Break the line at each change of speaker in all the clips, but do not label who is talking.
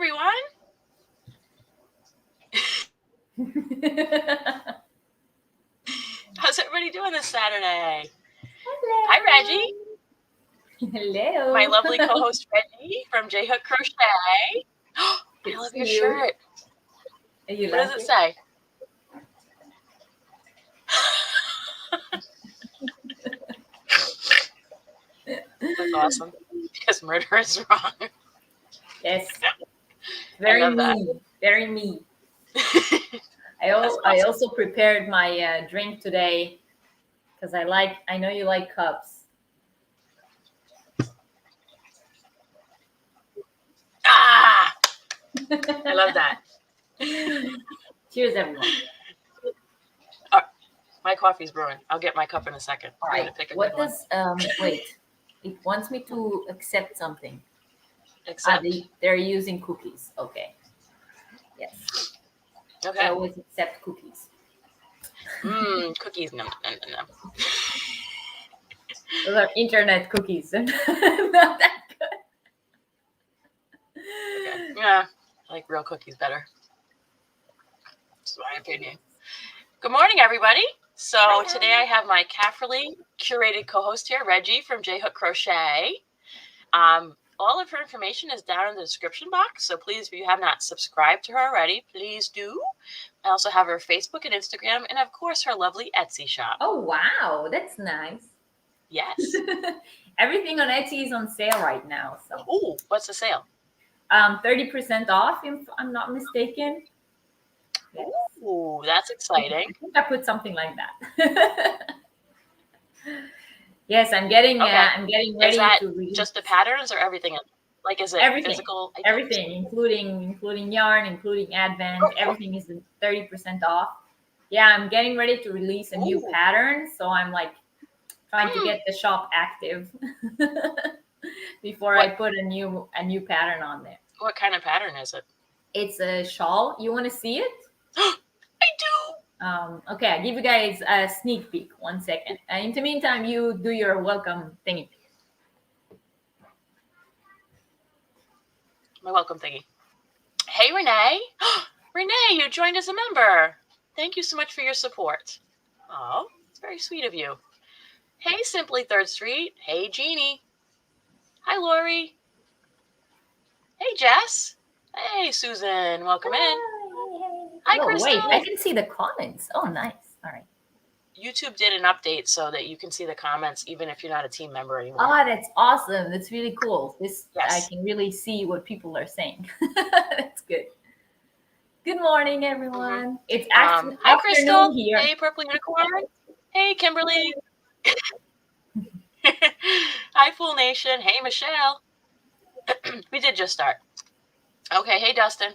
everyone. How's everybody doing this Saturday?
Hello.
Hi, Reggie.
Hello.
My lovely co-host Reggie from J Hook Crochet. I love your shirt. What does it say? That's awesome. Because murder is wrong.
Yes. Very me. Very me. I also prepared my drink today because I know you like cups.
Ah! I love that.
Cheers, everyone.
My coffee's brewing. I'll get my cup in a second.
All right. What does wait? It wants me to accept something.
Accept.
They're using cookies. Okay. Yes.
Okay.
I always accept cookies.
Cookies. No.
Those are internet cookies. Not that good.
Okay. Yeah, I like real cookies better. That's my opinion. Good morning, everybody. So today I have my carefully curated co-host here, Reggie from J Hook Crochet. All of her information is down in the description box. So please, if you have not subscribed to her already, please do. I also have her Facebook and Instagram, and of course her lovely Etsy shop.
Oh, wow. That's nice.
Yes.
Everything on Etsy is on sale right now. So.
Ooh, what's the sale?
30% off, if I'm not mistaken.
Yes. Ooh, that's exciting.
I think I put something like that. Yes, I'm getting.
Okay.
I'm getting ready to release.
Just the patterns or everything? Like, is it
everything,
physical?
Everything, including yarn, including Advent. Everything is 30% off. Yeah, I'm getting ready to release a new pattern, so I'm like trying to get the shop active before I put a new pattern on there.
What kind of pattern is it?
It's a shawl. You want to see it?
I do.
Okay, I'll give you guys a sneak peek. 1 second. In the meantime, you do your welcome thingy.
My welcome thingy. Hey, Renee. Renee, you joined as a member. Thank you so much for your support. Oh, it's very sweet of you. Hey, Simply Third Street. Hey, Jeannie. Hi, Lori. Hey, Jess. Hey, Susan. Welcome in. Hi, Crystal.
Wait, I can see the comments. Oh, nice. All right.
YouTube did an update so that you can see the comments even if you're not a team member anymore.
Oh, that's awesome. That's really cool. Yes. I can really see what people are saying. That's good. Good morning, everyone. It's afternoon
hi, Crystal.
Here.
Hey, Purple Unicorn. Hey, Kimberly. Hi, Fool Nation. Hey, Michelle. We did just start. Okay. Hey, Dustin.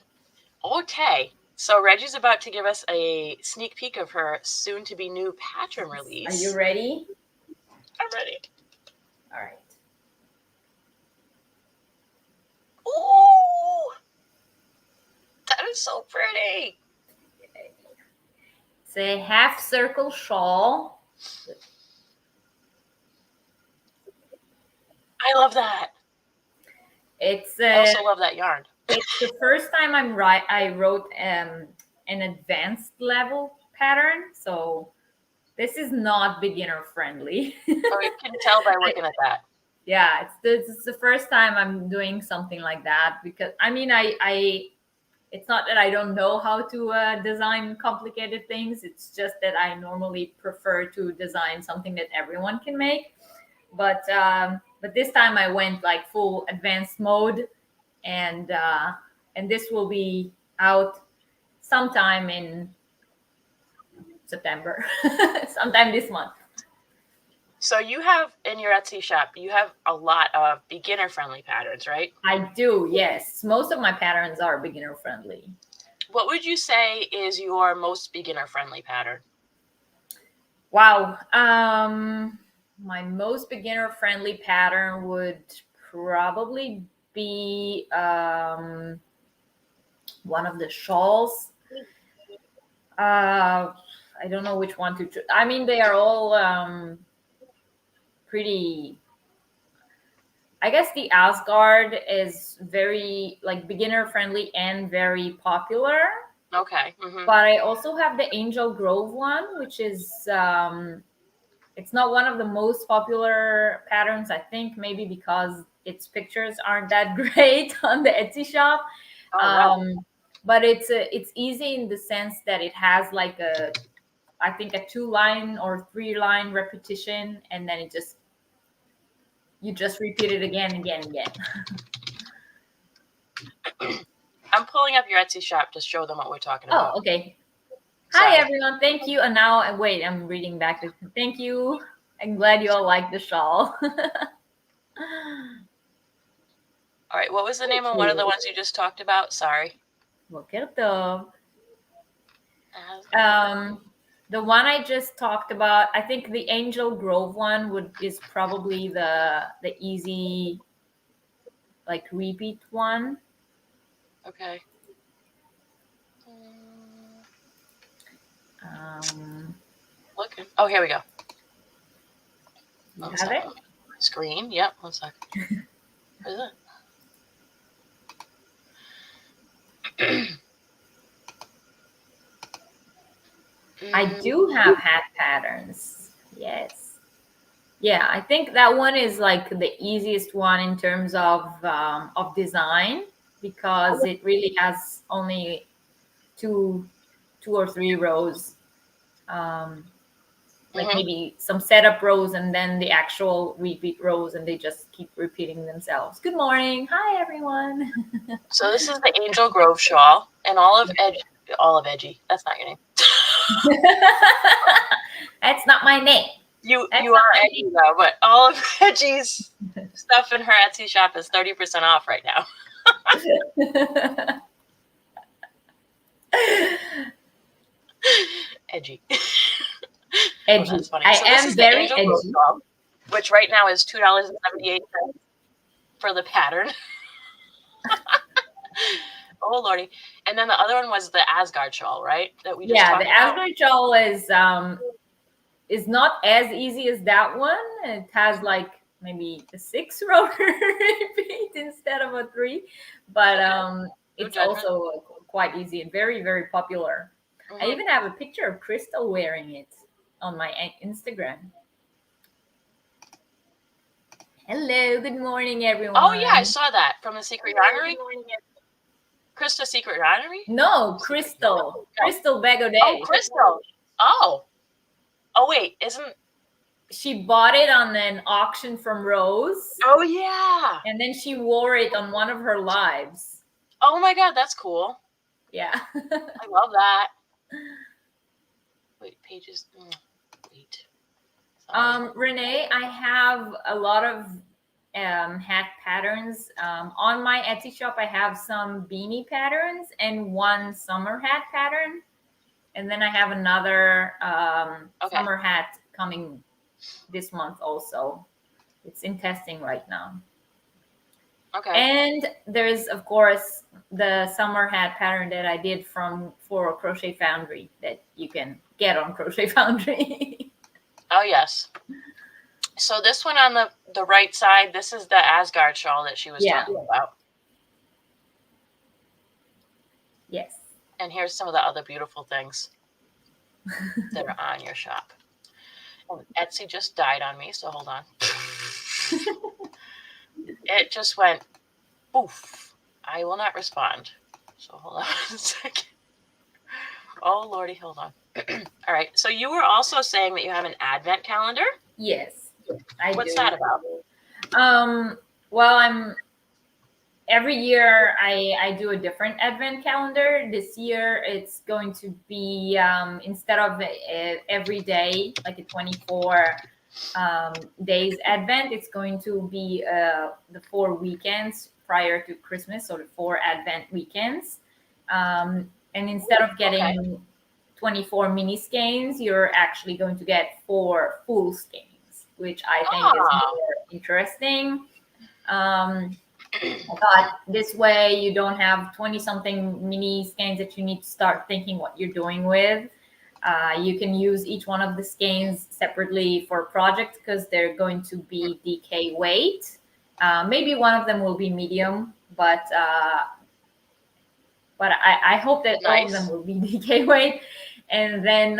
Okay. So Reggie's about to give us a sneak peek of her soon-to-be new pattern release.
Are you ready?
I'm ready.
All right.
Ooh! That is so pretty.
It's a half circle shawl.
I love that. I also love that yarn.
It's the first time I wrote an advanced level pattern, so this is not beginner friendly.
Oh, you can tell by looking at that.
Yeah, it's the first time I'm doing something like that because I mean it's not that I don't know how to design complicated things. It's just that I normally prefer to design something that everyone can make. But this time I went like full advanced mode. And this will be out sometime in September, sometime this month.
So you have in your Etsy shop, you have a lot of beginner-friendly patterns, right?
I do, yes. Most of my patterns are beginner-friendly.
What would you say is your most beginner-friendly pattern?
Wow. My most beginner-friendly pattern would probably be one of the shawls. I don't know which one to choose. I mean, they are all pretty. I guess the Asgard is very like beginner friendly and very popular.
Okay. Mm-hmm.
But I also have the Angel Grove one, which is it's not one of the most popular patterns, I think, maybe because its pictures aren't that great on the Etsy shop.
Oh, wow.
But it's easy in the sense that it has like I think a 2-line or 3-line repetition, and then you just repeat it again.
I'm pulling up your Etsy shop to show them what we're talking about.
Oh, okay.
Sorry.
Hi everyone, thank you. And now wait, I'm reading back. Thank you. I'm glad you all like the shawl.
All right, what was the name of one of the ones you just talked about? Sorry.
The one I just talked about, I think the Angel Grove one is probably the easy, like, repeat one.
Okay. Looking. Oh, here we go.
You have it?
Screen. Yep. 1 second. What is it?
I do have hat patterns. Yes. Yeah, I think that one is like the easiest one in terms of design, because it really has only two or three rows, like maybe some setup rows and then the actual repeat rows, and they just keep repeating themselves. Good morning. Hi, everyone.
So this is the Angel Grove shawl, and all of Edgy. That's not your name.
That's not my name.
You are Edgy though, but all of Edgy's stuff in her Etsy shop is 30% off right now. Edgy.
Edgy.
Oh, that's funny.
I
so
am very edgy.
Shawl, which right now is $2.78 for the pattern. Oh lordy! And then the other one was the Asgard shawl, right? That we just talked about.
Asgard shawl is not as easy as that one. It has like maybe a 6-row repeat instead of a 3, but it's also quite easy and very, very popular. I even have a picture of Crystal wearing it on my Instagram. Hello, good morning, everyone.
Oh yeah, I saw that from the Secret Yarnery. Krista Secret Yarnery?
No, Crystal. Crystal Bagaudet.
Oh, Crystal. Oh wait, isn't
she bought it on an auction from Rose?
Oh yeah.
And then she wore it on one of her lives.
Oh my god, that's cool.
Yeah.
I love that. Wait, pages. Wait.
Sorry. Renee, I have a lot of hat patterns. On my Etsy shop, I have some beanie patterns and one summer hat pattern. And then I have another summer hat coming this month also. It's in testing right now.
Okay.
And there's, of course, the summer hat pattern that I did for Crochet Foundry that you can get on Crochet Foundry.
Oh, yes. So this one on the right side, this is the Asgard shawl that she was talking about.
Yes.
And here's some of the other beautiful things that are on your shop. Oh, Etsy just died on me, so hold on. It just went, poof. I will not respond. So hold on a second. Oh, Lordy, hold on. All right. So you were also saying that you have an advent calendar?
Yes, I do.
What's that about?
Well, every year I do a different advent calendar. This year it's going to be instead of every day, like a 24 days advent, it's going to be the 4 weekends prior to Christmas, so the 4 advent weekends. And instead of getting 24 mini skeins, you're actually going to get 4 full skeins, which I think is more interesting. But this way you don't have 20-something mini skeins that you need to start thinking what you're doing with. You can use each one of the skeins separately for projects because they're going to be DK weight. Maybe one of them will be medium, but I hope that all of them
Nice.
will be DK weight. And then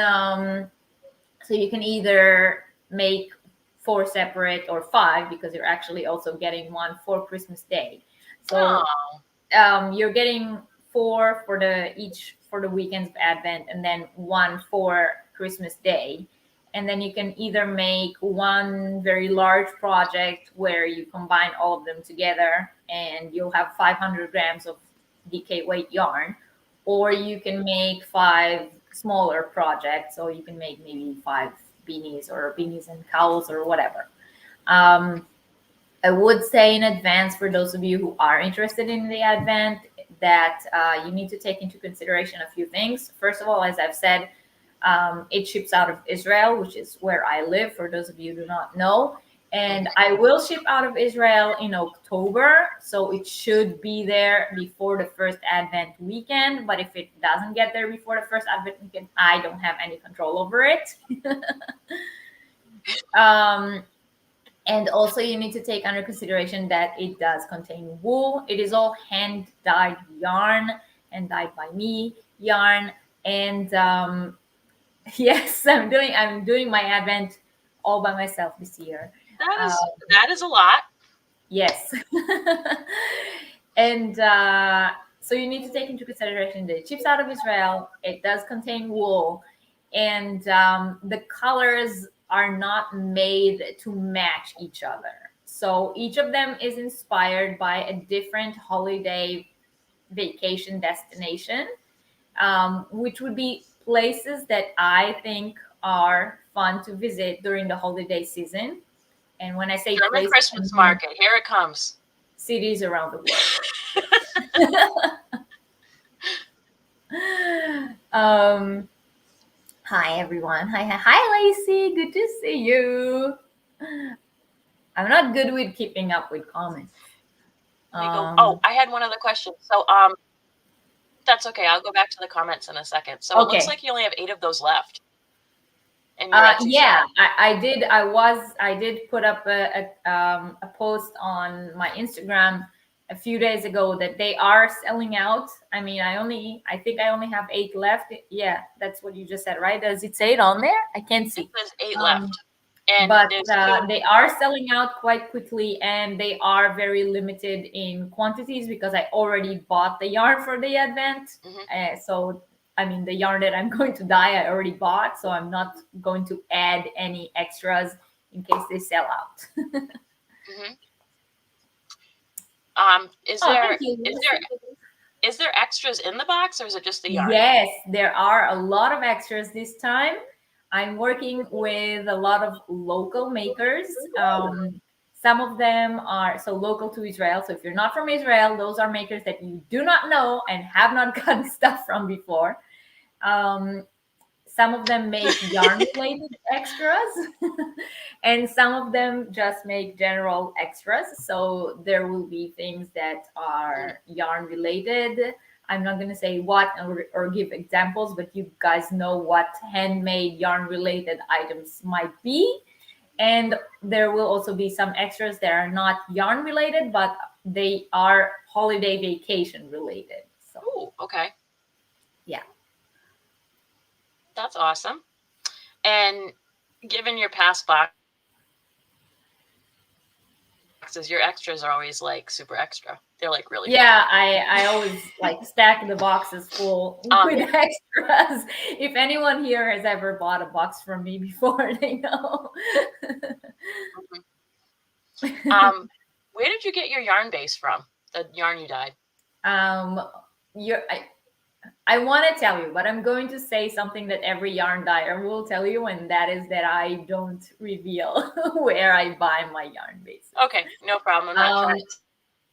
so you can either make 4 separate or 5, because you're actually also getting one for Christmas Day. So you're getting 4 for the weekends of Advent, and then 1 for Christmas Day. And then you can either make one very large project where you combine all of them together and you'll have 500 grams of DK weight yarn, or you can make 5 smaller projects. So you can make maybe 5 beanies and cowls or whatever. I would say in advance, for those of you who are interested in the Advent, that you need to take into consideration a few things. First of all, as I've said, it ships out of Israel, which is where I live, for those of you who do not know. And I will ship out of Israel in October, so it should be there before the first Advent weekend. But if it doesn't get there before the first Advent weekend, I don't have any control over it. And also you need to take under consideration that it does contain wool. It is all hand-dyed yarn and dyed by me yarn. And yes, I'm doing my Advent all by myself this year.
That is a lot.
Yes. And so you need to take into consideration that it ships out of Israel. It does contain wool, and the colors are not made to match each other. So each of them is inspired by a different holiday vacation destination, which would be places that I think are fun to visit during the holiday season. And when I say
German
places,
Christmas market, here it comes.
Cities around the world. Hi everyone. Hi Lacey. Good to see you. I'm not good with keeping up with comments.
I had one other question. So that's okay. I'll go back to the comments in a second. So It looks like you only have 8 of those left.
Yeah, I did. I did put up a post on my Instagram a few days ago that they are selling out. I mean, I think I only have 8 left. Yeah, that's what you just said, right? Does it say it on there? I can't see.
There's 8 left. And
but they are selling out quite quickly, and they are very limited in quantities because I already bought the yarn for the Advent. So I mean, the yarn that I'm going to dye, I already bought, so I'm not going to add any extras in case they sell out.
Is there extras in the box, or is it just the yarn?
Yes, there are a lot of extras this time. I'm working with a lot of local makers. Some of them are so local to Israel. So if you're not from Israel, those are makers that you do not know and have not gotten stuff from before. Some of them make yarn-related extras, and some of them just make general extras. So there will be things that are yarn-related. I'm not going to say what or give examples, but you guys know what handmade yarn-related items might be. And there will also be some extras that are not yarn-related, but they are holiday vacation related. So,
ooh, okay.
Yeah.
That's awesome. And given your past boxes, your extras are always like super extra. They're like really
cool. I always like stack the boxes full with extras. If anyone here has ever bought a box from me before, they know.
Where did you get your yarn base from? The yarn you dyed?
I want to tell you, but I'm going to say something that every yarn dyer will tell you, and that is that I don't reveal where I buy my yarn base.
Okay, no problem.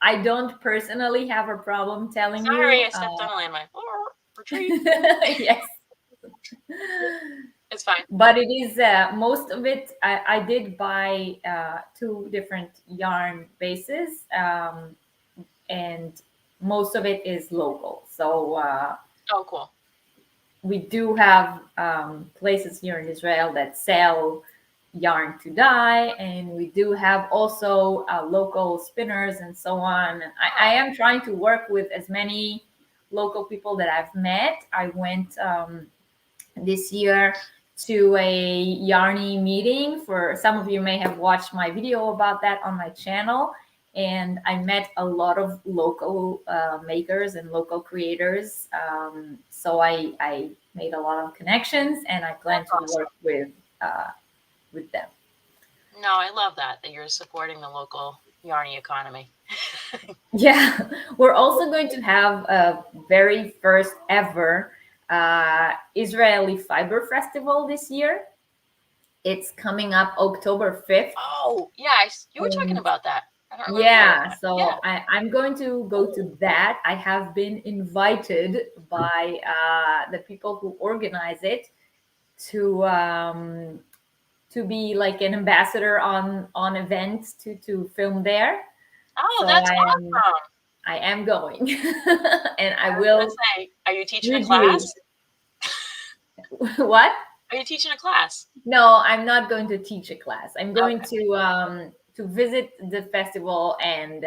I don't personally have a problem telling you.
Sorry, I stepped on a landmine. Retreat.
Yes.
It's fine.
But it is, most of it, I did buy 2 different yarn bases, and most of it is local. So
oh, cool.
We do have places here in Israel that sell yarn to dye, and we do have also local spinners and so on. And I am trying to work with as many local people that I've met. I went this year to a Yarnie meeting. For some of you may have watched my video about that on my channel. And I met a lot of local makers and local creators. So I made a lot of connections, and I plan to work with them.
No, I love that you're supporting the local Yarnie economy.
Yeah, we're also going to have a very first ever Israeli Fiber Festival this year. It's coming up October 5th.
Oh, yeah, you were talking about that. I don't remember.
Yeah, so I'm going to go to that. I have been invited by the people who organize it to be like an ambassador on events to film there.
Oh,
so
that's awesome.
I am going. And I will
say, are you teaching a class?
What?
Are you teaching a class?
No, I'm not going to teach a class. I'm going to visit the festival and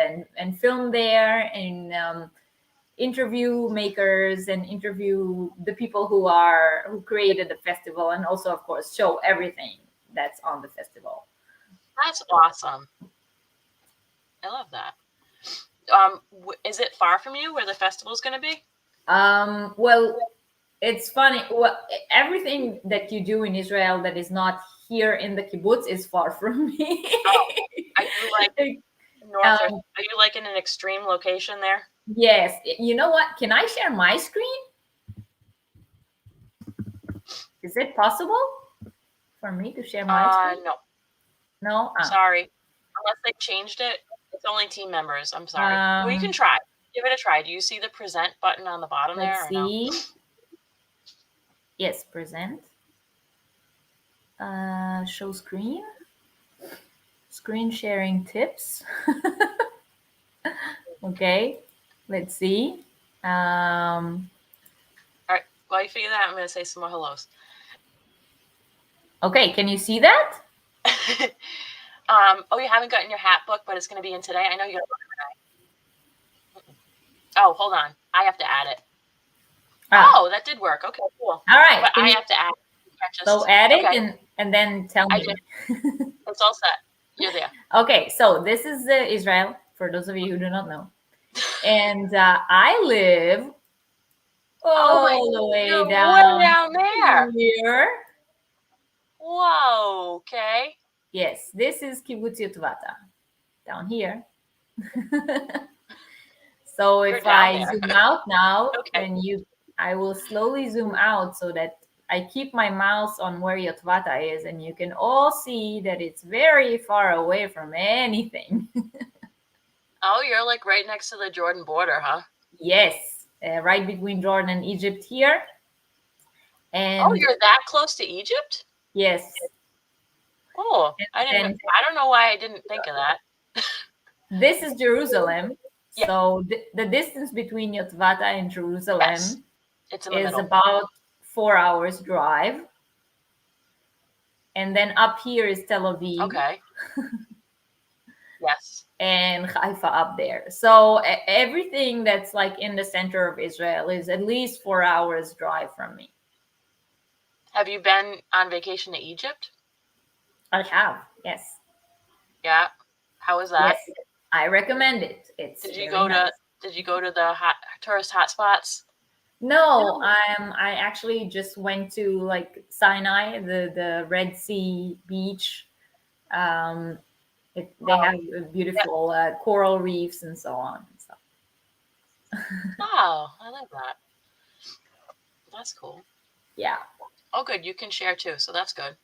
film there, and interview makers and interview the people who created the festival, and also of course show everything that's on the festival.
That's awesome. I love that. Is it far from you where the festival is going to be?
Well, it's funny. Well, everything that you do in Israel that is not here in the kibbutz is far from me.
Oh, are you like north? Are you like in an extreme location there?
Yes. You know what? Can I share my screen? Is it possible for me to share my screen?
No.
No?
Sorry. Unless they changed it, it's only team members. I'm sorry. Well, you can try. Give it a try. Do you see the present button on the bottom there?
Let's see. No? Yes, present. Show screen. Screen sharing tips. Okay. Let's see. All
right. While you figure that out, I'm going to say some more hellos.
Okay. Can you see that?
Oh, you haven't gotten your hat book, but it's going to be in today. I know you got to look at it. Oh, hold on. I have to add it. Oh, that did work. Okay, cool.
All right.
But I have to add it.
So add it and then tell me.
It's all set. You're there.
Okay, so this is Israel, for those of you who do not know. And I live all the way down
there.
Here.
Whoa, okay.
Yes, this is Kibbutz Yotvata, down here. So if I zoom out now, and I will slowly zoom out so that I keep my mouse on where Yotvata is, and you can all see that it's very far away from anything.
Oh, you're like right next to the Jordan border, huh?
Yes, right between Jordan and Egypt here. And
you're that close to Egypt?
Yes.
Oh, I don't know why I didn't think of that.
This is Jerusalem. Yeah. So the distance between Yotvata and Jerusalem
it's in the
is
middle.
about 4 hours drive. And then up here is Tel Aviv.
Okay. Yes.
And Haifa up there. So everything that's like in the center of Israel is at least 4 hours drive from me.
Have you been on vacation to Egypt?
I have, yes.
Yeah. How was that?
Yes, I recommend it.
Did you go to the tourist hotspots?
No, I actually just went to like Sinai, the Red Sea beach. They have beautiful coral reefs and so on.
Oh, I like that. That's cool.
Yeah.
Oh, good. You can share too, so that's good.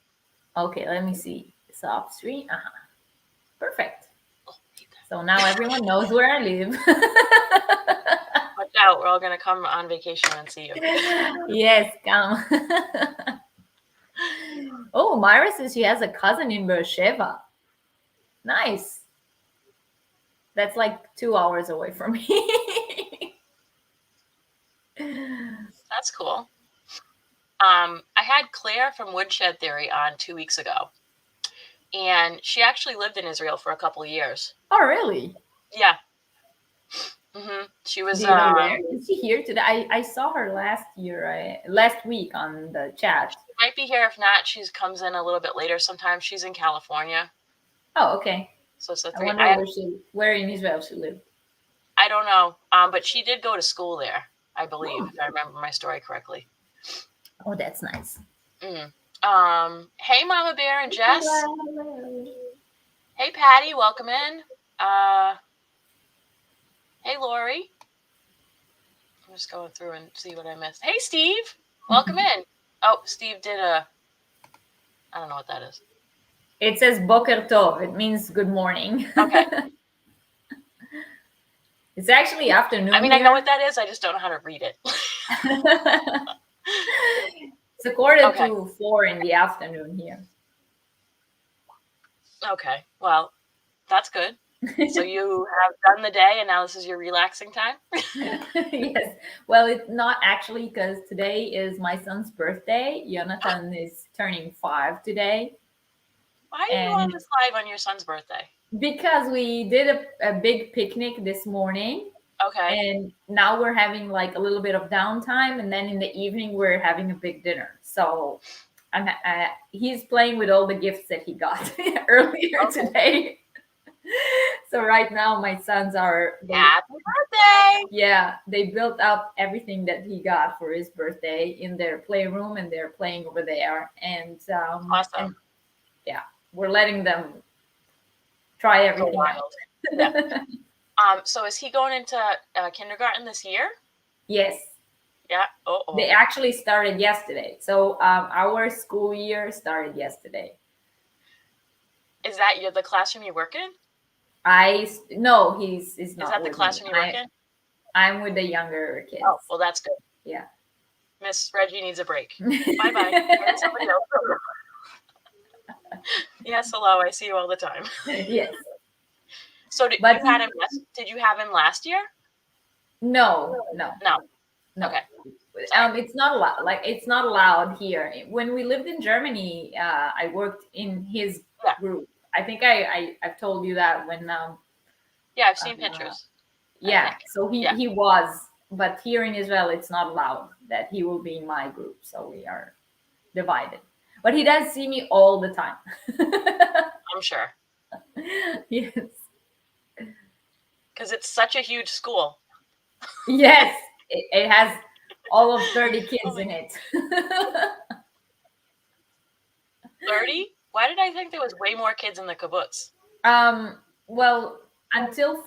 Okay, let me see. Soft screen. Perfect. So now everyone knows where I live.
Watch out. We're all going to come on vacation and see you.
Yes, come. Oh, Myra says she has a cousin in Beersheba. Nice. That's like 2 hours away from me.
That's cool. I had Claire from Woodshed Theory on 2 weeks ago. and she actually lived in Israel for a couple of years.
Oh, really?
Yeah. She was.
Do you know where? Is she here today? I saw her last week on the chat.
She might be here. If not, she comes in a little bit later. Sometimes she's in California.
Oh, okay.
So it's a
I wonder where in Israel she lived.
I don't know. But she did go to school there, I believe, if I remember my story correctly.
Oh, that's nice.
Hey, Mama Bear and Jess. Hey, Patty, welcome in. Hey, Lori. I'm just going through and see what I missed. Hey, Steve, welcome in. Oh, Steve did I don't know what that is.
It says Boker Tov. It means good morning.
Okay.
It's actually afternoon.
I mean,
here.
I know what that is. I just don't know how to read it.
It's a quarter to 4 in the afternoon here.
Okay. Well, that's good. So you have done the day and now this is your relaxing time?
Yes. Well, it's not actually, because today is my son's birthday. Jonathan is turning 5 today.
Why are you on this live on your son's birthday?
Because we did a big picnic this morning.
Okay.
And now we're having like a little bit of downtime. And then in the evening, we're having a big dinner. So he's playing with all the gifts that he got earlier today. So right now my sons are
happy birthday.
Yeah, they built up everything that he got for his birthday in their playroom, and they're playing over there. And
awesome.
And, yeah, we're letting them try everything
out. Yeah. So is he going into kindergarten this year?
Yes.
Yeah.
They actually started yesterday. So our school year started yesterday.
Is that the classroom you work in?
No, he's not.
Is that the classroom you work in?
I'm with the younger kids.
Oh, well, that's good.
Yeah.
Miss Reggie needs a break. Bye-bye. Somebody else. Yes, hello. I see you all the time.
Yes.
So did you have him last year?
No.
Okay.
It's not allowed. Like, it's not allowed here. When we lived in Germany, I worked in his group. I think I've told you that when.
Yeah, I've seen pictures.
Yeah, so he was, but here in Israel, it's not allowed that he will be in my group. So we are divided. But he does see me all the time.
I'm sure.
Yes.
Because it's such a huge school.
Yes, it has all of 30 kids in it.
30? Why did I think there was way more kids in the kibbutz?
Well, until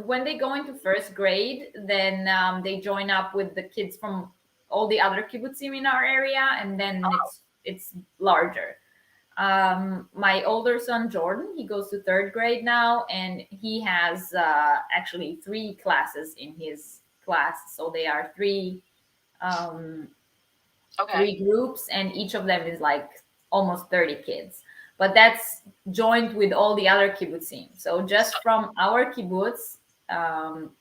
when they go into first grade, then they join up with the kids from all the other kibbutzim in our area, and then it's larger. My older son Jordan, he goes to 3rd grade now, and he has actually 3 classes in his class, so they are 3 groups, and each of them is like almost 30 kids. But that's joined with all the other kibbutzim. So just from our kibbutz,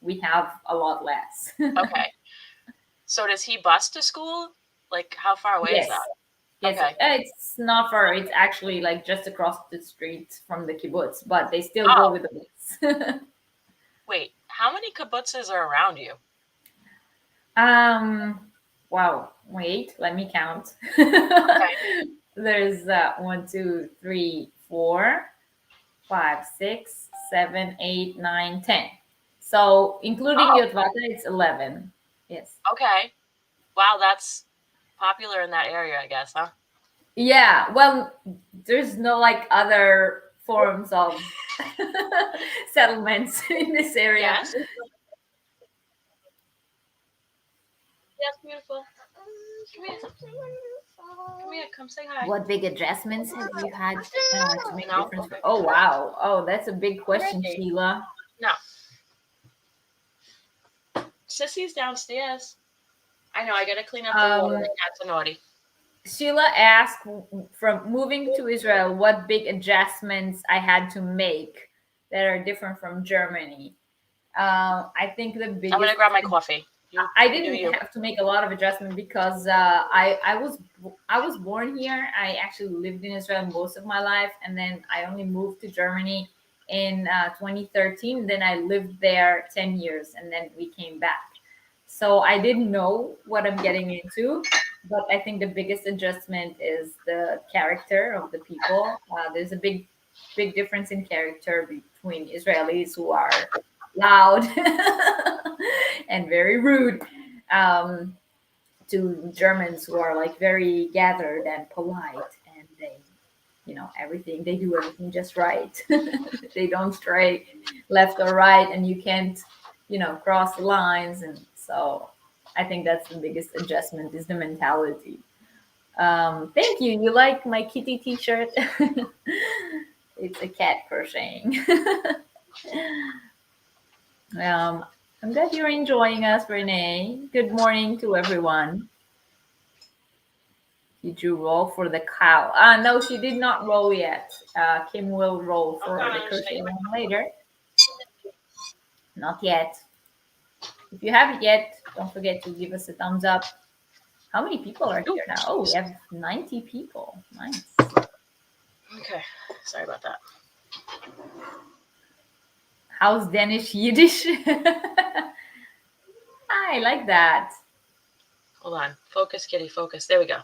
we have a lot less.
Okay. So does he bus to school? Like, how far away is that?
Yes. Okay. It's not far. It's actually like just across the street from the kibbutz, but they still go with the bus.
Wait, how many kibbutzes are around you?
Wow. Wait, let me count. Okay. There's 1, 2, 3, 4, 5, 6, 7, 8, 9, 10. So including Yotvata, it's 11. Yes.
Okay. Wow, that's popular in that area, I guess, huh?
Yeah. Well, there's no like other forms of settlements in this area.
Yes. Yes, beautiful. Come here, come say hi.
What big adjustments have you had to make a difference? Oh, wow. Oh, that's a big question, Sheila.
No. Sissy's downstairs. I know, I got to clean up the water. That's naughty.
Sheila asked, from moving to Israel, what big adjustments I had to make that are different from Germany. I think the biggest...
I'm going to grab my coffee.
I didn't have to make a lot of adjustment because I was born here. I actually lived in Israel most of my life, and then I only moved to Germany in 2013. Then I lived there 10 years, and then we came back. So I didn't know what I'm getting into, but I think the biggest adjustment is the character of the people. There's a big difference in character between Israelis who are loud and very rude, to Germans who are like very gathered and polite, and they, everything they do everything just right. They don't stray left or right, and you can't, cross the lines. And so I think that's the biggest adjustment, is the mentality. Thank you. You like my kitty t-shirt? It's a cat crocheting. I'm glad you're enjoying us, Renee. Good morning to everyone. Did you roll for the cow? No, she did not roll yet. Kim will roll for the crochet one later. Not yet. If you haven't yet, don't forget to give us a thumbs up. How many people are here now? Oh, we have 90 people. Nice.
Okay, sorry about that.
How's Danish Yiddish? I like that.
Hold on. Focus, kitty, focus. There we go.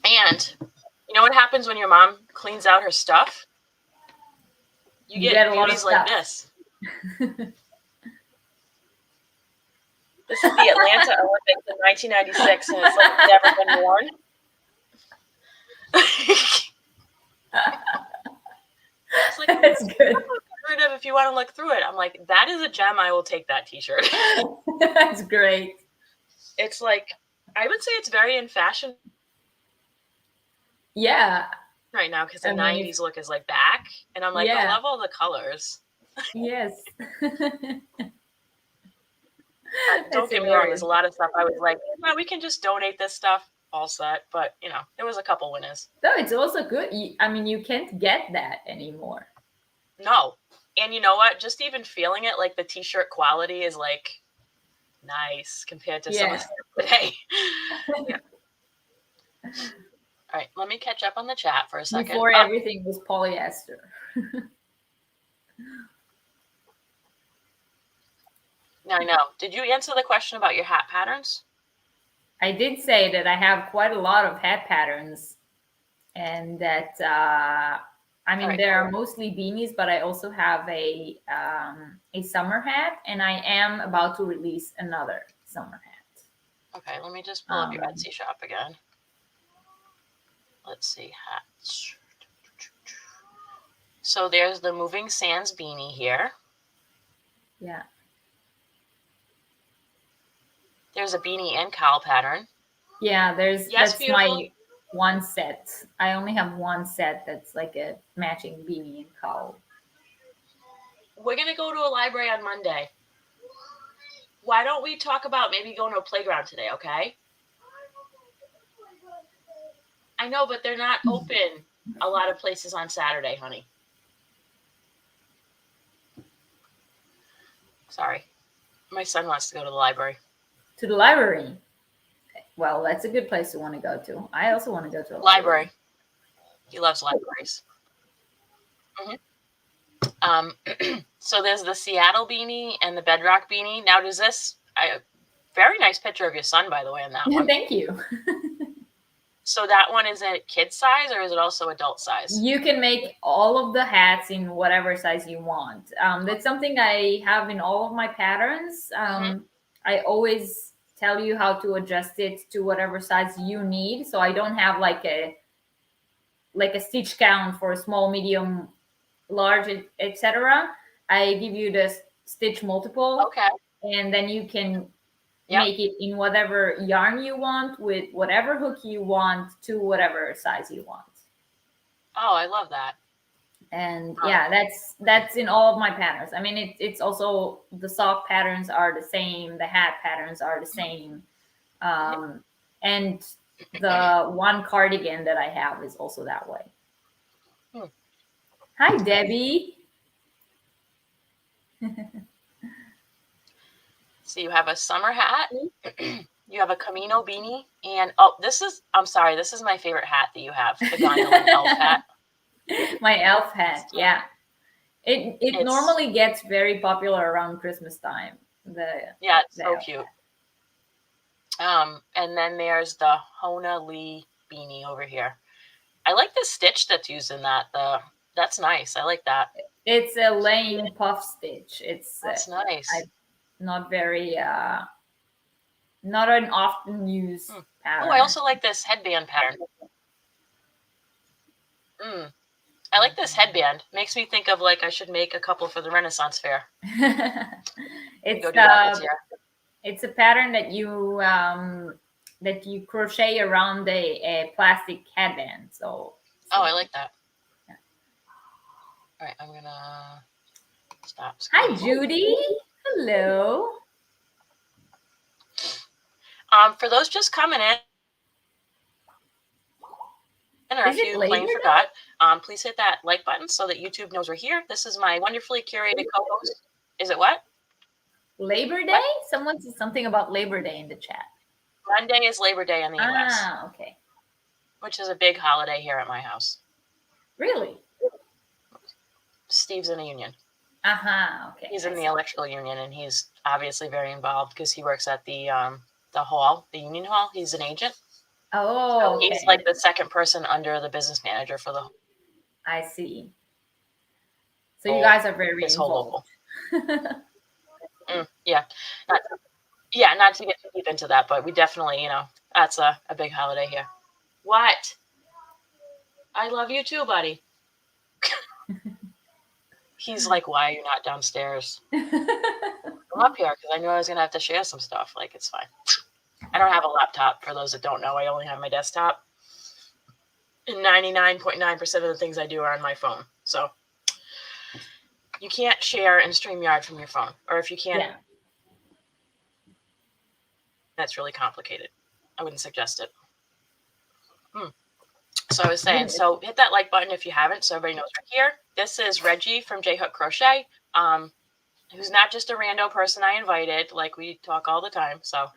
And you know what happens when your mom cleans out her stuff? You get beauties like this. This is the Atlanta Olympics in 1996, and it's like never been worn. It's like,
that's good.
If you want to look through it, I'm like, that is a gem. I will take that t-shirt.
That's great.
It's like, I would say it's very in fashion.
Yeah.
Right now, because the 90s look is like back, and I'm like, I love all the colors.
Yes.
Don't get me wrong, there's a lot of stuff I was like, well, we can just donate this stuff, all set. But, there was a couple winners.
No, it's also good. You can't get that anymore.
No. And you know what? Just even feeling it, like the t-shirt quality is like nice compared to some of the today. Yeah. All right, let me catch up on the chat for a second.
Before everything was polyester.
I know. Did you answer the question about your hat patterns?
I did say that I have quite a lot of hat patterns, and that there are mostly beanies, but I also have a summer hat, and I am about to release another summer hat.
Okay, let me just pull up your Etsy shop again. Let's see, hats. So there's the Moving Sands beanie here.
Yeah.
There's a beanie and cowl pattern.
Yeah, that's beautiful. My one set. I only have one set that's like a matching beanie and cowl.
We're going to go to a library on Monday. Why don't we talk about maybe going to a playground today, okay? I know, but they're not open a lot of places on Saturday, honey. Sorry. My son wants to go to the library.
To the library? Well, that's a good place to want to go to. I also want to go to a
library. He loves libraries. Mm-hmm. So there's the Seattle beanie and the Bedrock beanie. Now, does this... very nice picture of your son, by the way, on that one.
Thank you.
So that one, is it kid size or is it also adult size?
You can make all of the hats in whatever size you want. That's something I have in all of my patterns. I always tell you how to adjust it to whatever size you need. So I don't have like a stitch count for small, medium, large, etc. I give you the stitch multiple.
Okay.
And then you can make it in whatever yarn you want, with whatever hook you want, to whatever size you want.
Oh, I love that.
And that's in all of my patterns. I mean, it's also, the sock patterns are the same, the hat patterns are the same, and the one cardigan that I have is also that way. Hi, Debbie.
So you have a summer hat. You have a Camino beanie. And, I'm sorry, this is my favorite hat that you have, the gondolin elf hat.
My elf hat, yeah. It normally gets very popular around Christmas time.
It's so cute. And then there's the Hona Lee beanie over here. I like the stitch that's used in that. That's nice. I like that.
It's a laying puff stitch.
That's nice.
Not very not an often used pattern.
Oh, I also like this headband pattern. I like this headband. Makes me think of like I should make a couple for the Renaissance Fair.
It's a pattern that you crochet around a plastic headband. So
I like that. Yeah. All right, I'm gonna stop.
Hi, Judy. Hello.
For those just coming in, or if you plain forgot, please hit that like button so that YouTube knows we're here. This is my wonderfully curated co-host. Is it what?
Labor Day? What? Someone said something about Labor Day in the chat.
Monday is Labor Day in the US.
Ah, okay.
Which is a big holiday here at my house.
Really?
Steve's in a union.
Okay.
He's in the electrical union, and he's obviously very involved because he works at the hall, the union hall. He's an agent.
Oh,
so he's like the second person under the business manager for the.
I see. So you guys are very involved.
Yeah, not to get too deep into that, but we definitely, that's a big holiday here. What? I love you too, buddy. He's like, why are you not downstairs? I'm up here because I knew I was going to have to share some stuff. Like, it's fine. I don't have a laptop. For those that don't know, I only have my desktop. And 99.9% of the things I do are on my phone. So you can't share in StreamYard from your phone. Or if you can, that's really complicated. I wouldn't suggest it. So I was saying, so hit that like button if you haven't, so everybody knows we're here. This is Reggie from J Hook Crochet, who's not just a rando person I invited, like we talk all the time. So,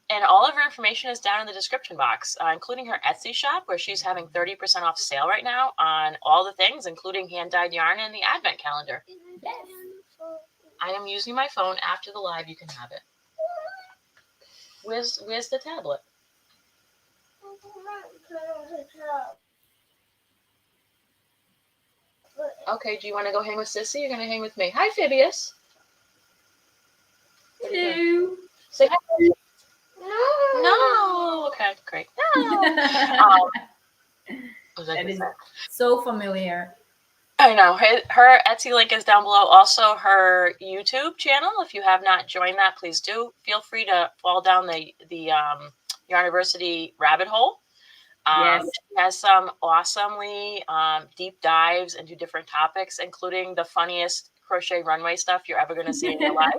and all of her information is down in the description box, including her Etsy shop, where she's having 30% off sale right now on all the things, including hand-dyed yarn and the advent calendar. Yes. I am using my phone. After the live, you can have it. Where's the tablet? Okay, do you want to go hang with Sissy? You're going to hang with me. Hi, Phibius.
Hello.
Say hi. No. Okay, great. No.
That is so familiar.
I know. Her Etsy link is down below. Also, her YouTube channel. If you have not joined that, please do. Feel free to fall down the Yarniversity rabbit hole.
Yes.
She has some awesomely deep dives into different topics, including the funniest crochet runway stuff you're ever going to see in your life.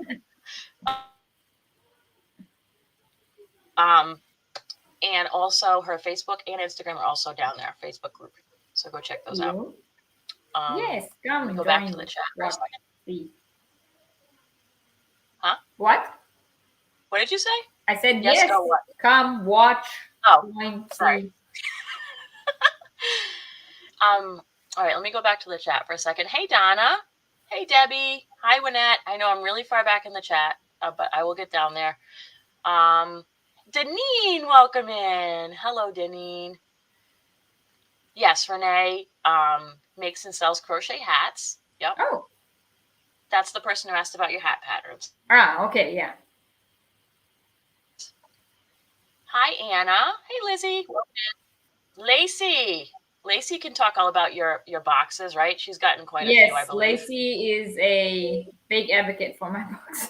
And also her Facebook and Instagram are also down there, Facebook group. So go check those out.
Yes, come
go back to the chat for a second. Huh?
What?
What did you say?
I said yes. Come watch.
Oh, sorry. All right, let me go back to the chat for a second. Hey, Donna. Hey, Debbie. Hi, Wynette. I know I'm really far back in the chat, but I will get down there. Deneen, welcome in. Hello, Deneen. Yes, Renee makes and sells crochet hats. Yep.
Oh.
That's the person who asked about your hat patterns.
Ah, okay, yeah.
Hi, Anna. Hey, Lizzie. Lacey. Lacey can talk all about your boxes, right? She's gotten quite a few, I believe.
Yes, Lacey is a big advocate for my boxes.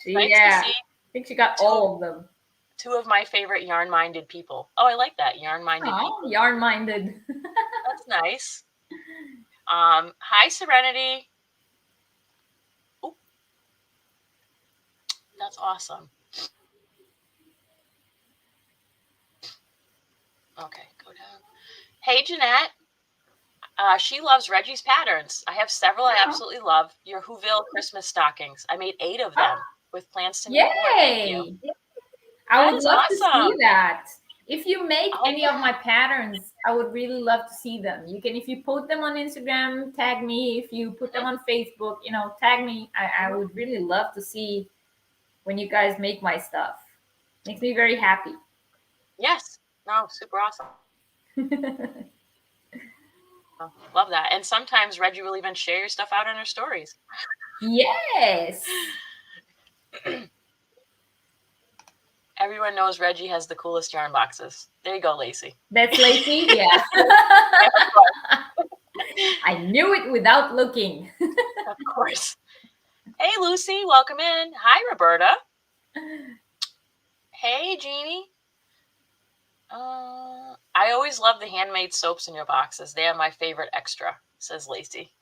I think she got all of them.
Two of my favorite yarn-minded people. Oh, I like that. Yarn-minded people.
Yarn-minded.
That's nice. Hi, Serenity. Ooh. That's awesome. Okay, go down. Hey, Jeanette. She loves Reggie's patterns. I have several I absolutely love. Your Whoville Christmas stockings. I made 8 of them with plans to make more. Thank you.
Yay! I
That
would
is
love to see
awesome.
that. If you make
Oh,
any of my patterns, I would really love to see them. You can, if you put them on Instagram, tag me. If you put them on Facebook, tag me. I would really love to see when you guys make my stuff. Makes me very happy.
yes. No, super awesome. Love that. And sometimes Reggie will even share your stuff out in her stories.
Yes.
Everyone knows Reggie has the coolest yarn boxes. There you go, Lacey.
That's Lacey? Yeah. I knew it without looking.
Of course. Hey, Lucy. Welcome in. Hi, Roberta. Hey, Jeannie. I always love the handmade soaps in your boxes. They are my favorite extra, says Lacey.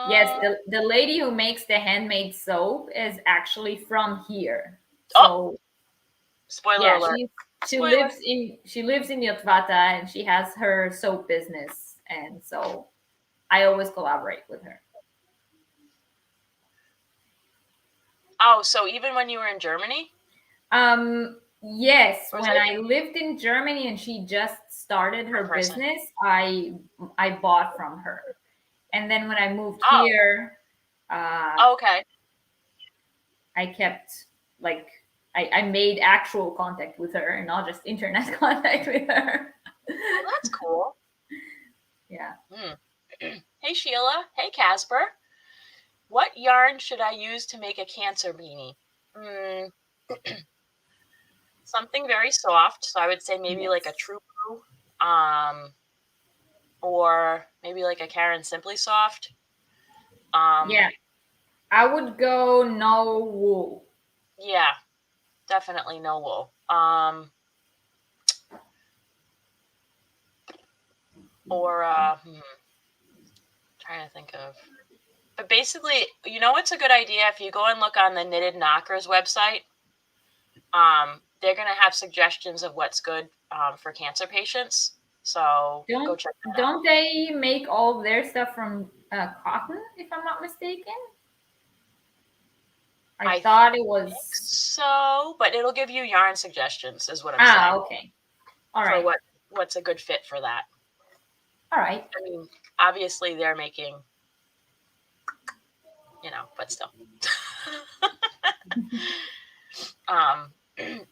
Yes, the lady who makes the handmade soap is actually from here. So,
spoiler alert.
She lives in Yotvata and she has her soap business, and so I always collaborate with her.
Oh, so even when you were in Germany?
Yes, when I lived in Germany and she just started her business, I bought from her. And then when I moved here,
okay,
I kept I made actual contact with her and not just internet contact with her.
Well, that's cool.
Yeah.
Hey, Sheila. Hey, Casper. What yarn should I use to make a Cancer beanie? Something very soft. So I would say maybe like a True Blue, or maybe like a Karen Simply Soft.
Yeah, I would go no wool.
Yeah, definitely no wool. Or trying to think of. But basically, what's a good idea? If you go and look on the Knitted Knockers website, they're going to have suggestions of what's good for cancer patients. So go check that out.
Don't they make all of their stuff from cotton, if I'm not mistaken? I thought it was
so, but it'll give you yarn suggestions, is what I'm saying.
Okay. All right.
For what's a good fit for that.
All right.
I mean, obviously they're making, but still.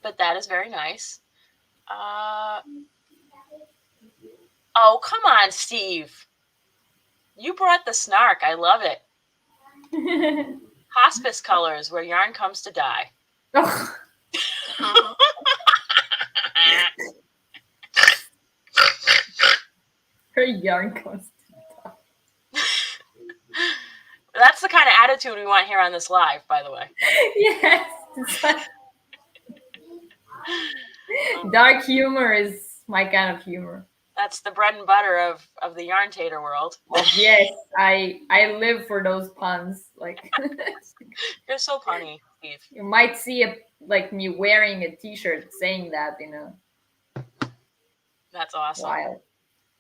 But that is very nice. Oh, come on, Steve. You brought the snark. I love it. Hospice colors, where yarn comes to die.
Her yarn comes to die.
That's the kind of attitude we want here on this live, by the way.
Yes. Dark humor is my kind of humor.
That's the bread and butter of the yarn tater world.
Yes, I live for those puns.
You're so punny, Steve.
You might see me wearing a T-shirt saying that,
That's awesome.
Wild.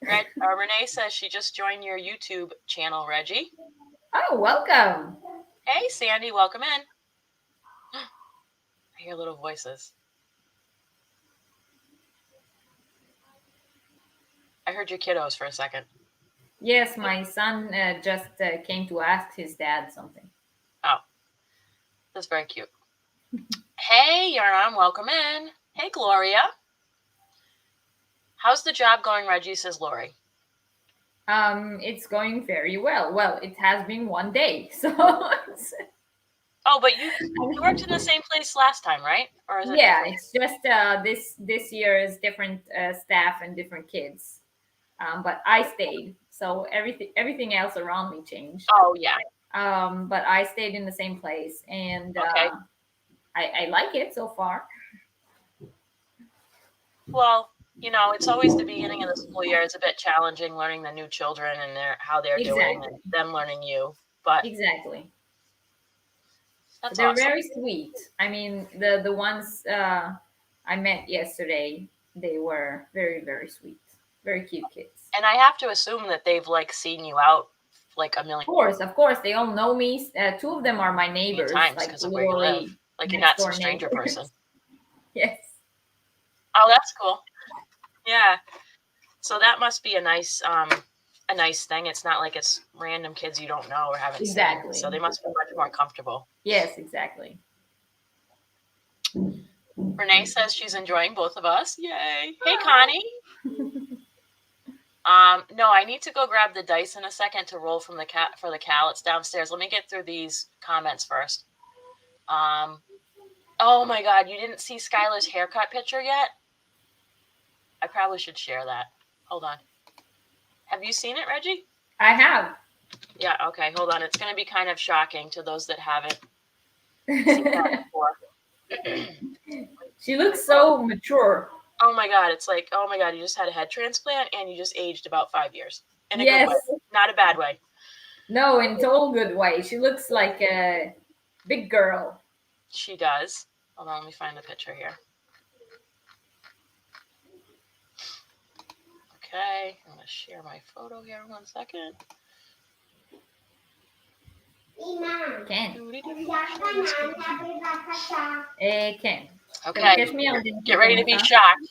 Renee says she just joined your YouTube channel, Reggie.
Oh, welcome.
Hey, Sandy, welcome in. I hear little voices. I heard your kiddos for a second.
Yes, my son just came to ask his dad something.
Oh, that's very cute. Hey, Yarn, welcome in. Hey, Gloria. How's the job going, Reggie, says Lori.
It's going very well. Well, it has been one day, so.
Oh, but you worked in the same place last time, right? Or is it
different? It's just this year is different staff and different kids. But I stayed, so everything else around me changed.
Oh yeah.
But I stayed in the same place, and I like it so far.
Well, it's always the beginning of the school year. It's a bit challenging learning the new children and how they're doing, and them learning you. But
exactly,
that's
they're
awesome.
very sweet. I mean, the ones I met yesterday. They were very, very sweet. Very cute kids.
And I have to assume that they've like seen you out like a million
Of course, they all know me. Two of them are my neighbors,
times
like
because of where you
literally
live. Like you're
next
not some
door
stranger
neighbors.
person.
Yes.
Oh, that's cool. Yeah. So that must be a nice thing. It's not like it's random kids you don't know or haven't
Exactly.
seen. So they must be much more comfortable.
Yes, exactly.
Renee says she's enjoying both of us. Yay. Hey, Connie. No, I need to go grab the dice in a second to roll from the cat for the cow. It's downstairs. Let me get through these comments first. Oh my God, you didn't see Skylar's haircut picture yet? I probably should share that. Hold on. Have you seen it, Reggie?
I have.
Yeah, okay, hold on. It's going to be kind of shocking to those that haven't seen that before.
She looks so mature.
Oh my God, it's like, oh my God, you just had a head transplant and you just aged about 5 years. In a good way, not a bad way.
No, in total good way. She looks like a big girl.
She does. Hold on, let me find the picture here. Okay, I'm going to share my photo here. 1 second.
Ken. Ken.
Okay, get ready to be shocked.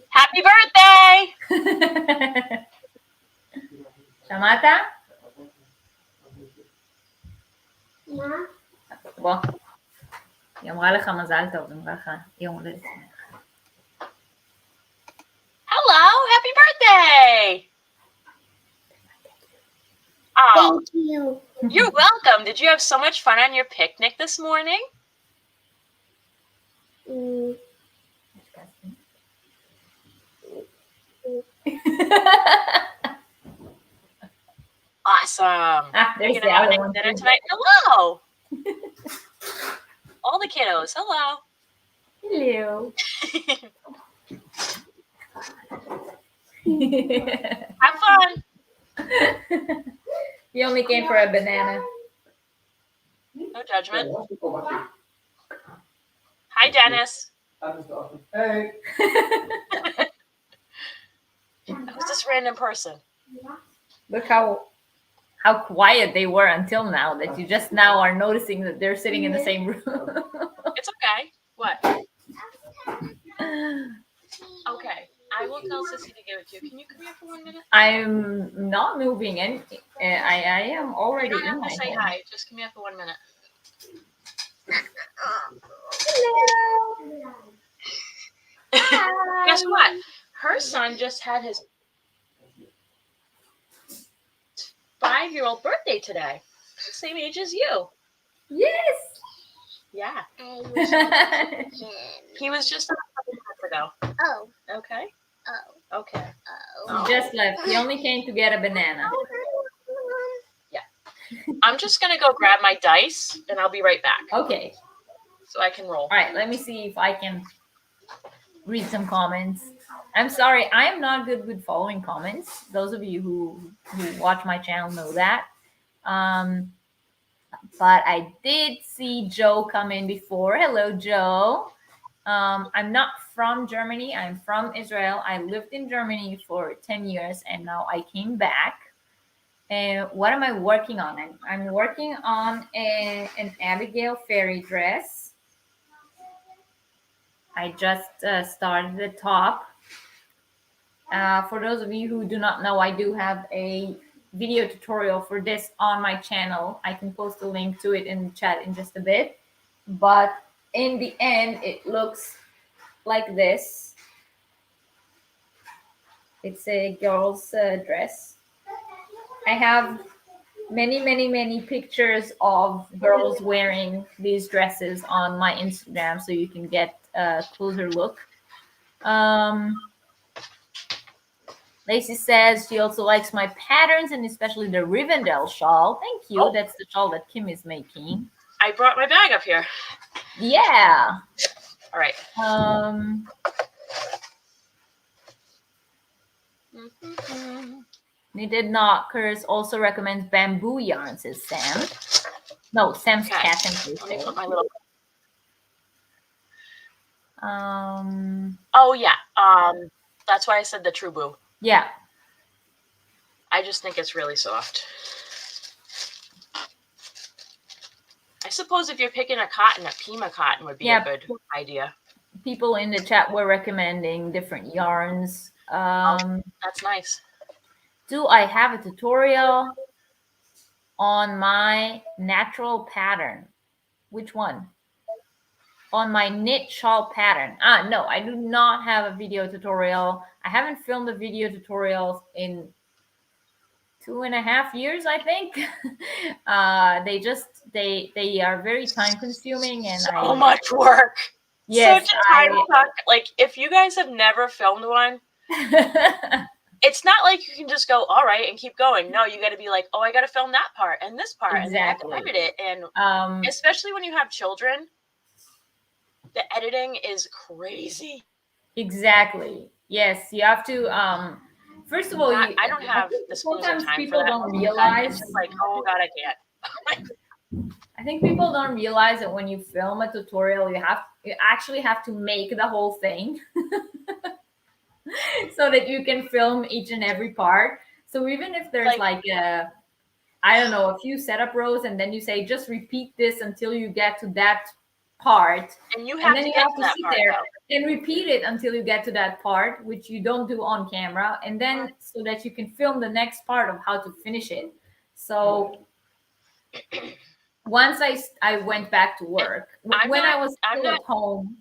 Happy birthday!
שמעת? בוא. היא אמרה לך מזל טוב, היא אמרה לך יום הולדת.
Hello, happy birthday! Oh,
Thank you.
You're welcome. Did you have so much fun on your picnic this morning? Awesome.
There's
You're
the
gonna have a
other
nice
one
dinner
too.
tonight. Hello. All the kiddos. Hello.
Hello.
Have fun.
He only came for a banana.
No judgment. Hi, Dennis.
Hey.
Who's this random person?
Look how quiet they were until now, that you just now are noticing that they're sitting in the same room.
It's okay. What? Okay. I will tell Sissy to give it to you. Can you come here for 1 minute?
I'm not moving anything. I am already
You don't
in
have
my
to say
home.
hi. Just come here for 1 minute. Guess what? Her son just had his 5-year-old birthday today. Same age as you.
Yes.
Yeah.
I wish I could.
He was just a couple minutes ago.
Oh,
Okay.
oh,
Okay.
oh.
He just left. He only came to get a banana.
I'm just gonna go grab my dice and I'll be right back.
Okay.
So I can roll.
All right. Let me see if I can read some comments. I'm sorry, I am not good with following comments. Those of you who watch my channel know that. But I did see Joe come in before. Hello, Joe. I'm not from Germany. I'm from Israel. I lived in Germany for 10 years and now I came back. And what am I working on? I'm working on an Abigail fairy dress. I just started the top. For those of you who do not know, I do have a video tutorial for this on my channel. I can post a link to it in the chat in just a bit. But in the end, it looks like this. It's a girl's dress. I have many pictures of girls wearing these dresses on my Instagram, so you can get a closer look. Lacey says she also likes my patterns and especially the Rivendell shawl. Thank you.
Oh.
That's the shawl that Kim is making.
I brought my bag up here.
Yeah.
All right.
Knitted Knockers also recommends bamboo yarn, says Sam. No, Sam's
Okay.
cat and
Let me
crochet.
put my little.
Oh
yeah. That's why I said the True Boo.
Yeah.
I just think it's really soft. I suppose if you're picking a cotton, a Pima cotton would be a good idea.
People in the chat were recommending different yarns.
That's nice.
Do I have a tutorial on my natural pattern? Which one? On my knit shawl pattern. No, I do not have a video tutorial. I haven't filmed a video tutorial in 2.5 years, I think. They are very time consuming and
so much work.
Yes,
such a time suck. Like if you guys have never filmed one, it's not like you can just go, all right, and keep going. No, you got to be like, oh, I got to film that part and this part, and then I have to edit it. And especially when you have children, the editing is crazy.
Exactly. Yes, you have to. First of all,
I don't have the spoons or time
people
for that.
Don't realize.
It's just like, oh god, I can't.
I think people don't realize that when you film a tutorial, you actually have to make the whole thing so that you can film each and every part. So even if there's like I don't know, a few setup rows, and then you say just repeat this until you get to that part,
and then you have to sit there
and repeat it until you get to that part, which you don't do on camera, and then so that you can film the next part of how to finish it. So once I went back to work, I was still at home.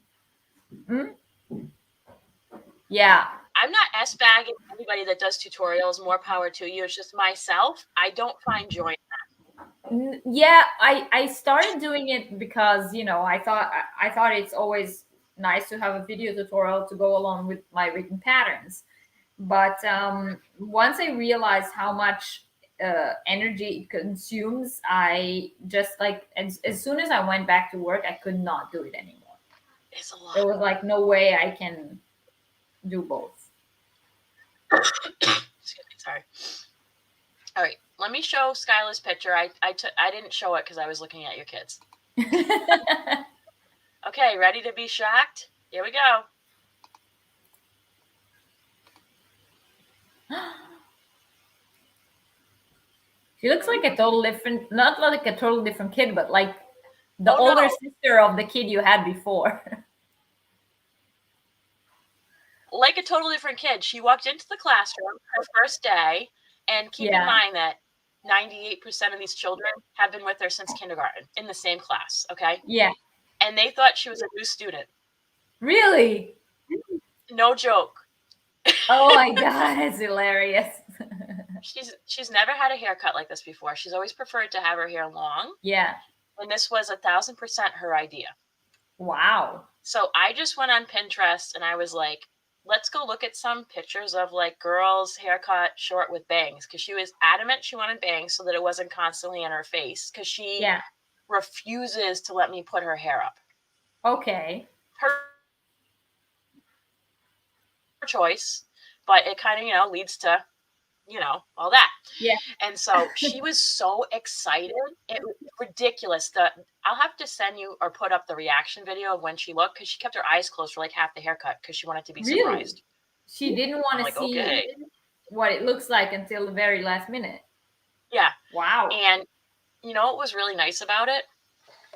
Yeah.
I'm not S-bagging anybody that does tutorials. More power to you. It's just myself. I don't find joy in that.
Yeah, I started doing it because, I thought it's always nice to have a video tutorial to go along with my written patterns. But once I realized how much energy it consumes, I just as soon as I went back to work, I could not do it anymore.
It's a lot.
There was no way I can do both.
Excuse me, sorry. All right, let me show Skylar's picture. I didn't show it because I was looking at your kids. Okay, ready to be shocked? Here we go.
She looks like a total different, not like a total different kid, but like the older sister of the kid you had before.
Like a totally different kid. She walked into the classroom her first day, and keep in mind that 98% of these children have been with her since kindergarten in the same class, okay?
Yeah.
And they thought she was a new student.
Really?
No joke.
Oh my God, it's hilarious.
She's never had a haircut like this before. She's always preferred to have her hair long.
Yeah.
And this was 1,000% her idea.
Wow.
So I just went on Pinterest and I was like, let's go look at some pictures of girls haircut short with bangs, because she was adamant she wanted bangs so that it wasn't constantly in her face, because she refuses to let me put her hair up.
Okay.
Her choice, but it kind of leads to all that.
Yeah.
And so she was so excited. It was ridiculous. I'll have to send you or put up the reaction video of when she looked, because she kept her eyes closed for half the haircut because she wanted to be surprised.
She didn't want to see what it looks like until the very last minute.
Yeah.
Wow.
And what was really nice about it,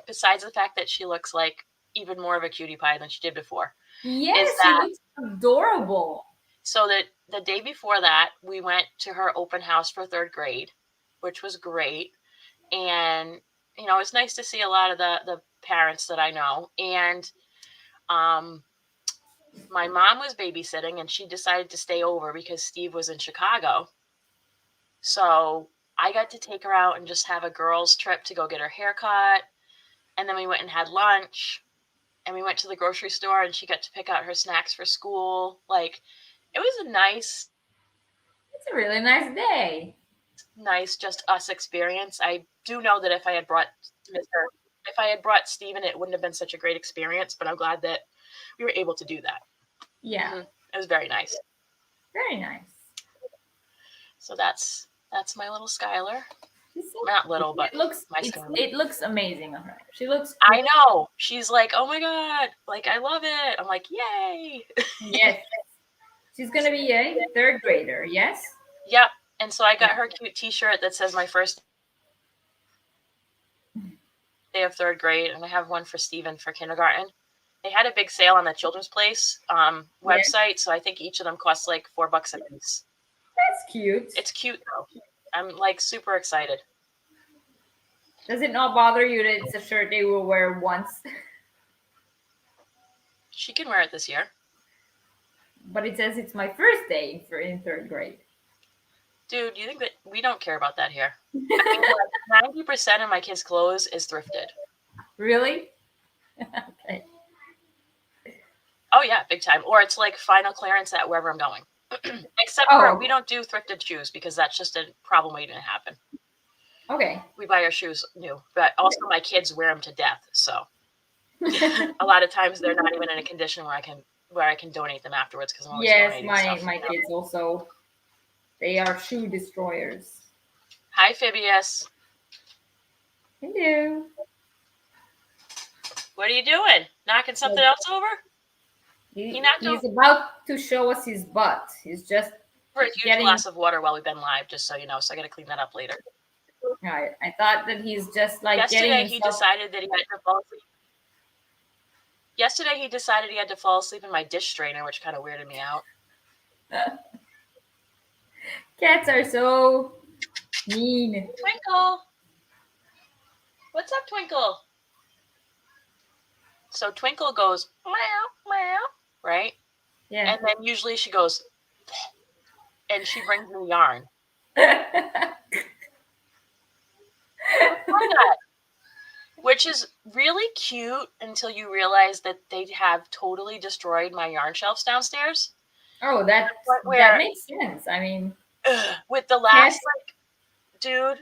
besides the fact that she looks like even more of a cutie pie than she did before.
Yes, she looks adorable.
So that the day before that, we went to her open house for 3rd grade, which was great. And, it's nice to see a lot of the parents that I know. And my mom was babysitting, and she decided to stay over because Steve was in Chicago. So I got to take her out and just have a girls' trip to go get her haircut. And then we went and had lunch. And we went to the grocery store, and she got to pick out her snacks for school. It was
it's a really nice day.
Nice just us experience. I do know that if I had brought Steven, it wouldn't have been such a great experience, but I'm glad that we were able to do that.
Yeah.
Mm-hmm. It was very nice.
Very nice.
So that's my little Skylar.
She's so
Not little, but
it looks
my skin.
it looks amazing on her. She looks
I know. She's like, oh my God, like, I love it. I'm like, yay.
yes. She's gonna be a third grader, yes?
Yep. And so I got her cute t-shirt that says my first day of third grade, and I have one for Steven for kindergarten. They had a big sale on the Children's Place website, so I think each of them costs like $4 a piece.
That's cute.
It's cute though. I'm like super excited.
Does it not bother you that it's a shirt they will wear once?
She can wear it this year.
But it says it's my first day in third grade.
Dude, you think that we don't care about that here? I mean, like 90% of my kids' clothes is thrifted.
Really? Okay.
Oh yeah, big time. Or it's like final clearance at wherever I'm going. Except for we don't do thrifted shoes because that's just a problem waiting to happen.
Okay.
We buy our shoes new, but also my kids wear them to death. So a lot of times they're not even in a condition where I can donate them afterwards because I'm always donating stuff.
My kids also. They are shoe destroyers.
Hi, Phibius.
Hello.
What are you doing? Knocking something else over?
He's about to show us his butt. He's just
for a huge glass of water while we've been live, just so you know. So I got to clean that up later.
Right. I thought that he's just like
yesterday he decided that he had to fall asleep. Yesterday he decided he had to fall asleep in my dish strainer, which kind of weirded me out.
Cats are so mean.
Twinkle. What's up, Twinkle? So Twinkle goes meow meow, right?
Yeah.
And then usually she goes, and she brings me yarn. Which is really cute until you realize that they have totally destroyed my yarn shelves downstairs.
Oh, that makes sense. I mean,
with the last the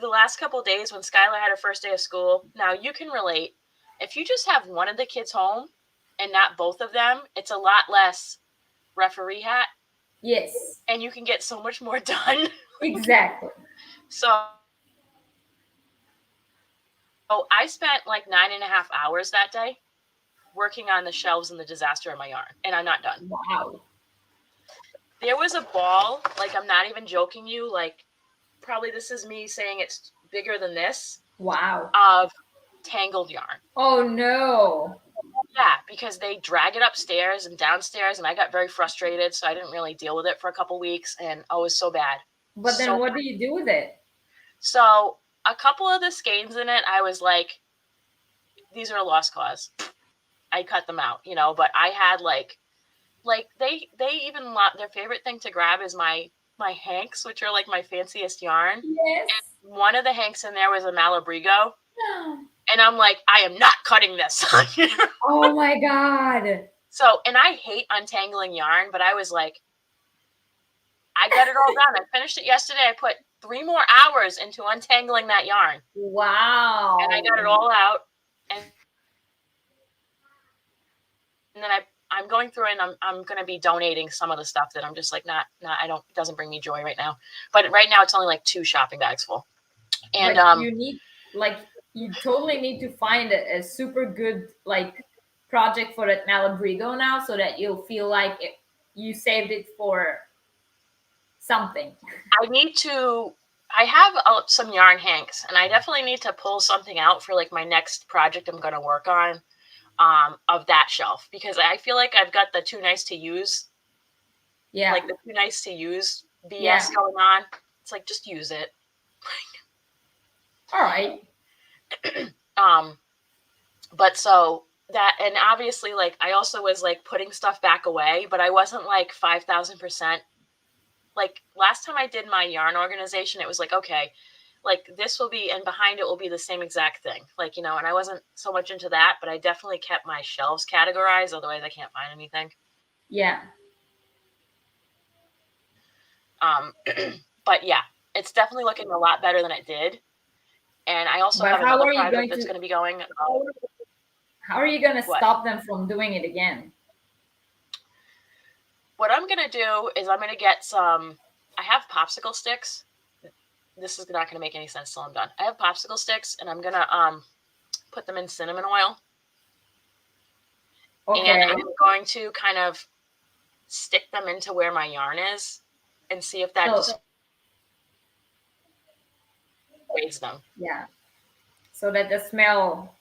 last couple of days when Skylar had her first day of school. Now you can relate. If you just have one of the kids home and not both of them, it's a lot less referee hat.
Yes.
And you can get so much more done.
Exactly.
So I spent like 9.5 hours that day working on the shelves and the disaster of my yarn, and I'm not done.
Wow.
There was a ball, like I'm not even joking you, like probably this is me saying it's bigger than this.
Wow.
Of tangled yarn.
Oh no.
Yeah, because they drag it upstairs and downstairs, and I got very frustrated, so I didn't really deal with it for a couple weeks, and it was so bad.
But then what do you do with it? So
a couple of the skeins in it, I was like, these are a lost cause. I cut them out, but I had like they even their favorite thing to grab is my hanks, which are like my fanciest yarn.
Yes.
And one of the hanks in there was a Malabrigo. And I'm like, I am not cutting this.
Oh my God.
So, and I hate untangling yarn, but I was like, I got it all done. I finished it yesterday. I put 3 more hours into untangling that yarn.
Wow.
And I got it all out. And then I'm going through and I'm going to be donating some of the stuff that I'm just like, it doesn't bring me joy right now. But right now it's only like 2 shopping bags full. And
you totally need to find a super good project for that Malabrigo now, so that you'll feel like you saved it for something.
I have some yarn hanks, and I definitely need to pull something out for like my next project I'm going to work on of that shelf, because I feel like I've got the too nice to use. Yeah. Like the too nice to use BS going on. It's like, just use it.
All right.
But so that, and obviously like I also was like putting stuff back away, but I wasn't like 5,000%. Like last time I did my yarn organization, it was like, okay, like this will be, and behind it will be the same exact thing. Like, and I wasn't so much into that, but I definitely kept my shelves categorized. Otherwise I can't find anything.
Yeah.
But yeah, it's definitely looking a lot better than it did. And I also have another project that's going to be going.
How are you going to stop them from doing it again?
What I'm going to do is I'm going to get I have popsicle sticks this is not going to make any sense till I'm done. I have popsicle sticks, and I'm going to put them in cinnamon oil.
Okay.
And I'm going to kind of stick them into where my yarn is and see if that just weighs them.
Yeah. So that the smell.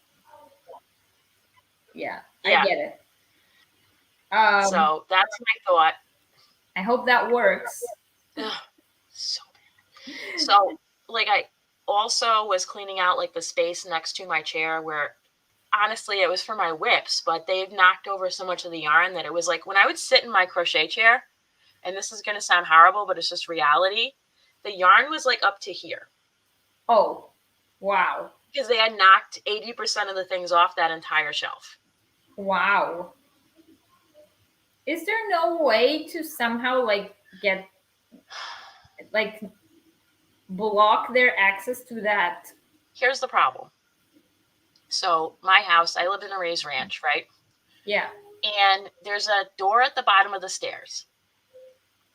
Yeah, I get it.
So that's my thought.
I hope that works.
So bad. So, like, I also was cleaning out like the space next to my chair where honestly it was for my whips, but they've knocked over so much of the yarn that it was like when I would sit in my crochet chair, and this is going to sound horrible, but it's just reality, the yarn was like up to here.
Oh, wow.
Because they had knocked 80% of the things off that entire shelf.
Wow. Is there no way to somehow like get like block their access to that?
Here's the problem. So my house, I lived in a raised ranch, right?
Yeah.
And there's a door at the bottom of the stairs.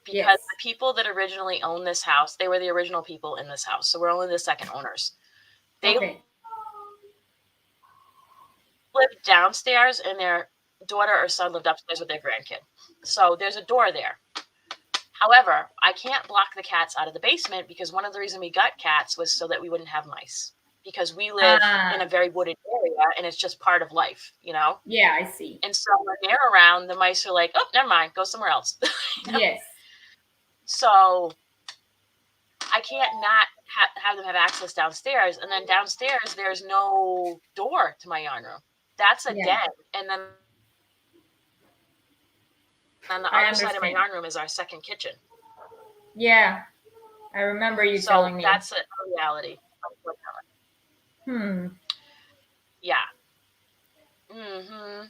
Because the people that originally owned this house, they were the original people in this house. So we're only the second owners. They lived downstairs, and their daughter or son lived upstairs with their grandkid. So there's a door there. However, I can't block the cats out of the basement because one of the reasons we got cats was so that we wouldn't have mice. Because we live in a very wooded area, and it's just part of life, you know?
Yeah, I see.
And so when they're around, the mice are like, oh, never mind, go somewhere else. You know?
Yes.
So I can't not have them have access downstairs. And then downstairs, there's no door to my yarn room. That's a den. And then on the other side of my yarn room is our second kitchen.
Yeah. I remember you telling me.
So that's a reality. Yeah. Mm-hmm.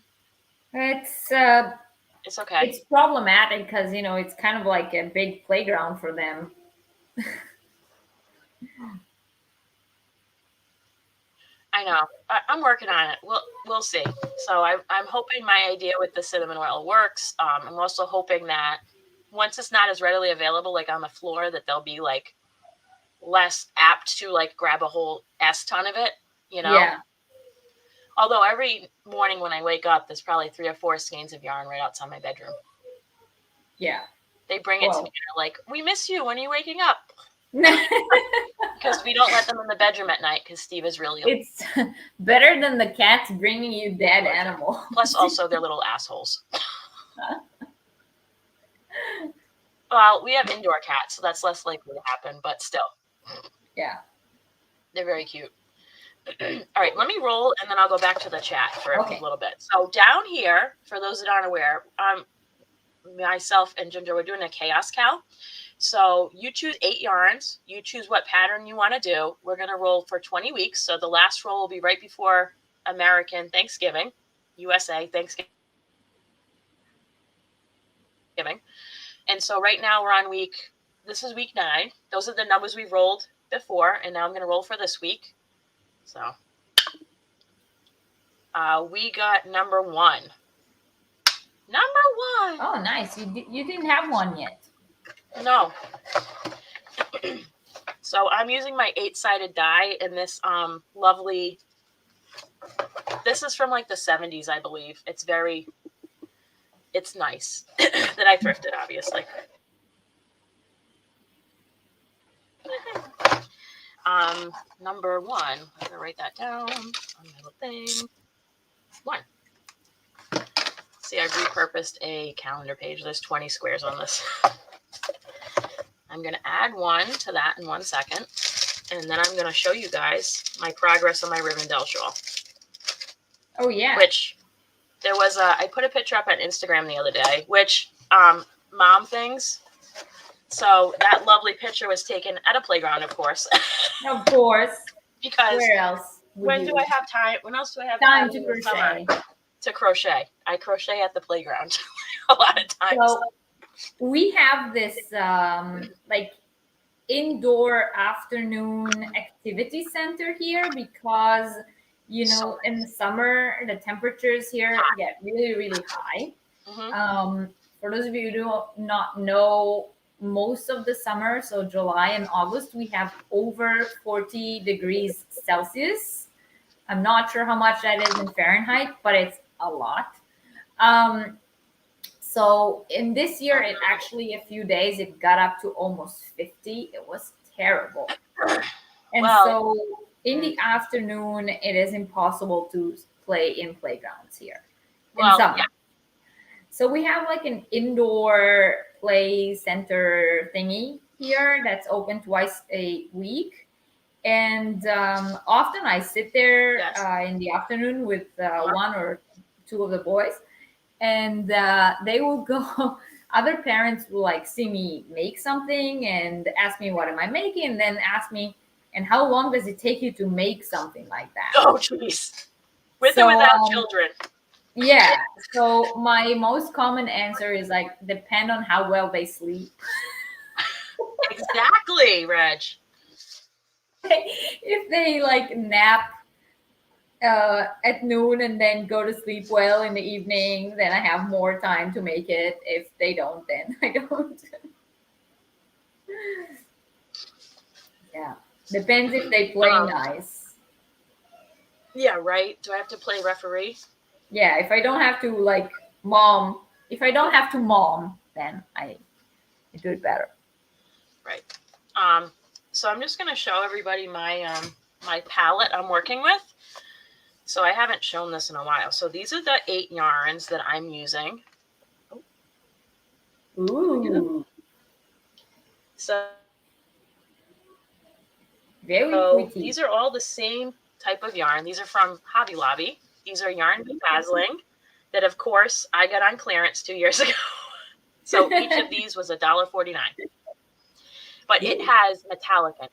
It's okay.
It's problematic because, you know, it's kind of like a big playground for them.
I know. I'm working on it. We'll see. So I'm hoping my idea with the cinnamon oil works. I'm also hoping that once it's not as readily available, like on the floor, that they'll be like less apt to like grab a whole S ton of it, you know?
Yeah.
Although every morning when I wake up, there's probably 3 or 4 skeins of yarn right outside my bedroom.
Yeah.
They bring it to me and they're like, we miss you. When are you waking up? Because we don't let them in the bedroom at night because Steve is really old.
It's better than the cats bringing you dead animal.
Plus also they're little assholes. Well, we have indoor cats, so that's less likely to happen, but still.
Yeah.
They're very cute. All right, let me roll, and then I'll go back to the chat for a little bit. So down here, for those that aren't aware, myself and Ginger, we're doing a chaos cow. So you choose 8 yarns. You choose what pattern you want to do. We're going to roll for 20 weeks. So the last roll will be right before American Thanksgiving, USA Thanksgiving. And so right now we're on this is week 9. Those are the numbers we've rolled before, and now I'm going to roll for this week. So we got number 1. Number 1.
Oh, nice. You didn't have one yet.
No. So I'm using my 8-sided die in this lovely, this is from like the 70s, I believe. It's nice that I thrifted, obviously. Number 1, I'm going to write that down on my little thing. 1. See, I've repurposed a calendar page. There's 20 squares on this. I'm going to add 1 to that in 1 second. And then I'm going to show you guys my progress on my Rivendell shawl.
Oh, yeah.
Which there was I put a picture up on Instagram the other day, which mom things. So that lovely picture was taken at a playground, of course.
Of course.
Because
where else?
When do I have time? When else do I have
time to crochet?
To crochet. I crochet at the playground a lot of times.
So we have this like indoor afternoon activity center here because, you know, in the summer, the temperatures here get really, really high.
Mm-hmm.
For those of you who do not know most of the summer, so July and August, we have over 40 degrees Celsius. I'm not sure how much that is in Fahrenheit, but it's a lot. So in this year, it actually a few days it got up to almost 50. It was terrible. And
Well-
so in the afternoon, it is impossible to play in playgrounds here in
Well,
summer.
yeah.
So we have like an indoor play center thingy here that's open twice a week. And often I sit there
Yes.
in the afternoon with one or two of the boys, and they will go. Other parents will like see me make something and ask me what am I making, and then ask me, and how long does it take you to make something like that?
Oh, jeez. With
So,
or without children.
Yeah. So my most common answer is like depend on how well they sleep.
Exactly, Reg.
If they like nap at noon and then go to sleep well in the evening, then I have more time to make it. If they don't, then I don't. Yeah. Depends if they play nice.
Yeah, right. Do I have to play referee?
Yeah, if I don't have to like mom, then I do it better.
Right. So I'm just gonna show everybody my my palette I'm working with. So I haven't shown this in a while. So these are the 8 yarns that I'm using.
Ooh.
So
Very pretty.
these are all the same type of yarn. These are from Hobby Lobby. These are Yarn Dazzling that, of course, I got on clearance 2 years ago. So each of these was $1.49. But it has metallic in it,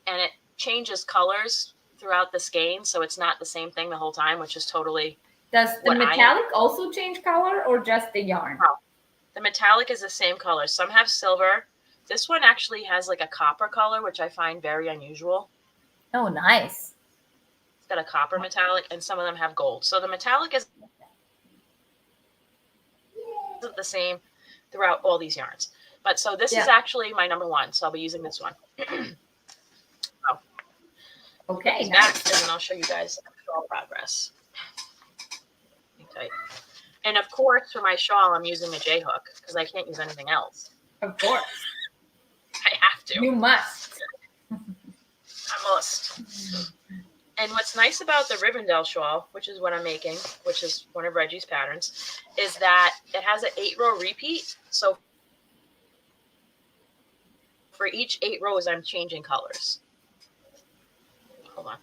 and it changes colors throughout the skein, so it's not the same thing the whole time, which is totally.
Does the metallic also change color or just the yarn?
No, the metallic is the same color. Some have silver. This one actually has like a copper color, which I find very unusual.
Oh, nice.
It's got a copper metallic, and some of them have gold. So the metallic is the same throughout all these yarns. But so this is actually my number 1, so I'll be using this one.
Okay,
Next, and then I'll show you guys shawl progress. Okay. And of course, for my shawl, I'm using a J-hook because I can't use anything else.
Of course.
I have to.
You must.
I must. And what's nice about the Rivendell shawl, which is what I'm making, which is one of Reggie's patterns, is that it has an 8-row repeat. So for each 8 rows, I'm changing colors. Hold on.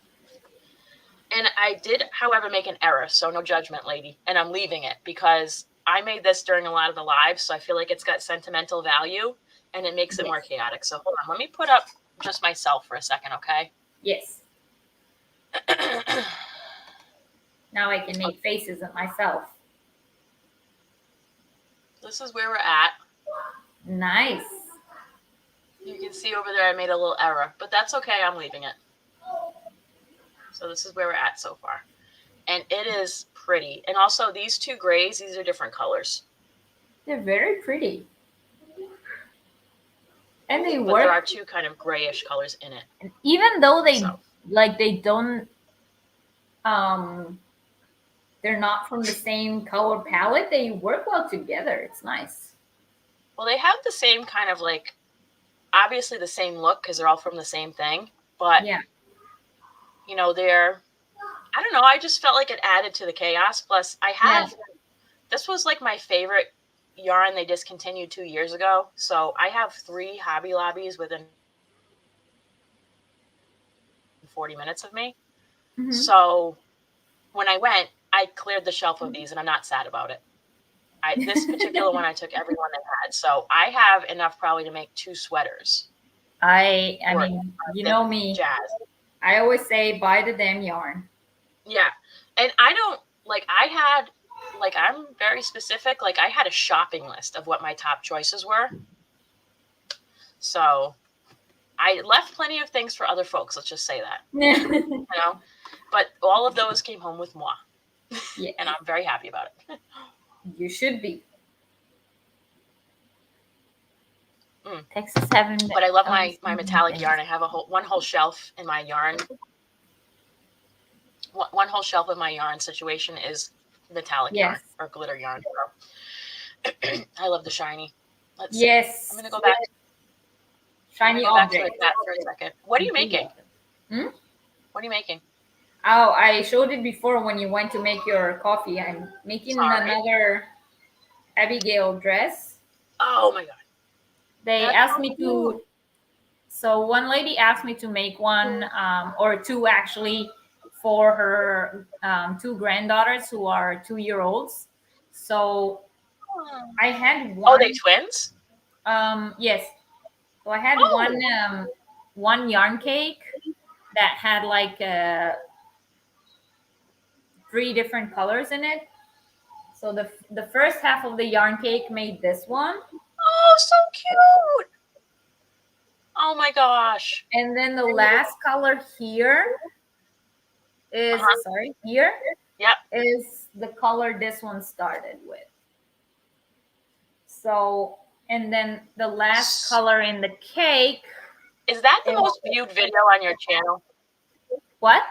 And I did, however, make an error, so no judgment, lady. And I'm leaving it because I made this during a lot of the lives, so I feel like it's got sentimental value, and it makes it more chaotic. So hold on, let me put up just myself for a second, okay?
Yes. Now I can make faces at myself.
This is where we're at.
Nice.
You can see over there I made a little error, but that's okay. I'm leaving it. So this is where we're at so far. And it is pretty. And also these 2 grays, these are different colors.
They're very pretty. And they
But
work.
there are 2 kind of grayish colors in it.
And even though they they don't they're not from the same color palette, they work well together. It's nice.
Well, they have the same kind of like, obviously the same look because they're all from the same thing. But, you know, they're, I don't know, I just felt like it added to the chaos. Plus, I have, this was like my favorite yarn they discontinued 2 years ago. So I have 3 Hobby Lobbies within 40 minutes of me.
Mm-hmm.
So when I went, I cleared the shelf of these, and I'm not sad about it. This particular one, I took every one they had. So I have enough probably to make 2 sweaters.
I mean, you know me.
Jazz.
I always say buy the damn yarn.
Yeah. And I don't, like, I had, like, I'm very specific. Like, I had a shopping list of what my top choices were. So I left plenty of things for other folks. Let's just say that. You know? But all of those came home with moi.
Yeah.
And I'm very happy about it.
You should be. Texas haven't.
But I love my metallic yarn. I have one whole shelf in my yarn. One whole shelf of my yarn situation is metallic yarn or glitter yarn. So I love the shiny. Let's see. I'm gonna go back.
Shiny
back to
object.
that for a second. What are you making? What are you making?
Oh, I showed it before when you went to make your coffee. I'm making another Abigail dress.
Oh my god.
They asked me to. So one lady asked me to make one or two actually for her two granddaughters who are 2-year-olds. So I had one.
Oh, they twins?
Yes. So I had one yarn cake that had like 3 different colors in it. So the first half of the yarn cake made this one.
Oh, so cute. Oh my gosh.
And then the last color here is is the color this one started with. So, and then the last color in the cake.
Is that the most viewed video on your channel?
What?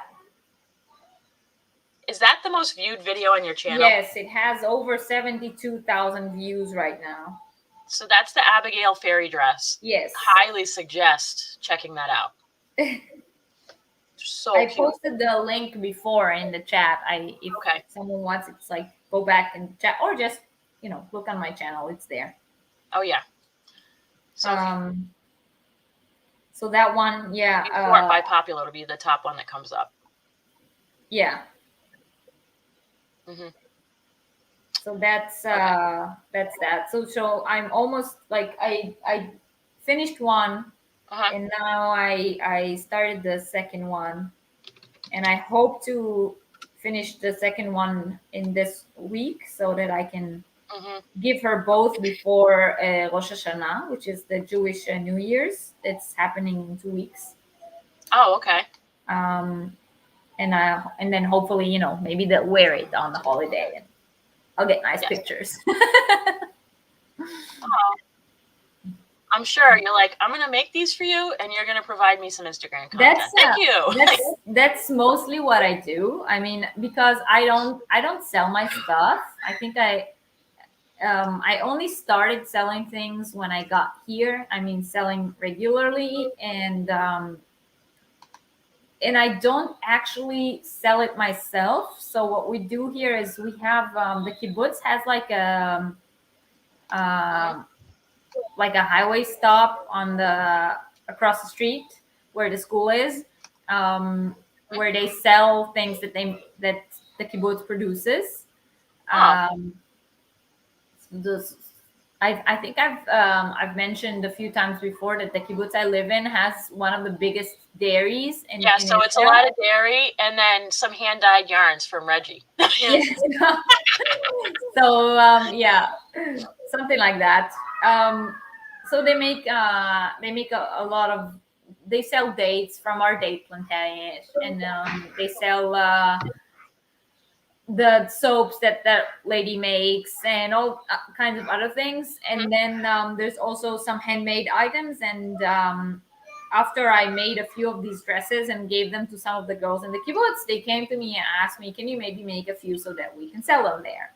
Is that the most viewed video on your channel?
Yes, it has over 72,000 views right now.
So that's the Abigail fairy dress.
Yes.
Highly suggest checking that out. So
I posted the link before in the chat. If someone wants, it's like go back and chat or just look on my channel. It's there.
Oh yeah.
So so that one, yeah.
If you sort by popular, it'll be the top one that comes up.
Yeah. So that's that. So I'm almost like I finished one, and now I started the second one, and I hope to finish the second one in this week so that I can give her both before Rosh Hashanah, which is the Jewish New Year's. It's happening in 2 weeks.
Oh, okay.
And then hopefully maybe they'll wear it on the holiday and I'll get nice pictures.
I'm sure you're like, I'm gonna make these for you, and you're gonna provide me some Instagram content. Thank you.
That's mostly what I do. I mean, because I don't sell my stuff. I think I only started selling things when I got here. I mean, selling regularly, and I don't actually sell it myself. So what we do here is we have the kibbutz has like a highway stop on across the street where the school is, where they sell things that the kibbutz produces. I think I've mentioned a few times before that the kibbutz I live in has one of the biggest dairies.
So it's a lot of dairy and then some hand-dyed yarns from Reggie.
So something like that. So they make a lot of. They sell dates from our date plantation, and they sell the soaps that lady makes and all kinds of other things. And then there's also some handmade items. And after I made a few of these dresses and gave them to some of the girls in the kibbutz, they came to me and asked me, can you maybe make a few so that we can sell them there?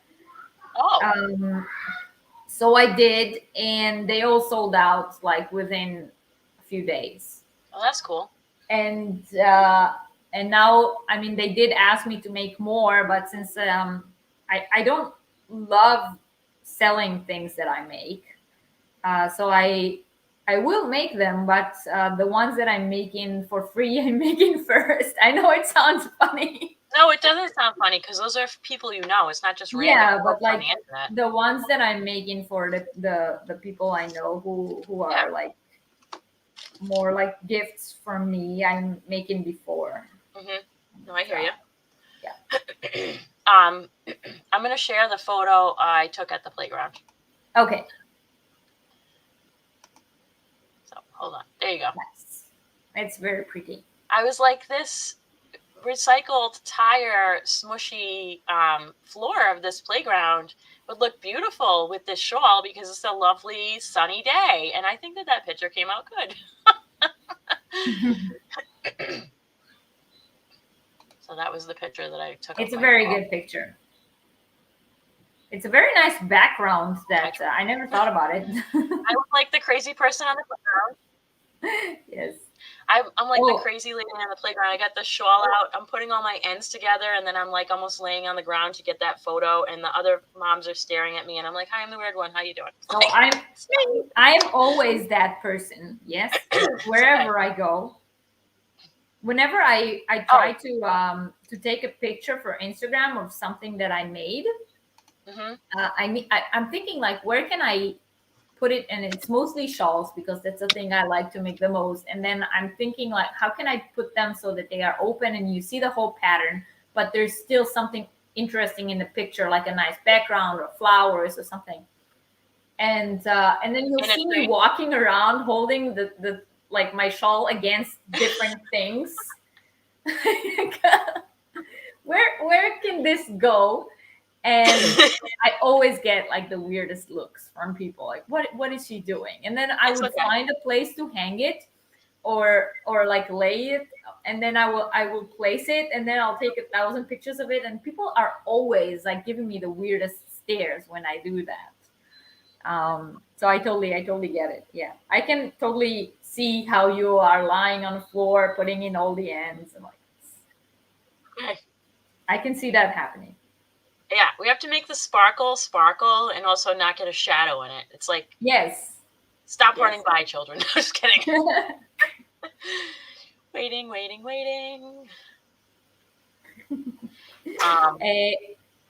So I did, and they all sold out like within a few days.
Oh, that's cool.
And now, I mean, they did ask me to make more, but since I don't love selling things that I make, so I will make them, but the ones that I'm making for free, I'm making first. I know it sounds funny.
No, it doesn't sound funny because those are people you know. It's not just random.
Yeah, but like the ones that I'm making for the people I know who are like more like gifts from me, I'm making before.
No, I hear you.
Yeah.
I'm going to share the photo I took at the playground.
Okay.
So hold on. There you go.
Nice. It's very pretty.
I was like, this recycled tire smushy floor of this playground would look beautiful with this shawl because it's a lovely sunny day. And I think that picture came out good. So that was the picture that I took.
It's a very good picture. It's a very nice background that I never thought about it.
I look like the crazy person on the playground.
Yes.
I'm like the crazy lady on the playground. I got the shawl out. I'm putting all my ends together, and then I'm like almost laying on the ground to get that photo. And the other moms are staring at me, and I'm like, "Hi, I'm the weird one. How you doing?"
So I'm always that person. Yes, wherever I go. Whenever I try to take a picture for Instagram of something that I made, I'm thinking like, where can I put it? And it's mostly shawls because that's the thing I like to make the most. And then I'm thinking like, how can I put them so that they are open and you see the whole pattern, but there's still something interesting in the picture, like a nice background or flowers or something. And then you'll see me walking around holding the like my shawl against different things. Where can this go? And I always get like the weirdest looks from people, like what is she doing? And then I would find a place to hang it or like lay it, and then I will place it, and then I'll take 1,000 pictures of it, and people are always like giving me the weirdest stares when I do that. So I totally get it. Yeah, I can totally see how you are lying on the floor, putting in all the ends, and like I can see that happening.
Yeah, we have to make the sparkle, and also not get a shadow in it. It's like,
yes,
stop running by, children. I'm just kidding. Waiting.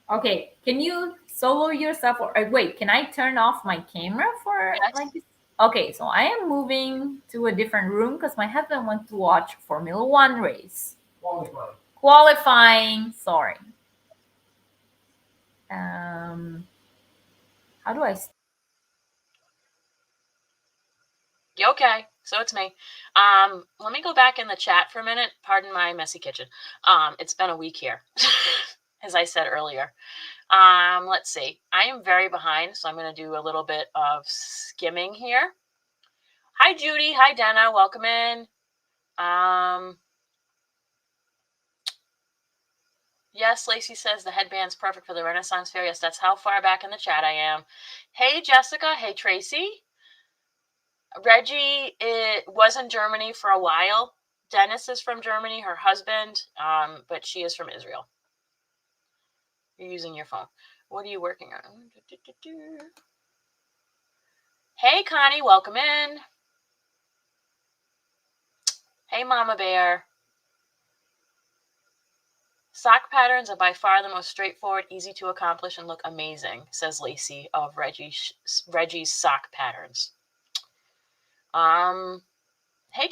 Okay, can you solo yourself? Or wait, can I turn off my camera for like this? Okay, so I am moving to a different room because my husband wants to watch Formula One race. Qualifying. Sorry. How do I?
Okay, so it's me. Let me go back in the chat for a minute. Pardon my messy kitchen. It's been a week here, as I said earlier. Let's see. I am very behind, so I'm going to do a little bit of skimming here. Hi, Judy. Hi, Dana. Welcome in. Yes, Lacey says the headband's perfect for the Renaissance Fair. Yes, that's how far back in the chat I am. Hey, Jessica. Hey, Tracy. Reggie was in Germany for a while. Dennis is from Germany, her husband, but she is from Israel. You're using your phone. What are you working on? Hey, Connie. Welcome in. Hey, Mama Bear. Sock patterns are by far the most straightforward, easy to accomplish, and look amazing, says Lacey of Reggie's sock patterns. Hey,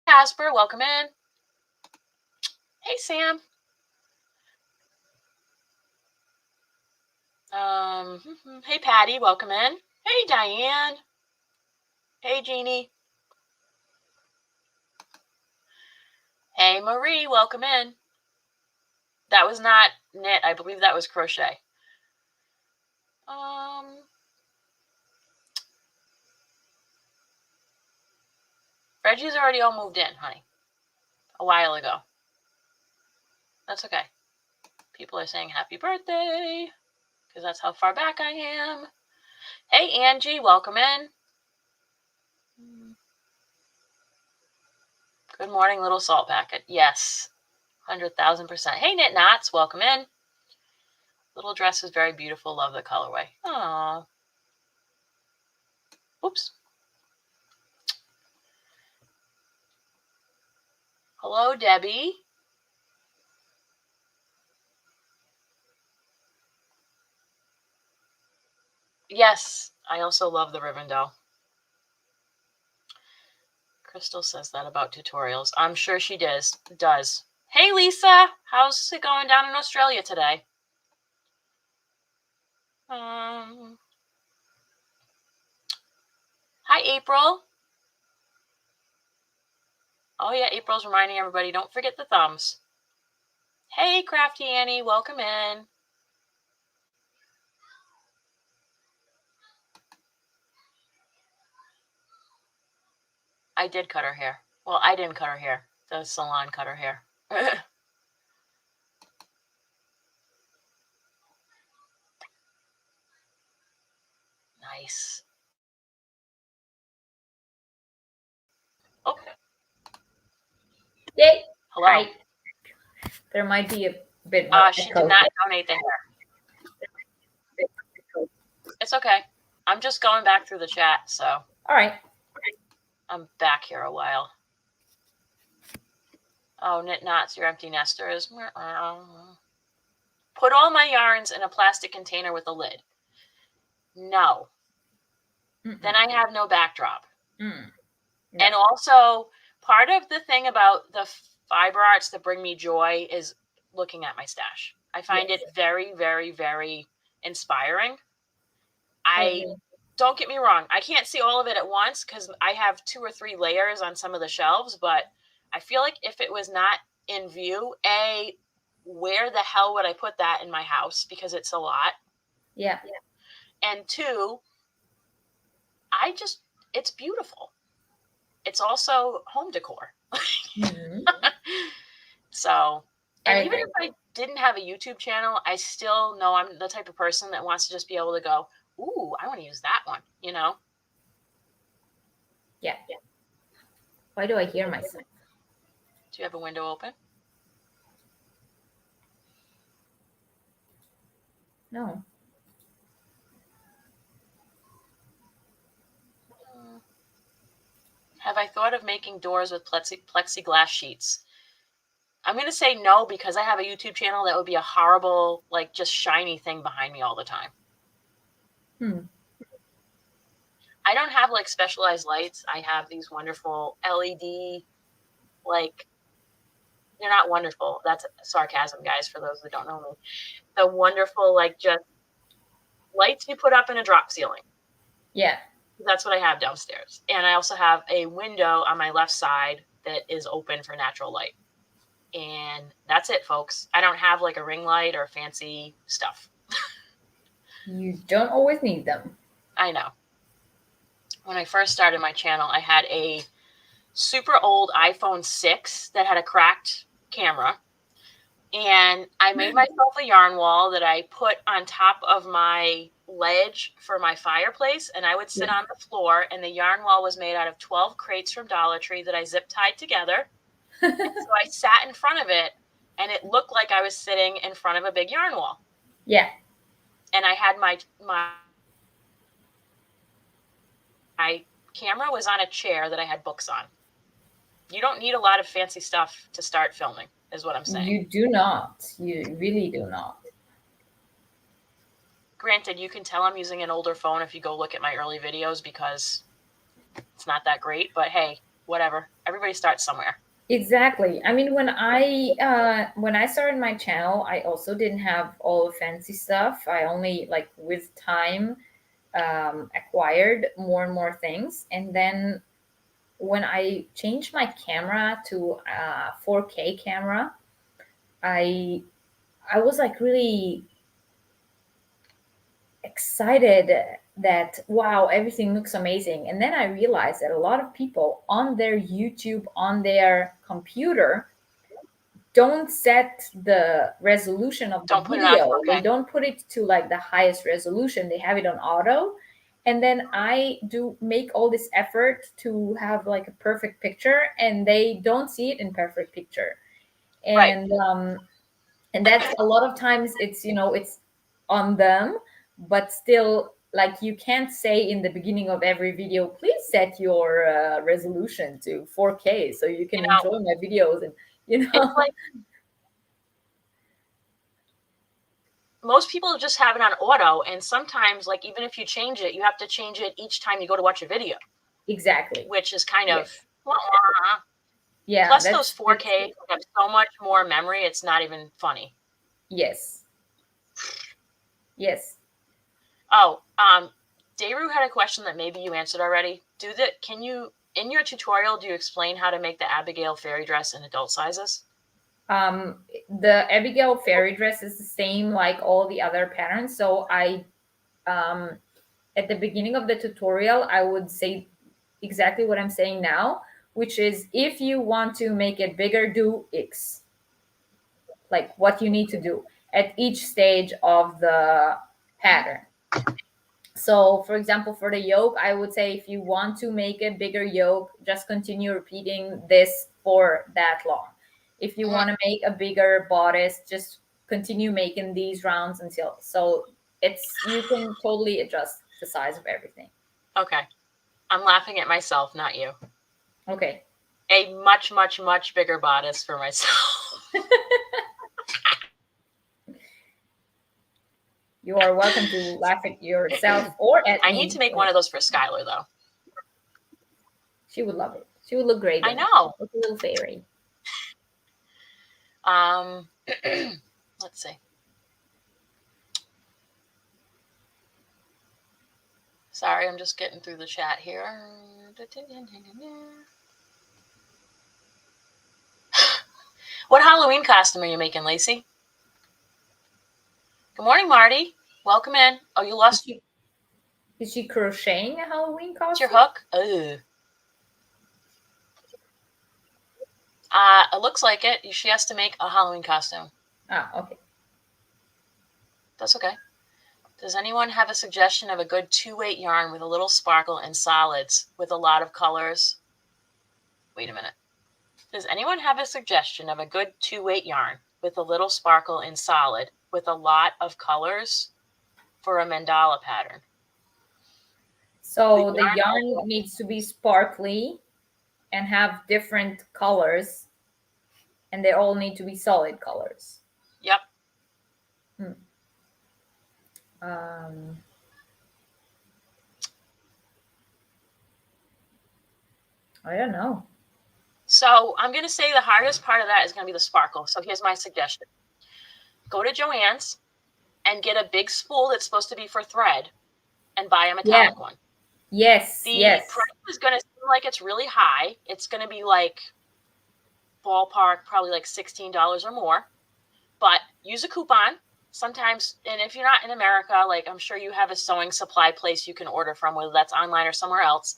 Casper, welcome in. Hey, Sam. Hey, Patty, welcome in. Hey, Diane. Hey, Jeannie. Hey, Marie, welcome in. That was not knit. I believe that was crochet. Reggie's already all moved in, honey. A while ago. That's okay. People are saying happy birthday because that's how far back I am. Hey, Angie, welcome in. Good morning, little salt packet. Yes, 100,000%. Hey, Knit Knots, welcome in. Little dress is very beautiful. Love the colorway. Aww. Oops. Hello, Debbie. Yes, I also love the Rivendell. Crystal says that about tutorials. I'm sure she does. Hey, Lisa. How's it going down in Australia today? Hi, April. Oh yeah, April's reminding everybody, don't forget the thumbs. Hey, Crafty Annie, welcome in. I did cut her hair. Well, I didn't cut her hair. The salon cut her hair. Nice. Oh,
Yay.
hello.
Hi. There might be a bit more
She
echo.
did not donate the hair. It's okay. I'm just going back through the chat, so.
All right.
I'm back here a while. Oh, knit knots, your empty nesters. Put all my yarns in a plastic container with a lid. No. Then I have no backdrop.
No.
And also, part of the thing about the fiber arts that bring me joy is looking at my stash. I find it very, very, very inspiring. Don't get me wrong, I can't see all of it at once because I have 2 or 3 layers on some of the shelves, but I feel like if it was not in view, where the hell would I put that in my house? Because it's a lot.
Yeah.
And 2, it's beautiful. It's also home decor. So, and even if I didn't have a YouTube channel, I still know I'm the type of person that wants to just be able to go, ooh, I want to use that one, you know?
Yeah. Why do I hear myself?
Do you have a window open?
No.
Have I thought of making doors with plexiglass sheets? I'm going to say no because I have a YouTube channel that would be a horrible, like, just shiny thing behind me all the time. I don't have, like, specialized lights. I have these wonderful LED, like, they're not wonderful. That's sarcasm, guys, for those that don't know me. The wonderful, like, just lights you put up in a drop ceiling.
Yeah.
That's what I have downstairs. And I also have a window on my left side that is open for natural light. And that's it, folks. I don't have like a ring light or fancy stuff.
You don't always need them.
I know. When I first started my channel, I had a super old iPhone 6 that had a cracked camera. And I made myself a yarn wall that I put on top of my ledge for my fireplace. And I would sit on the floor. And the yarn wall was made out of 12 crates from Dollar Tree that I zip tied together. And so I sat in front of it, and it looked like I was sitting in front of a big yarn wall.
Yeah.
And I had my camera was on a chair that I had books on. You don't need a lot of fancy stuff to start filming, is what I'm saying.
You do not. You really do not.
Granted, you can tell I'm using an older phone if you go look at my early videos because it's not that great. But hey, whatever. Everybody starts somewhere.
Exactly. I mean, when I started my channel, I also didn't have all the fancy stuff. I only, like, with time, acquired more and more things. And then when I changed my camera to a 4K camera, I was like really excited that, wow, everything looks amazing. And then I realized that a lot of people on their YouTube, on their computer, don't set the resolution of the video. They don't put it to like the highest resolution. They have it on auto. And then I do make all this effort to have like a perfect picture, and they don't see it in perfect picture. And and that's a lot of times it's, you know, it's on them, but still, like, you can't say in the beginning of every video, please set your resolution to 4K so you can enjoy my videos. And, you know,
it's like most people just have it on auto. And sometimes, like, even if you change it, you have to change it each time you go to watch a video.
Exactly.
Which is kind of,
yeah.
Plus those 4K have so much more memory. It's not even funny.
Yes. Yes.
Oh, Dayru had a question that maybe you answered already. Can you In your tutorial, do you explain how to make the Abigail fairy dress in adult sizes?
The Abigail fairy dress is the same like all the other patterns. So I, at the beginning of the tutorial, I would say exactly what I'm saying now, which is if you want to make it bigger, do X. Like what you need to do at each stage of the pattern. So for example, for the yoke, I would say if you want to make a bigger yoke, just continue repeating this for that long. If you want to make a bigger bodice, just continue making these rounds until, so you can totally adjust the size of everything.
Okay. I'm laughing at myself, not you.
Okay.
A much, much, much bigger bodice for myself.
You are welcome to laugh at yourself or at me.
I need to make one of those for Skylar, though.
She would love it. She would look great.
I know.
Like a little fairy.
Let's see. Sorry, I'm just getting through the chat here. What Halloween costume are you making, Lacey? Good morning, Marty. Welcome in. Oh, you lost.
Is she crocheting a Halloween costume?
What's your hook? Ugh. It looks like it. She has to make a Halloween costume.
Ah, okay.
That's okay. Does anyone have a suggestion of a good 2-weight yarn with a little sparkle and solids with a lot of colors? Wait a minute. Does anyone have a suggestion of a good 2-weight yarn with a little sparkle and solid with a lot of colors for a mandala pattern?
So the yarn needs to be sparkly and have different colors, and they all need to be solid colors.
Yep.
I don't know.
So I'm going to say the hardest part of that is going to be the sparkle. So here's my suggestion. Go to Joann's and get a big spool that's supposed to be for thread and buy a metallic one.
Yes,
the price is going to seem like it's really high. It's going to be like ballpark, probably like $16 or more. But use a coupon. Sometimes, and if you're not in America, like I'm sure you have a sewing supply place you can order from, whether that's online or somewhere else.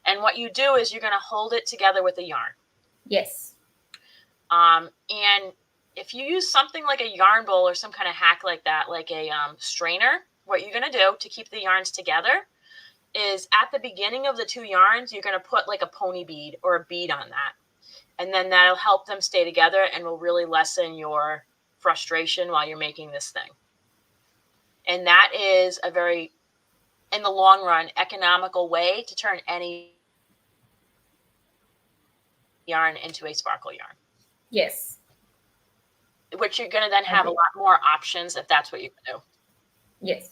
And what you do is you're going to hold it together with a yarn.
Yes.
And if you use something like a yarn bowl or some kind of hack like that, like a strainer, what you're going to do to keep the yarns together is at the beginning of the two yarns, you're going to put like a pony bead or a bead on that. And then that'll help them stay together and will really lessen your frustration while you're making this thing. And that is a very, in the long run, economical way to turn any yarn into a sparkle yarn.
Yes.
Which you're going to then have a lot more options if that's what you do.
Yes.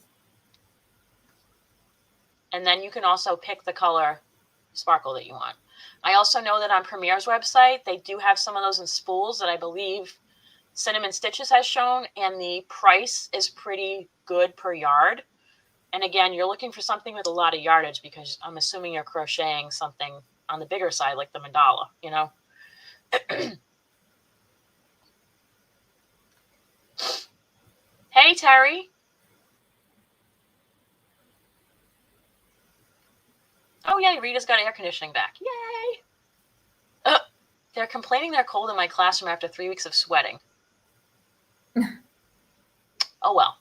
And then you can also pick the color sparkle that you want. I also know that on Premier's website, they do have some of those in spools that I believe Cinnamon Stitches has shown, and the price is pretty good per yard. And again, you're looking for something with a lot of yardage because I'm assuming you're crocheting something on the bigger side, like the mandala, you know? Hey, Terry. Oh, yay, Rita's got air conditioning back. Yay! They're complaining they're cold in my classroom after 3 weeks of sweating. Oh, well.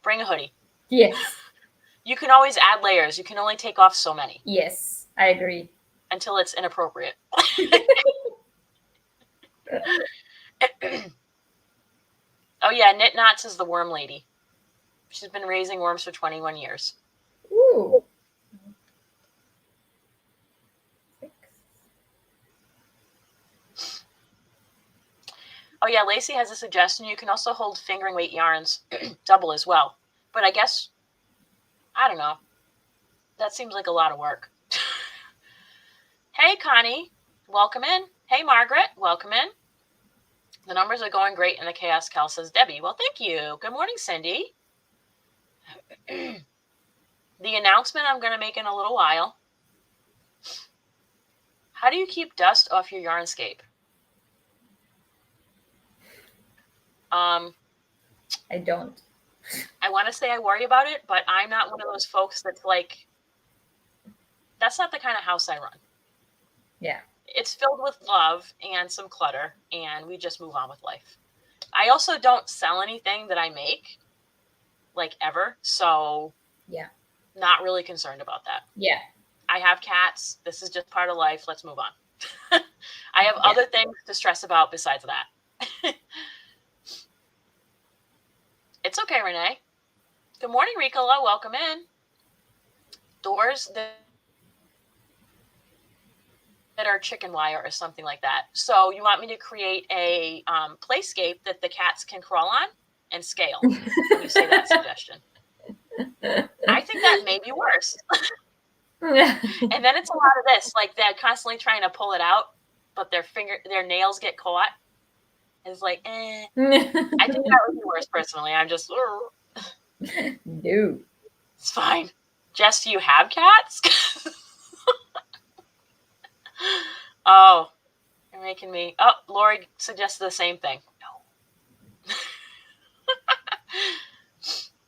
Bring a hoodie.
Yes.
You can always add layers. You can only take off so many.
Yes, I agree.
Until it's inappropriate. Oh, yeah, Knit Knots is the worm lady. She's been raising worms for 21 years.
Ooh.
Oh, yeah, Lacey has a suggestion. You can also hold fingering weight yarns double as well. But I guess, I don't know. That seems like a lot of work. Hey, Connie. Welcome in. Hey, Margaret. Welcome in. The numbers are going great in the chaos, Cal, says Debbie. Well, thank you. Good morning, Cindy. The announcement I'm going to make in a little while How do you keep dust off your yarnscape?
I don't.
I want to say I worry about it, but I'm not one of those folks that's like, that's not the kind of house I run.
Yeah.
It's filled with love and some clutter, and we just move on with life. I also don't sell anything that I make, like, ever, so
Yeah.
not really concerned about that.
Yeah.
I have cats. This is just part of life. Let's move on. I have other things to stress about besides that. It's okay, Renee. Good morning, Ricola. Welcome in. Doors that are chicken wire or something like that. So you want me to create a playscape that the cats can crawl on and scale when you say that suggestion. I think that may be worse. And then it's a lot of this, like they're constantly trying to pull it out, but their nails get caught. It's like, I think that would be worse personally. I'm just,
no.
It's fine. Jess, do you have cats? Oh, you're making me. Oh, Lori suggested the same thing. No.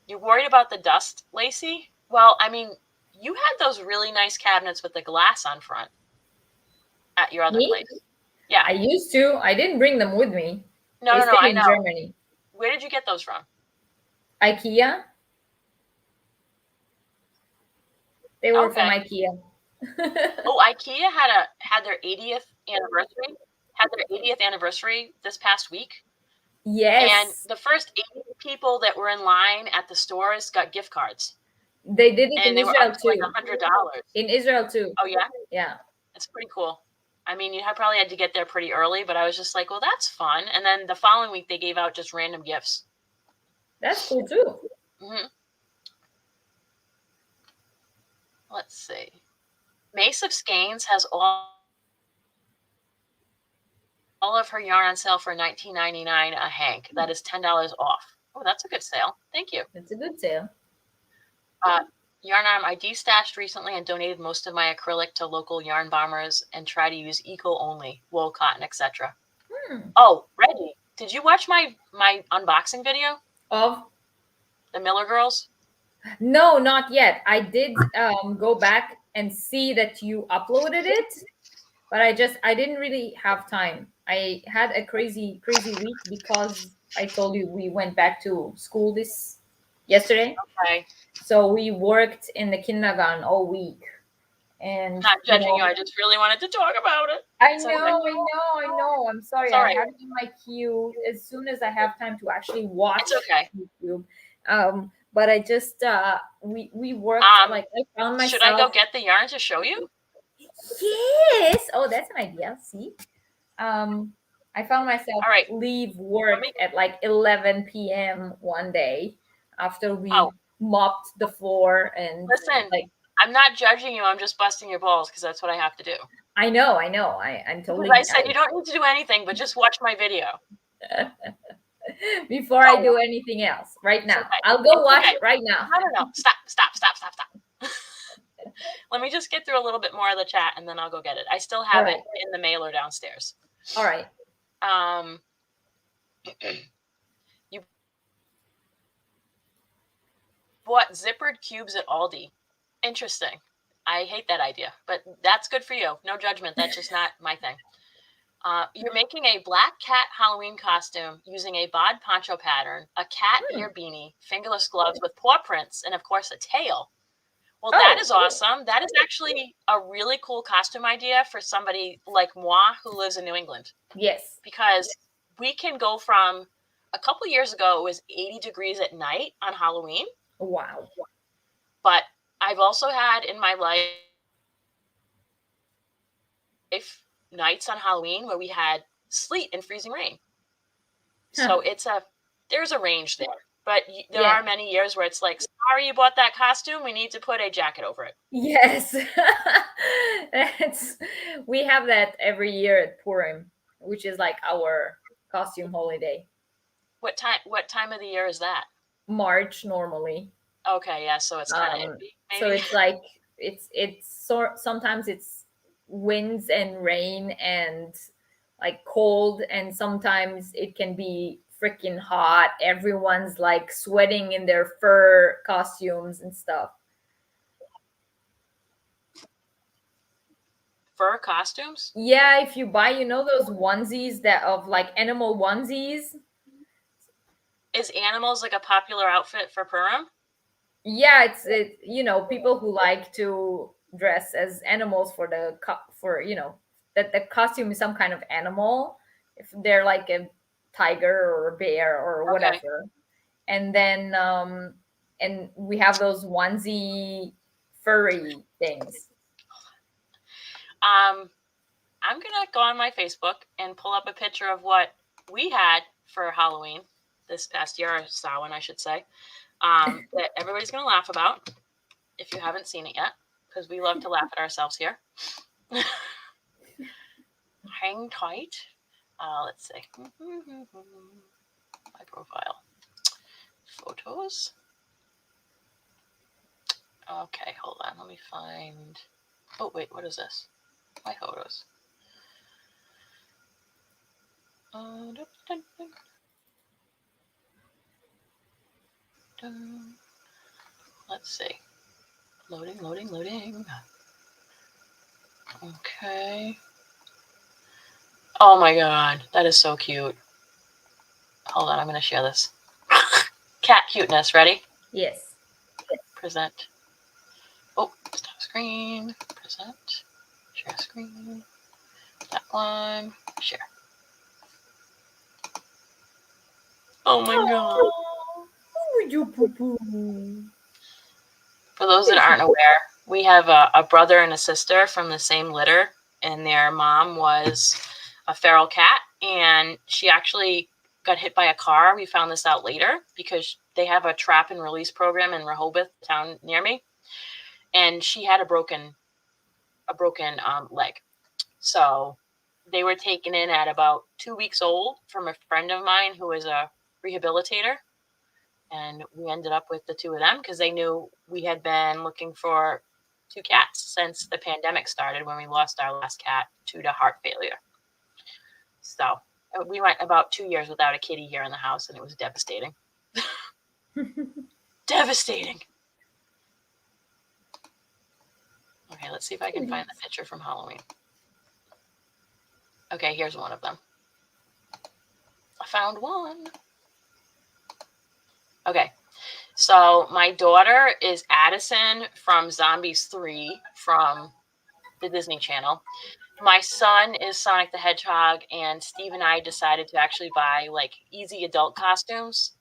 You worried about the dust, Lacey? Well, I mean, you had those really nice cabinets with the glass on front at your other place. Yeah.
I used to. I didn't bring them with me.
No, I know.
Germany.
Where did you get those from?
IKEA. They were from IKEA.
Oh, IKEA had their 80th anniversary. Had their 80th anniversary this past week.
Yes.
And the first 80 people that were in line at the stores got gift cards.
They did it in Israel too.
Like $100.
In Israel too.
Oh yeah?
Yeah.
It's pretty cool. I mean, you probably had to get there pretty early, but I was just like, well, that's fun. And then the following week, they gave out just random gifts.
That's cool too.
Mm-hmm. Let's see. Mace of Skeins has all of her yarn on sale for $19.99 a hank. That is $10 off. Oh, that's a good sale. Thank you.
That's a good sale.
Yarn Arm, I destashed recently and donated most of my acrylic to local yarn bombers and try to use eco-only, wool, cotton, etc. Oh, Reggie, did you watch my unboxing video?
Of?
The Miller Girls?
No, not yet. I did go back and see that you uploaded it, but I didn't really have time. I had a crazy week because I told you we went back to school yesterday.
Okay.
So we worked in the kindergarten all week. And
not judging you. I just really wanted to talk about it.
I know. I'm sorry.
Sorry.
I have it in my queue as soon as I have time to actually watch
it's okay.
YouTube. But I just we worked like I found myself.
Should I go get the yarn to show you?
Yes. Oh, that's an idea. See, I found myself leave work at like 11 p.m. one day after we mopped the floor and
listen.
Like,
I'm not judging you. I'm just busting your balls because that's what I have to do.
I know. I'm totally.
I said you don't need to do anything, but just watch my video.
Before I do anything else, right now. Okay. I'll go watch it right now.
No. Stop. Let me just get through a little bit more of the chat and then I'll go get it. I still have it in the mailer downstairs.
All right.
You bought zippered cubes at Aldi. Interesting. I hate that idea, but that's good for you. No judgment. That's just not my thing. You're making a black cat Halloween costume using a bod poncho pattern, a cat ear beanie, fingerless gloves with paw prints, and of course a tail. Well, that is awesome. That is actually a really cool costume idea for somebody like moi who lives in New England.
Yes.
Because we can go from a couple years ago, it was 80 degrees at night on Halloween.
Wow.
But I've also had in my life nights on Halloween where we had sleet and freezing rain. So there's a range there. But there are many years where it's like, sorry you bought that costume. We need to put a jacket over it.
Yes. We have that every year at Purim, which is like our costume holiday.
What time of the year is that?
March normally.
Okay, yeah, so it's kind of iffy,
so it's like it's sometimes it's winds and rain and like cold, and sometimes it can be freaking hot. Everyone's like sweating in their fur costumes and stuff.
Fur costumes?
Yeah, if you buy, you know, those onesies that of like animal onesies.
Is animals like a popular outfit for Purim?
Yeah, it, you know, people who like to dress as animals for the for, you know, that the costume is some kind of animal, if they're like a tiger or a bear or
Okay.
whatever. And then and we have those onesie furry things.
I'm gonna go on my Facebook and pull up a picture of what we had for Halloween this past year, or Samhain, I should say, that everybody's gonna laugh about if you haven't seen it yet, because we love to laugh at ourselves here. Hang tight. Let's see. My profile. Photos. Okay, hold on. Let me find. Oh, wait, what is this? My photos. Let's see. Loading. Okay. Oh my god, that is so cute. Hold on, I'm going to share this. Cat cuteness. Ready?
Yes.
Present. Oh, stop screen. Present. Share screen. That one. Share. Oh my god.
Oh, you poo-poo.
For those that aren't aware, we have a brother and a sister from the same litter, and their mom was a feral cat, and she actually got hit by a car. We found this out later because they have a trap and release program in Rehoboth, town near me, and she had a broken leg. So they were taken in at about 2 weeks old from a friend of mine who is a rehabilitator. And we ended up with the two of them because they knew we had been looking for 2 cats since the pandemic started, when we lost our last cat to heart failure. So we went about 2 years without a kitty here in the house, and it was devastating. Devastating. Okay, let's see if I can find the picture from Halloween. Okay, here's one of them. I found one. Okay. So my daughter is Addison from Zombies 3 from the Disney Channel. My son is Sonic the Hedgehog, and Steve and I decided to actually buy like easy adult costumes.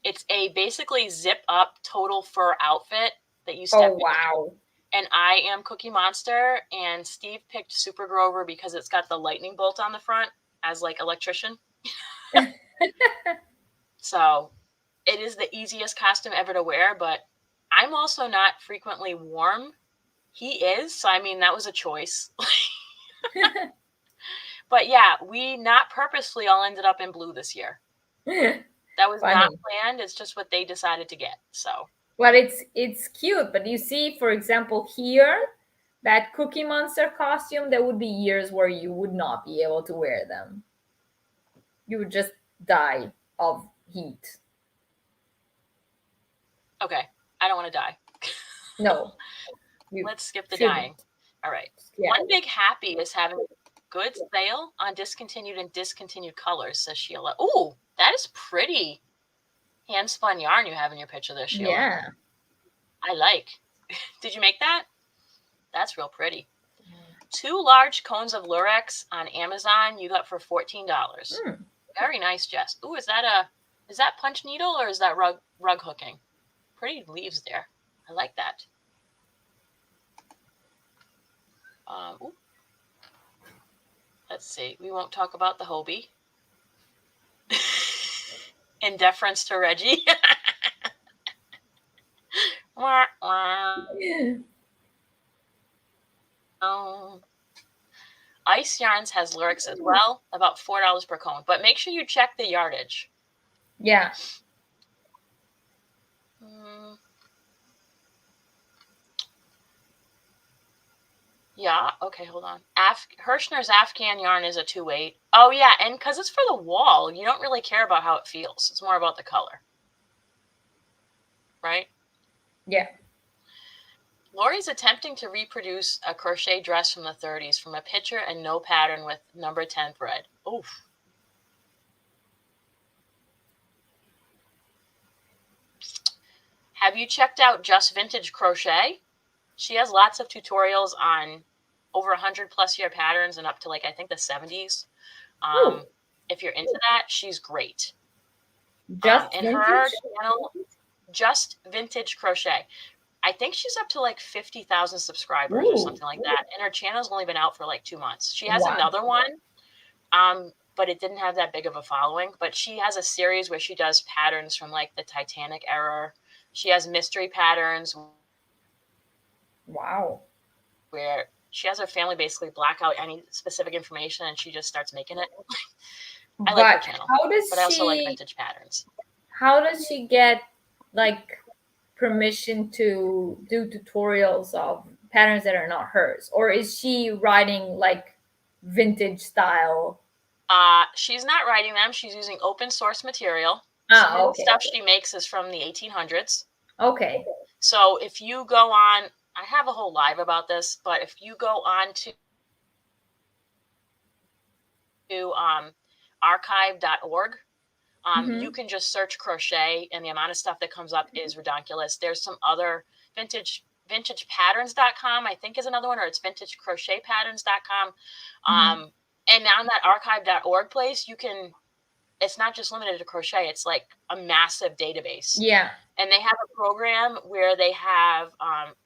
It's a basically zip up total fur outfit that you step
Oh, wow.
into. And I am Cookie Monster, and Steve picked Super Grover because it's got the lightning bolt on the front as like electrician. So it is the easiest costume ever to wear, but I'm also not frequently warm. He is, so I mean, that was a choice. But yeah, we not purposefully all ended up in blue this year. That was not planned. It's just what they decided to get. So,
well, it's cute, but you see, for example, here, that Cookie Monster costume, there would be years where you would not be able to wear them. You would just die of heat.
okay, I don't want to die.
No.
Let's skip the dying. All right. Yeah. One Big Happy is having a good sale on discontinued and discontinued colors, says Sheila. Ooh, that is pretty hand spun yarn you have in your picture there, Sheila.
Yeah.
I like. Did you make that? That's real pretty. 2 large cones of Lurex on Amazon you got for $14. Very nice, Jess. Ooh, is that punch needle or is that rug hooking? Pretty leaves there. I like that. Ooh. Let's see. We won't talk about the Hobie. In deference to Reggie. Ice Yarns has Lurex as well, about $4 per cone. But make sure you check the yardage.
Yeah.
Yeah. Okay, hold on. Hirschner's Afghan yarn is a 2/8. Oh yeah, and because it's for the wall, you don't really care about how it feels. It's more about the color, right?
Yeah.
Lori's attempting to reproduce a crochet dress from the 30s from a picture and no pattern with number 10 thread. Oof. Have you checked out Just Vintage Crochet? She has lots of tutorials on over 100+ year patterns and up to like I think the 70s. If you're into that, she's great.
Just
and
vintage?
her channel, Just Vintage Crochet, I think she's up to like 50,000 subscribers or something like that. And her channel's only been out for like 2 months. She has another one, but it didn't have that big of a following. But she has a series where she does patterns from like the Titanic era. She has mystery patterns.
Wow.
Where she has her family basically black out any specific information and she just starts making it. I like her channel, but I also like vintage patterns.
How does she get like permission to do tutorials of patterns that are not hers, or is she writing like vintage style?
She's not writing them. She's using open source material.
Some
of the stuff she makes is from the 1800s.
Okay.
So if you go on, I have a whole live about this, but if you go on to archive.org, you can just search crochet, and the amount of stuff that comes up is ridiculous. There's some other vintagepatterns.com, I think is another one, or it's vintagecrochetpatterns.com. And on that archive.org place, you can, it's not just limited to crochet, it's like a massive database.
Yeah.
And they have a program where they have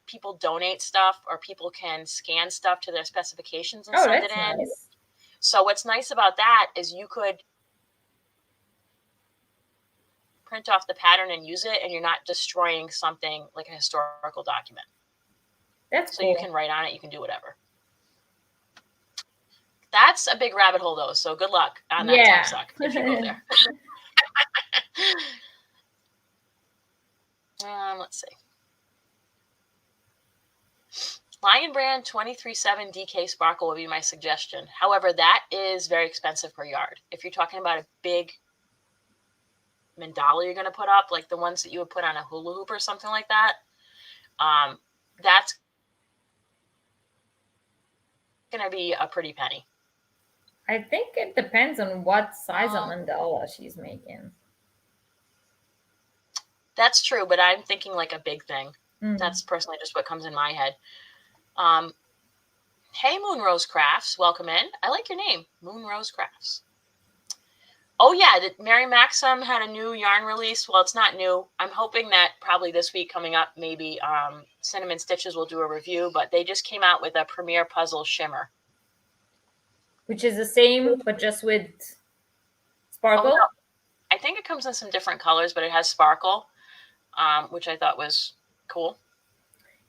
people donate stuff, or people can scan stuff to their specifications and send it in.
Nice.
So what's nice about that is you could print off the pattern and use it, and you're not destroying something like a historical document.
That's
so
cool.
You can write on it, you can do whatever. That's a big rabbit hole though, so good luck on that time suck if you go there. Let's see. Lion Brand 23/7 DK Sparkle would be my suggestion. However, that is very expensive per yard. If you're talking about a big mandala you're going to put up, like the ones that you would put on a hula hoop or something like that, that's going to be a pretty penny.
I think it depends on what size of mandala she's making.
That's true, but I'm thinking like a big thing. That's personally just what comes in my head. Hey, Moonrose Crafts, welcome in. I like your name, Moonrose Crafts. Oh yeah, Mary Maxim had a new yarn release. Well, it's not new. I'm hoping that probably this week coming up, maybe Cinnamon Stitches will do a review, but they just came out with a Premier Puzzle Shimmer.
Which is the same, but just with sparkle?
Oh, no. I think it comes in some different colors, but it has sparkle, which I thought was cool.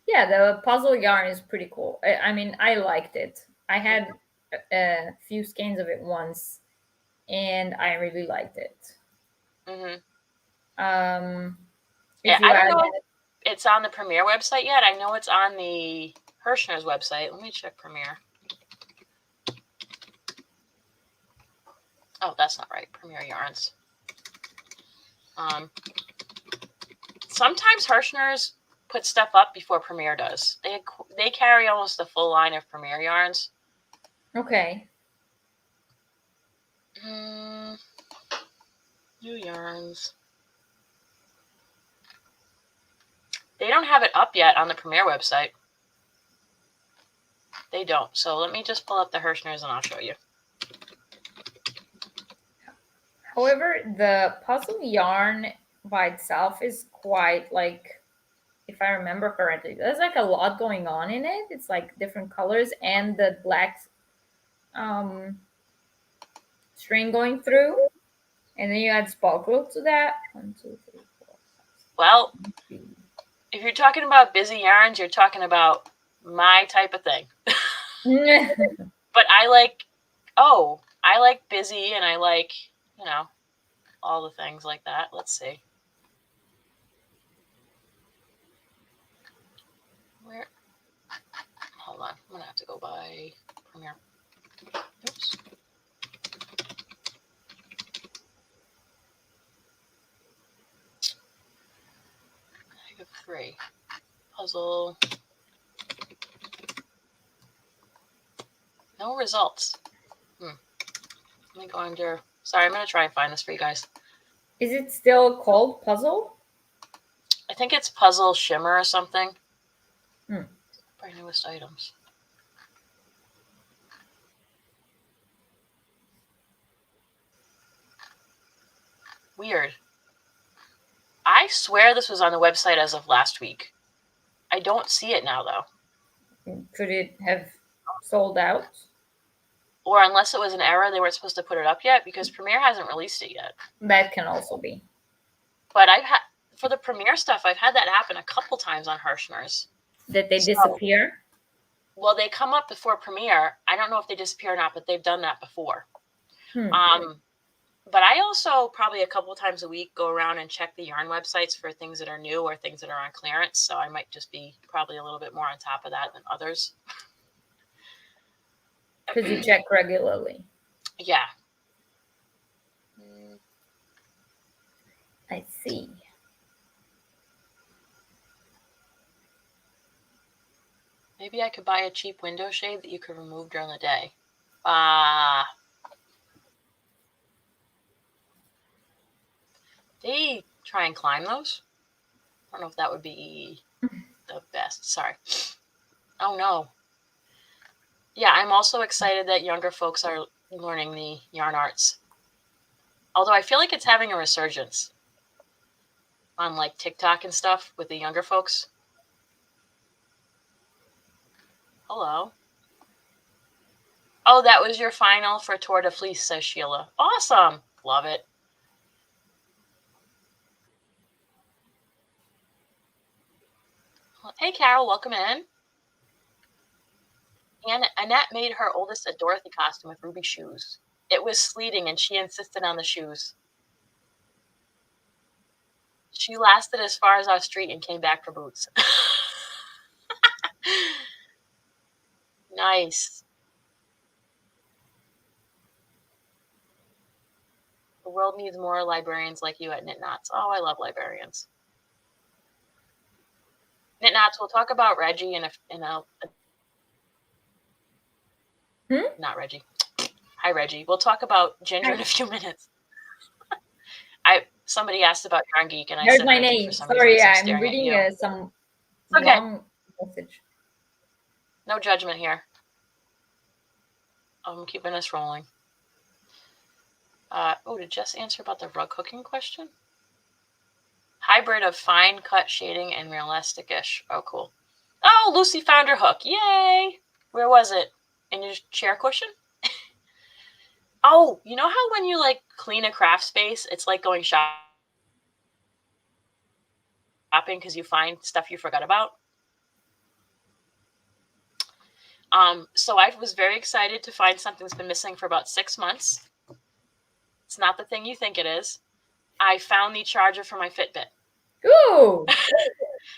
Yeah, the puzzle yarn is pretty cool. I mean, I liked it. I had a few skeins of it once, and I really liked it.
I don't know if it's on the Premier website yet. I know it's on the Hirschner's website. Let me check Premier. Oh, that's not right. Premier Yarns. Sometimes Hirschner's put stuff up before Premier does. They carry almost the full line of Premier yarns.
Okay.
New yarns. They don't have it up yet on the Premier website. They don't. So let me just pull up the Hirschner's and I'll show you.
However, the puzzle yarn by itself is quite like, if I remember correctly, there's like a lot going on in it. It's like different colors and the black string going through. And then you add sparkle to that. 1, 2, 3, 4.
Well, if you're talking about busy yarns, you're talking about my type of thing. But I like busy, and I like, all the things like that. Let's see. Hold Hold on. I'm going to have to go by Premiere. Oops. I have 3. Puzzle. No results. Let me go under. Sorry, I'm going to try and find this for you guys.
Is it still called puzzle?
I think it's Puzzle Shimmer or something. By newest items. Weird. I swear this was on the website as of last week. I don't see it now, though.
Could it have sold out?
Or unless it was an error, they weren't supposed to put it up yet because Premiere hasn't released it yet.
That can also be.
But I've had, for the Premiere stuff, I've had that happen a couple times on Hirschner's.
That they disappear?
Well, they come up before Premiere. I don't know if they disappear or not, but they've done that before. But I also probably a couple times a week go around and check the yarn websites for things that are new or things that are on clearance. So I might just be probably a little bit more on top of that than others.
Because you check regularly.
Yeah.
I see.
Maybe I could buy a cheap window shade that you could remove during the day. They try and climb those. I don't know if that would be the best. Sorry. Oh, no. Yeah, I'm also excited that younger folks are learning the yarn arts. Although I feel like it's having a resurgence on like TikTok and stuff with the younger folks. Hello. Oh, that was your final for Tour de Fleece, says Sheila. Awesome. Love it. Hey, Carol, welcome in. And Annette made her oldest a Dorothy costume with ruby shoes. It was sleeting, and she insisted on the shoes. She lasted as far as our street and came back for boots. Nice. The world needs more librarians like you at Knit Knots. Oh, I love librarians. Knit Knots, we'll talk about Reggie in a Not Reggie. Hi, Reggie. We'll talk about Ginger in a few minutes. Somebody asked about Yarn Geek, and I said
my
Reggie
name.
for some
Sorry,
reason.
I'm reading some
okay.
long message.
No judgment here. I'm keeping us rolling. Did Jess answer about the rug hooking question? Hybrid of fine cut shading and realistic-ish. Oh, cool. Oh, Lucy found her hook. Yay! Where was it? In your chair cushion? Oh, you know how when you like clean a craft space, it's like going shopping because you find stuff you forgot about? So I was very excited to find something that's been missing for about 6 months. It's not the thing you think it is. I found the charger for my Fitbit.
Ooh!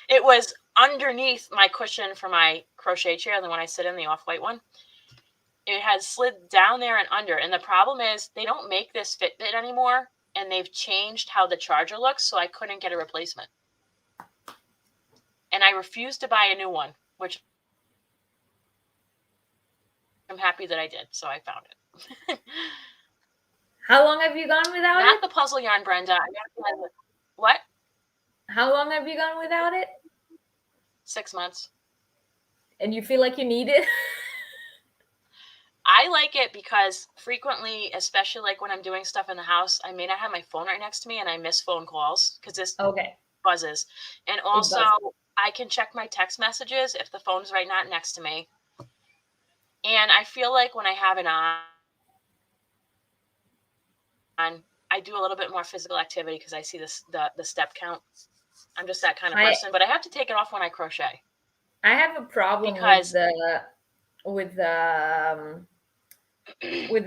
It was underneath my cushion for my crochet chair, the one I sit in, the off-white one. It had slid down there and under. And the problem is they don't make this Fitbit anymore, and they've changed how the charger looks, so I couldn't get a replacement. And I refused to buy a new one, which I'm happy that I did, so I found it.
How long have you gone without it?
Not the puzzle yarn, Brenda. What?
How long have you gone without it?
6 months.
And you feel like you need it?
I like it because frequently, especially like when I'm doing stuff in the house, I may not have my phone right next to me and I miss phone calls because this buzzes. And also, I can check my text messages if the phone's right not next to me. And I feel like when I have it on, I do a little bit more physical activity because I see the step count. I'm just that kind of person, but I have to take it off when I crochet.
I have a problem with the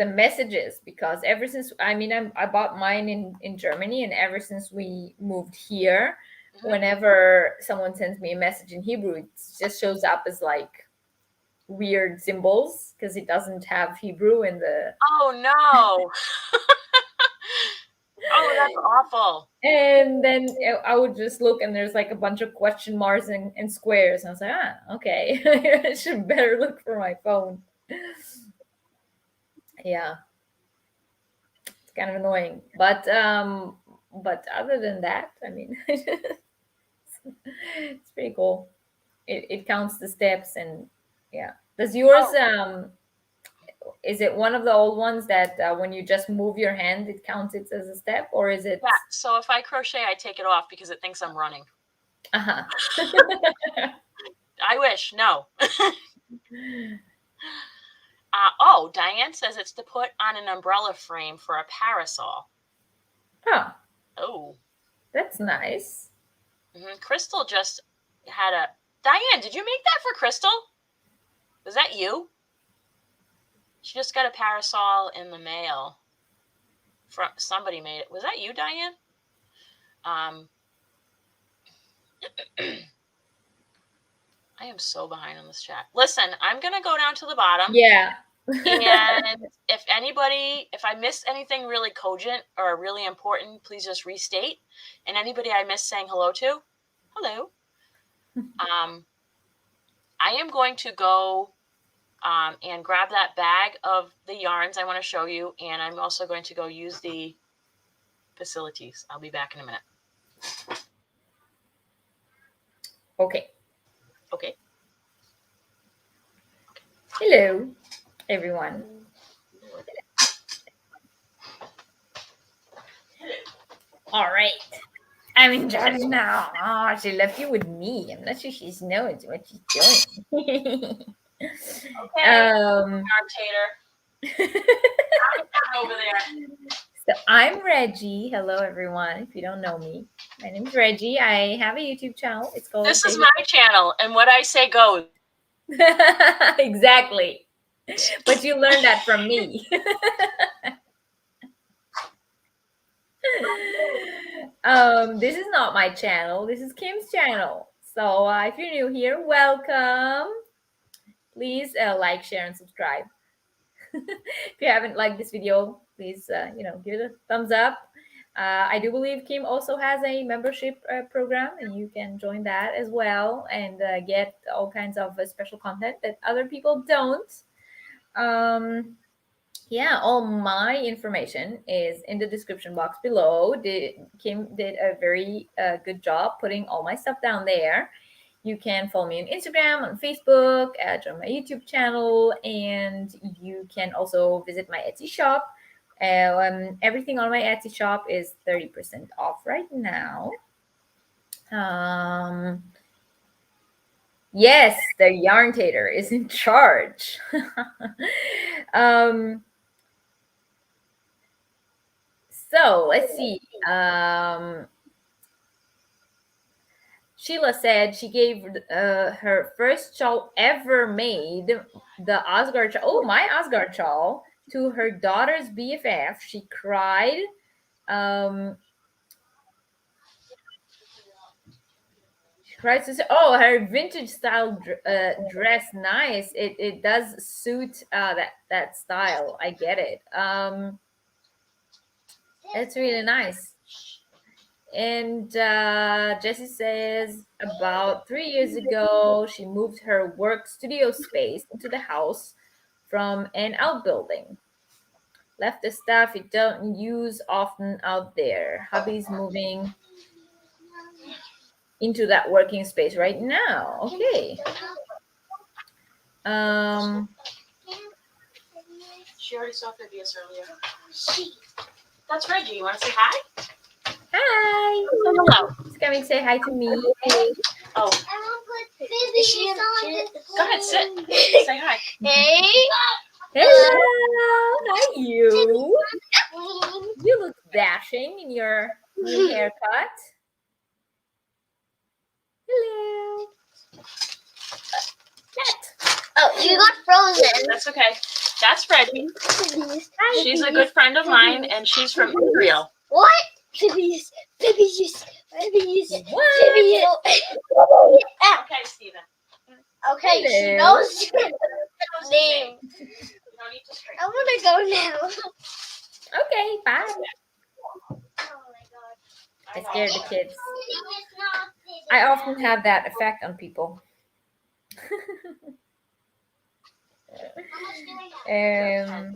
messages because ever since I bought mine in Germany, and ever since we moved here, whenever someone sends me a message in Hebrew, it just shows up as like weird symbols because it doesn't have Hebrew in the.
Oh no. Oh, that's awful.
And then I would just look, and there's like a bunch of question marks and squares, and I was like, okay, I should better look for my phone. Yeah, it's kind of annoying, but other than that, I mean, it's pretty cool. It counts the steps, and yeah. Does yours is it one of the old ones that when you just move your hand, it counts it as a step, or is it?
Yeah. So if I crochet, I take it off because it thinks I'm running.
Uh-huh.
I wish. No. Oh, Diane says it's to put on an umbrella frame for a parasol.
Oh.
Oh.
That's nice.
Crystal just had a... Diane, did you make that for Crystal? Was that you? She just got a parasol in the mail. Somebody made it. Was that you, Diane? I am so behind on this chat. Listen, I'm going to go down to the bottom.
Yeah.
And if I missed anything really cogent or really important, please just restate. And anybody I missed saying hello to, hello. I am going to go and grab that bag of the yarns I want to show you. And I'm also going to go use the facilities. I'll be back in a minute.
Okay.
Okay.
Hello, everyone. All right. I'm in charge now. Oh, she left you with me. I'm not sure she knows what she's doing.
Okay. Yarn tater. Over there.
So I'm Reggie. Hello, everyone. If you don't know me, my name's Reggie. I have a YouTube channel. It's called.
This is my channel, and what I say goes.
Exactly. But you learned that from me. This is not my channel. This is Kim's channel. So if you're new here, welcome. Please like, share, and subscribe. If you haven't liked this video, please give it a thumbs up. I do believe Kim also has a membership program, and you can join that as well and get all kinds of special content that other people don't. Yeah, all my information is in the description box below. Kim did a very good job putting all my stuff down there. You can follow me on Instagram, on Facebook, join my YouTube channel, and you can also visit my Etsy shop. Everything on my Etsy shop is 30% off right now. Yes, the yarn tater is in charge. So let's see. Sheila said she gave her first shawl ever made, the Asgard shawl. Oh, my Asgard shawl, to her daughter's BFF. She cried. She cried to say, "Oh, her vintage style dress, nice. It does suit that style. I get it. It's really nice." And Jessie says about 3 years ago, she moved her work studio space into the house from an outbuilding. Left the stuff you don't use often out there. Hubby's moving into that working space right now. Okay.
She already saw Phineas earlier. That's Reggie. You want to say hi?
Hi.
Hello.
She's coming to say hi to me.
Oh.
Is she
Go ahead, sit. Say hi.
Hey.
Hello. Hi, you. You look dashing in your new haircut. Hello. Cat.
Oh, you got frozen.
That's okay. That's Reggie. She's a good friend of mine, and she's from Israel.
What? Babies.
What?
Okay,
Okay, Steven.
Okay, she
Hello.
knows.
What's his name?
name.
You don't need to straighten.
I want to go now.
Okay, bye.
Oh my god.
I scared the kids.
It's not this.
I often have that effect on people.
How much do I have?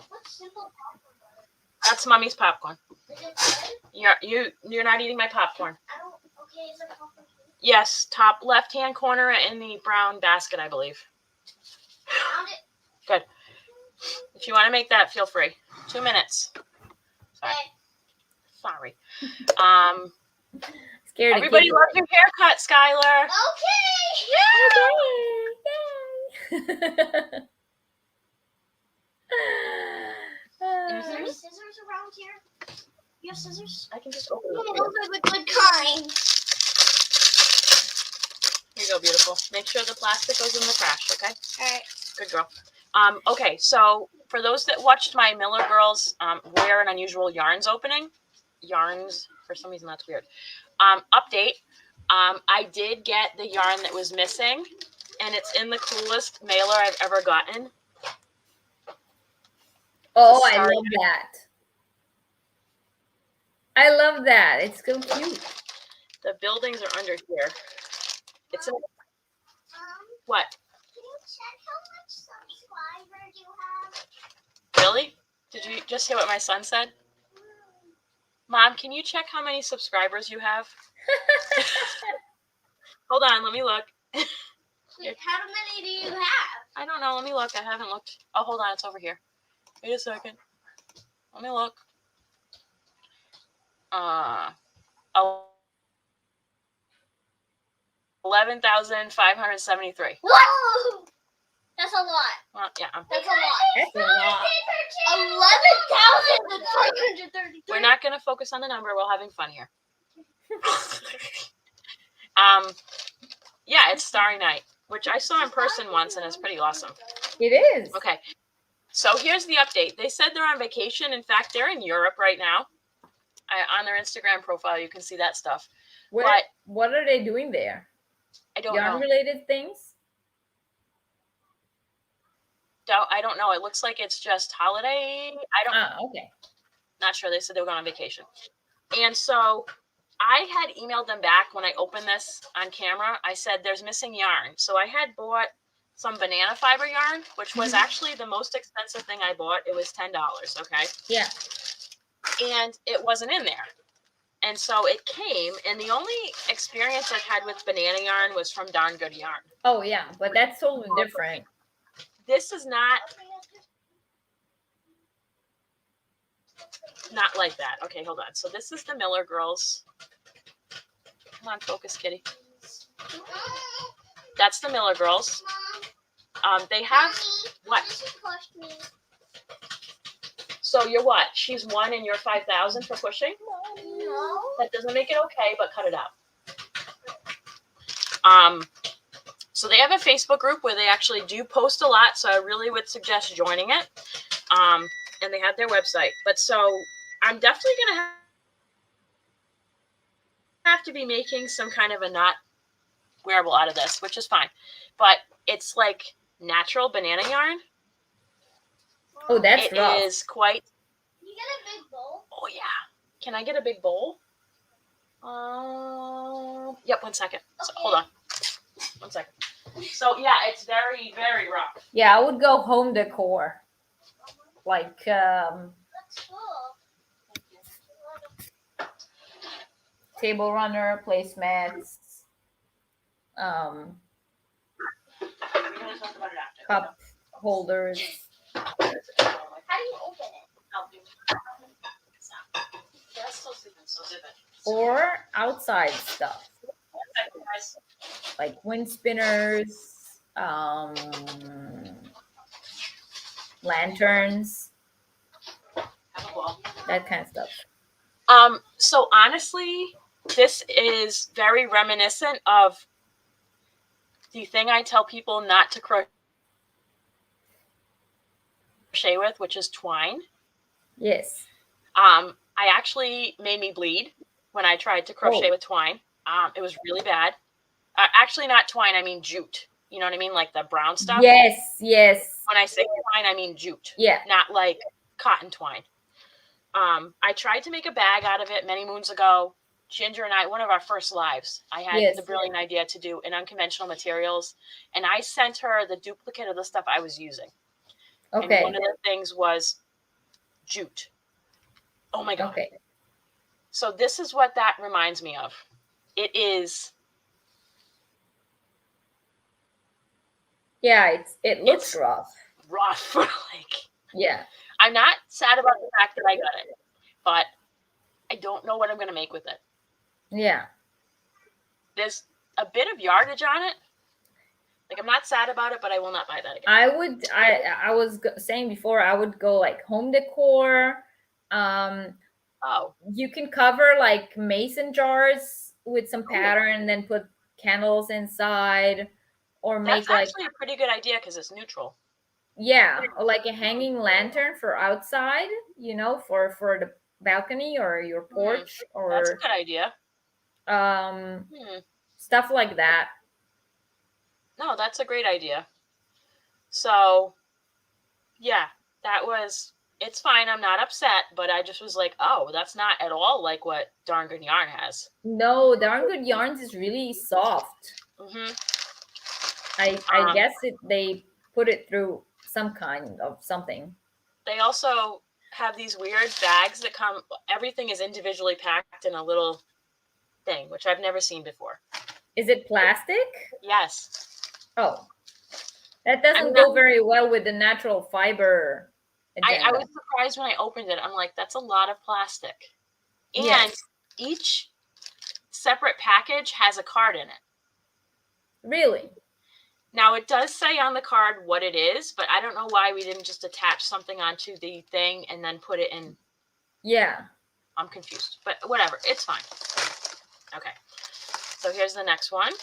What's simple popcorn butter?
That's Mommy's popcorn.
Is it good?
You're not eating my popcorn.
I don't. Okay, is it popcorn?
Yes, top left-hand corner in the brown basket, I believe.
Found it.
Good. If you want to make that, feel free. 2 minutes. Sorry.
Okay.
Sorry.
Scared the
Everybody
kids.
loves your haircut, Skylar.
Okay.
Okay.
Is
Mhm.
there scissors around here? You have scissors?
I can just open it.
Yeah,
up.
those are the good kind.
Here you go, beautiful. Make sure the plastic goes in the trash, okay?
Alright.
Good girl. Okay, so for those that watched my Miller Girls Rare and Unusual Yarns opening, yarns, for some reason that's weird, update, I did get the yarn that was missing, and it's in the coolest mailer I've ever gotten.
Oh, I
Sorry.
love that. I love that. It's so cute.
The buildings are under here. It's in, what?
Can you check how much subscribers you have?
Really? Did you just hear what my son said? Mom, can you check how many subscribers you have? Hold on, let me look.
Wait, how many do you have?
I don't know. Let me look. I haven't looked. Oh, hold on. It's over here. Wait a second. Let me look. 11,573.
Whoa! That's a lot.
Well, yeah.
That's a lot.
That's a lot.
11,533.
We're not going to focus on the number. We're having fun here. Yeah, it's Starry Night, which I saw in person once, and it's pretty awesome.
It is.
Okay. So here's the update. They said they're on vacation. In fact, they're in Europe right now. On their Instagram profile, you can see that stuff.
What are they doing there?
I don't know.
Yarn-related things?
I don't know. It looks like it's just holiday.
Okay.
Not sure. They said they were going on vacation. And so I had emailed them back when I opened this on camera. I said, there's missing yarn. So I had bought some banana fiber yarn, which was actually the most expensive thing I bought. It was $10. Okay.
Yeah.
And it wasn't in there. And so it came, and the only experience I've had with banana yarn was from Darn Good Yarn.
Oh, yeah. But that's totally different.
This is not like that. Okay, hold on. So this is the Miller Girls. Come on, focus, kitty. That's the Miller Girls. They have what? So you're what? She's 1 and you're 5,000 for pushing?
No.
That doesn't make it okay, but cut it out. So they have a Facebook group where they actually do post a lot, so I really would suggest joining it. And they have their website. But so I'm definitely going to have to be making some kind of a knot wearable out of this, which is fine. But it's like natural banana yarn.
Oh, that's
It
rough.
is quite.
You get a big bowl?
Oh yeah. Can I get a big bowl? Yep. 1 second. So, hold on. 1 second. So yeah, it's very, very rough.
Yeah, I would go home decor. Like,
That's cool.
table runner, placemats,
We're gonna talk about it after.
cup holders.
How do you open it?
That's still sleeping, so zip it.
Or outside stuff.
1 second, guys.
Like wind spinners, lanterns,
Have a ball.
that kind of stuff.
So honestly, this is very reminiscent of the thing I tell people not to crochet with, which is twine.
Yes.
I actually made me bleed when I tried to crochet with twine. It was really bad. Actually, not twine. I mean jute. You know what I mean? Like the brown stuff.
Yes, yes.
When I say twine, I mean jute.
Yeah.
Not like cotton twine. I tried to make a bag out of it many moons ago. Ginger and I, one of our first lives, I had the brilliant idea to do an unconventional materials, and I sent her the duplicate of the stuff I was using.
Okay.
And one of the things was jute. Oh my God.
Okay.
So this is what that reminds me of. It is.
Yeah, it looks rough.
Rough. Like,
yeah.
I'm not sad about the fact that I got it, but I don't know what I'm going to make with it.
Yeah.
There's a bit of yardage on it. Like, I'm not sad about it, but I will not buy that again.
I was saying before, I would go like home decor. You can cover like mason jars with some pattern and then put candles inside, or make
That's actually a pretty good idea because it's neutral.
Yeah, or like a hanging lantern for outside, you know, for the balcony or your porch, or
that's a good idea.
Stuff like that.
No, that's a great idea. So, yeah, it's fine. I'm not upset, but I just was like, oh, that's not at all like what Darn Good Yarn has.
No, Darn Good Yarns is really soft. I guess they put it through some kind of something.
They also have these weird bags that come, everything is individually packed in a little thing, which I've never seen before.
Is it plastic?
Yes.
Oh, that doesn't go very well with the natural fiber agenda.
I was surprised when I opened it. I'm like, that's a lot of plastic. And each separate package has a card in it.
Really?
Now, it does say on the card what it is, but I don't know why we didn't just attach something onto the thing and then put it in.
Yeah.
I'm confused, but whatever. It's fine. Okay. So here's the next one.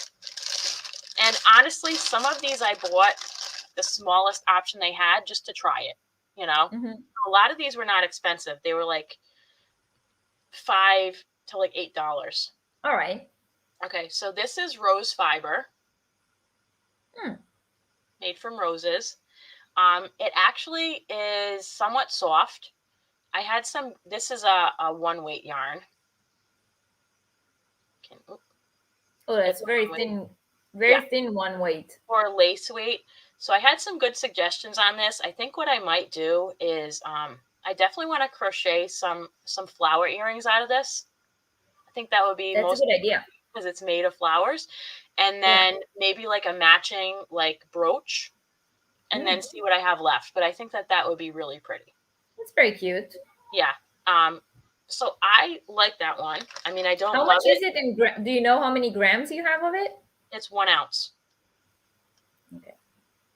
And honestly, some of these I bought the smallest option they had just to try it, you know? A lot of these were not expensive. They were like $5 to like $8.
All right.
Okay, so this is rose fiber. Made from roses. It actually is somewhat soft. I had some, this is a 1-weight yarn.
Oh, that's very thin, thin 1-weight.
Or lace weight. So I had some good suggestions on this. I think what I might do is, I definitely want to crochet some flower earrings out of this. I think that would be
a good idea.
Because it's made of flowers. And then maybe like a matching like brooch, and then see what I have left. But I think that would be really pretty.
That's very cute.
Yeah. So I like that one. I mean, I don't love it.
How much is it in do you know how many grams you have of it?
It's 1 ounce.
Okay.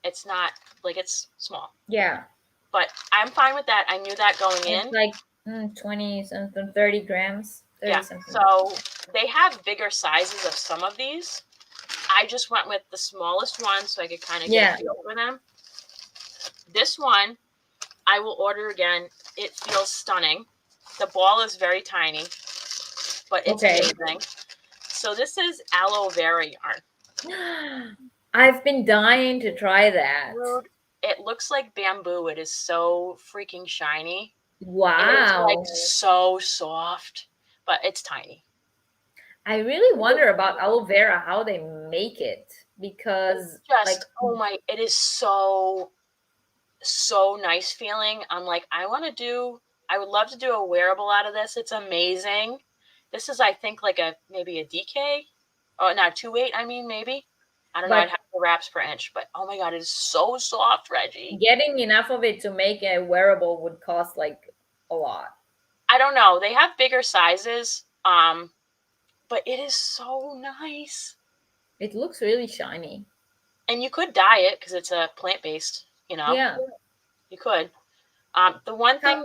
It's not like, it's small.
Yeah.
But I'm fine with that. I knew that going in.
It's like 20 something, 30 grams. 30 something.
So they have bigger sizes of some of these. I just went with the smallest one so I could kind of get a feel for them. This one, I will order again. It feels stunning. The ball is very tiny, but it's amazing. So this is aloe vera yarn.
I've been dying to try that.
Dude, it looks like bamboo. It is so freaking shiny.
Wow.
It's like so soft, but it's tiny.
I really wonder about aloe vera, how they make it, because
it is so nice feeling. I'm like, I would love to do a wearable out of this. It's amazing. This is, I think, like maybe a DK. Oh, no, 2/8, I mean, maybe. I don't know. I'd have the wraps per inch, but oh my God, it is so soft, Reggie.
Getting enough of it to make a wearable would cost like a lot.
I don't know. They have bigger sizes, but it is so nice.
It looks really shiny.
And you could dye it because it's a plant-based, you know?
Yeah.
You could. The one thing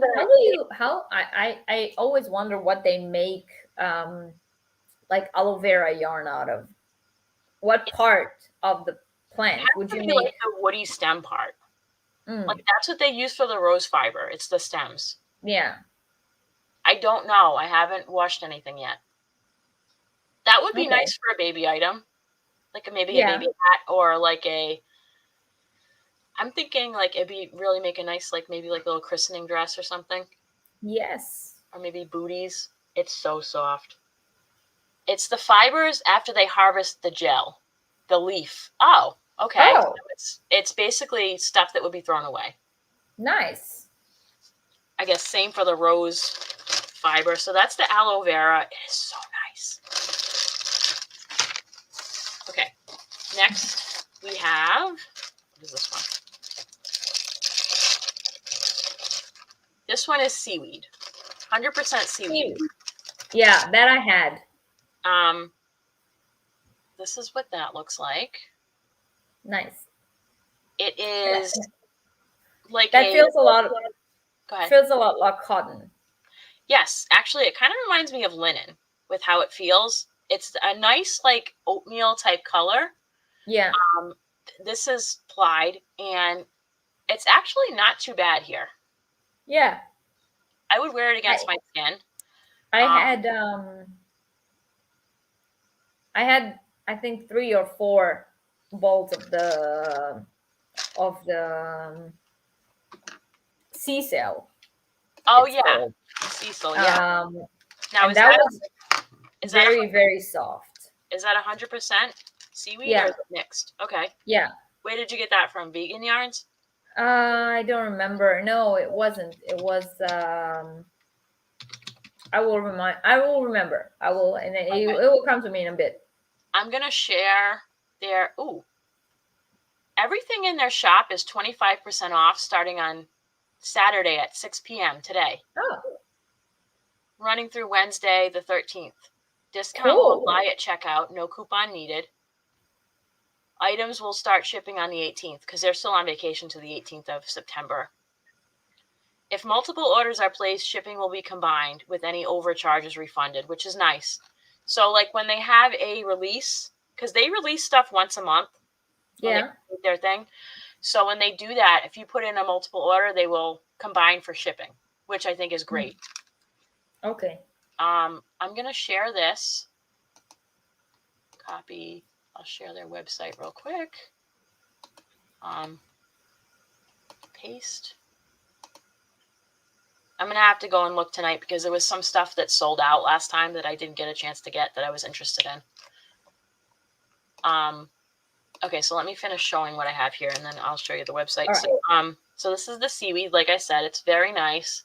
I always wonder what they make like aloe vera yarn out of. What part of the plant would you make?
Like the woody stem part. Like that's what they use for the rose fiber. It's the stems.
Yeah.
I don't know. I haven't washed anything yet. That would be nice for a baby item. like maybe
Yeah.
a baby hat or like I'm thinking like it'd be really make a nice like maybe like a little christening dress or something.
Yes.
Or maybe booties. It's so soft. It's the fibers after they harvest the gel, the leaf. Oh, okay.
Oh.
So it's basically stuff that would be thrown away.
Nice.
I guess same for the rose fiber. So that's the aloe vera. It is so nice. Okay. Next we have, what is this one? This one is seaweed. 100% seaweed.
Yeah, that I had.
This is what that looks like.
Nice.
It is like
that feels a lot.
Go ahead.
Feels a lot like cotton.
Yes, actually, it kind of reminds me of linen with how it feels. It's a nice like oatmeal type color.
Yeah.
This is plied, and it's actually not too bad here.
Yeah.
I would wear it against my skin.
I had I think 3 or 4 balls of the sea sail.
Oh yeah, sea sail. Yeah. Now
that was very very soft.
Is that 100% seaweed or is it mixed? Okay.
Yeah.
Where did you get that from? Vegan yarns?
I don't remember. No, it wasn't. It was. I will remember. I will, and it will come to me in a bit.
I'm gonna share their. Everything in their shop is 25% off, starting on Saturday at 6 p.m. today.
Oh.
Running through Wednesday the 13th. Discount will apply at checkout. No coupon needed. Items will start shipping on the 18th because they're still on vacation to the 18th of September. If multiple orders are placed, shipping will be combined with any overcharges refunded, which is nice. So like when they have a release, because they release stuff once a month.
Yeah.
Their thing. So when they do that, if you put in a multiple order, they will combine for shipping, which I think is great.
Okay.
I'm going to share this. Copy. I'll share their website real quick. Paste. I'm going to have to go and look tonight because there was some stuff that sold out last time that I didn't get a chance to get that I was interested in. Okay, so let me finish showing what I have here and then I'll show you the website. Right. So this is the seaweed. Like I said, it's very nice.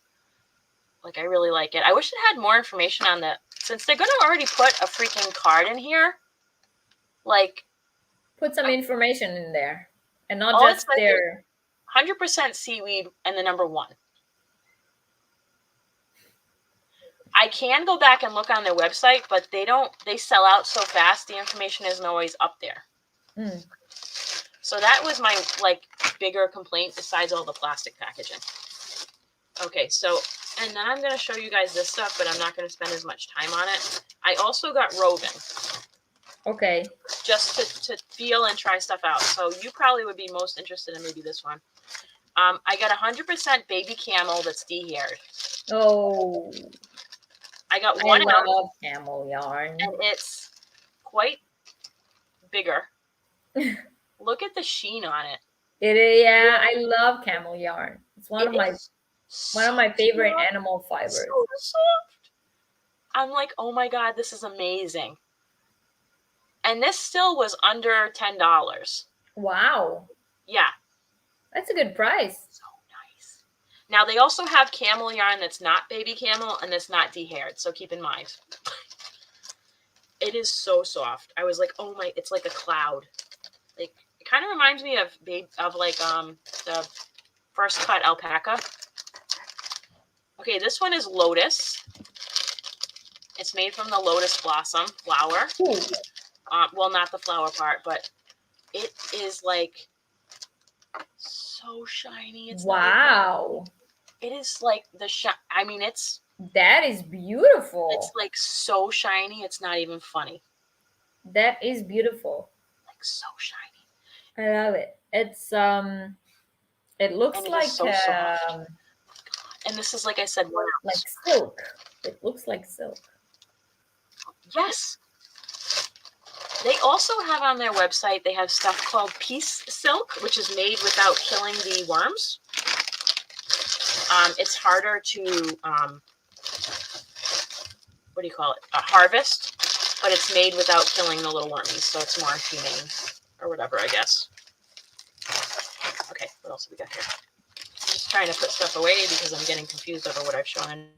Like, I really like it. I wish it had more information on that. Since they're going to already put a freaking card in here, like...
Put some information in there. And not just their...
100% seaweed and the number 1. I can go back and look on their website, but they sell out so fast, the information isn't always up there.
Mm.
So that was my, like, bigger complaint besides all the plastic packaging. Okay, so... And then I'm going to show you guys this stuff, but I'm not going to spend as much time on it. I also got roving.
Okay.
Just to feel and try stuff out. So you probably would be most interested in maybe this one. I got 100% baby camel that's de-haired.
Oh.
I got 1 ounce.
I love camel yarn.
And it's quite bigger. Look at the sheen on it.
Yeah, I love camel yarn. It's one of my favorite animal fibers.
So soft. I'm like, oh my God, this is amazing. And this still was under $10.
Wow.
Yeah.
That's a good price.
So nice. Now, they also have camel yarn that's not baby camel and that's not de-haired. So keep in mind. It is so soft. I was like, oh my, it's like a cloud. Like, it kind of reminds me of like the first cut alpaca. Okay, this one is Lotus. It's made from the lotus blossom flower. Well, not the flower part, but it is like so shiny. It's
wow.
It is like the I mean,
that is beautiful.
It's like so shiny. It's not even funny.
That is beautiful.
Like so shiny.
I love it. It's it looks like
so soft. And this is, like I said, 1 ounce.
Like silk. It looks like silk.
Yes. They also have on their website, they have stuff called piece silk, which is made without killing the worms. It's harder to, what do you call it, harvest, but it's made without killing the little wormies, so it's more humane, or whatever, I guess. Okay, what else have we got here? I'm just trying to put stuff away because I'm getting confused over what I've shown and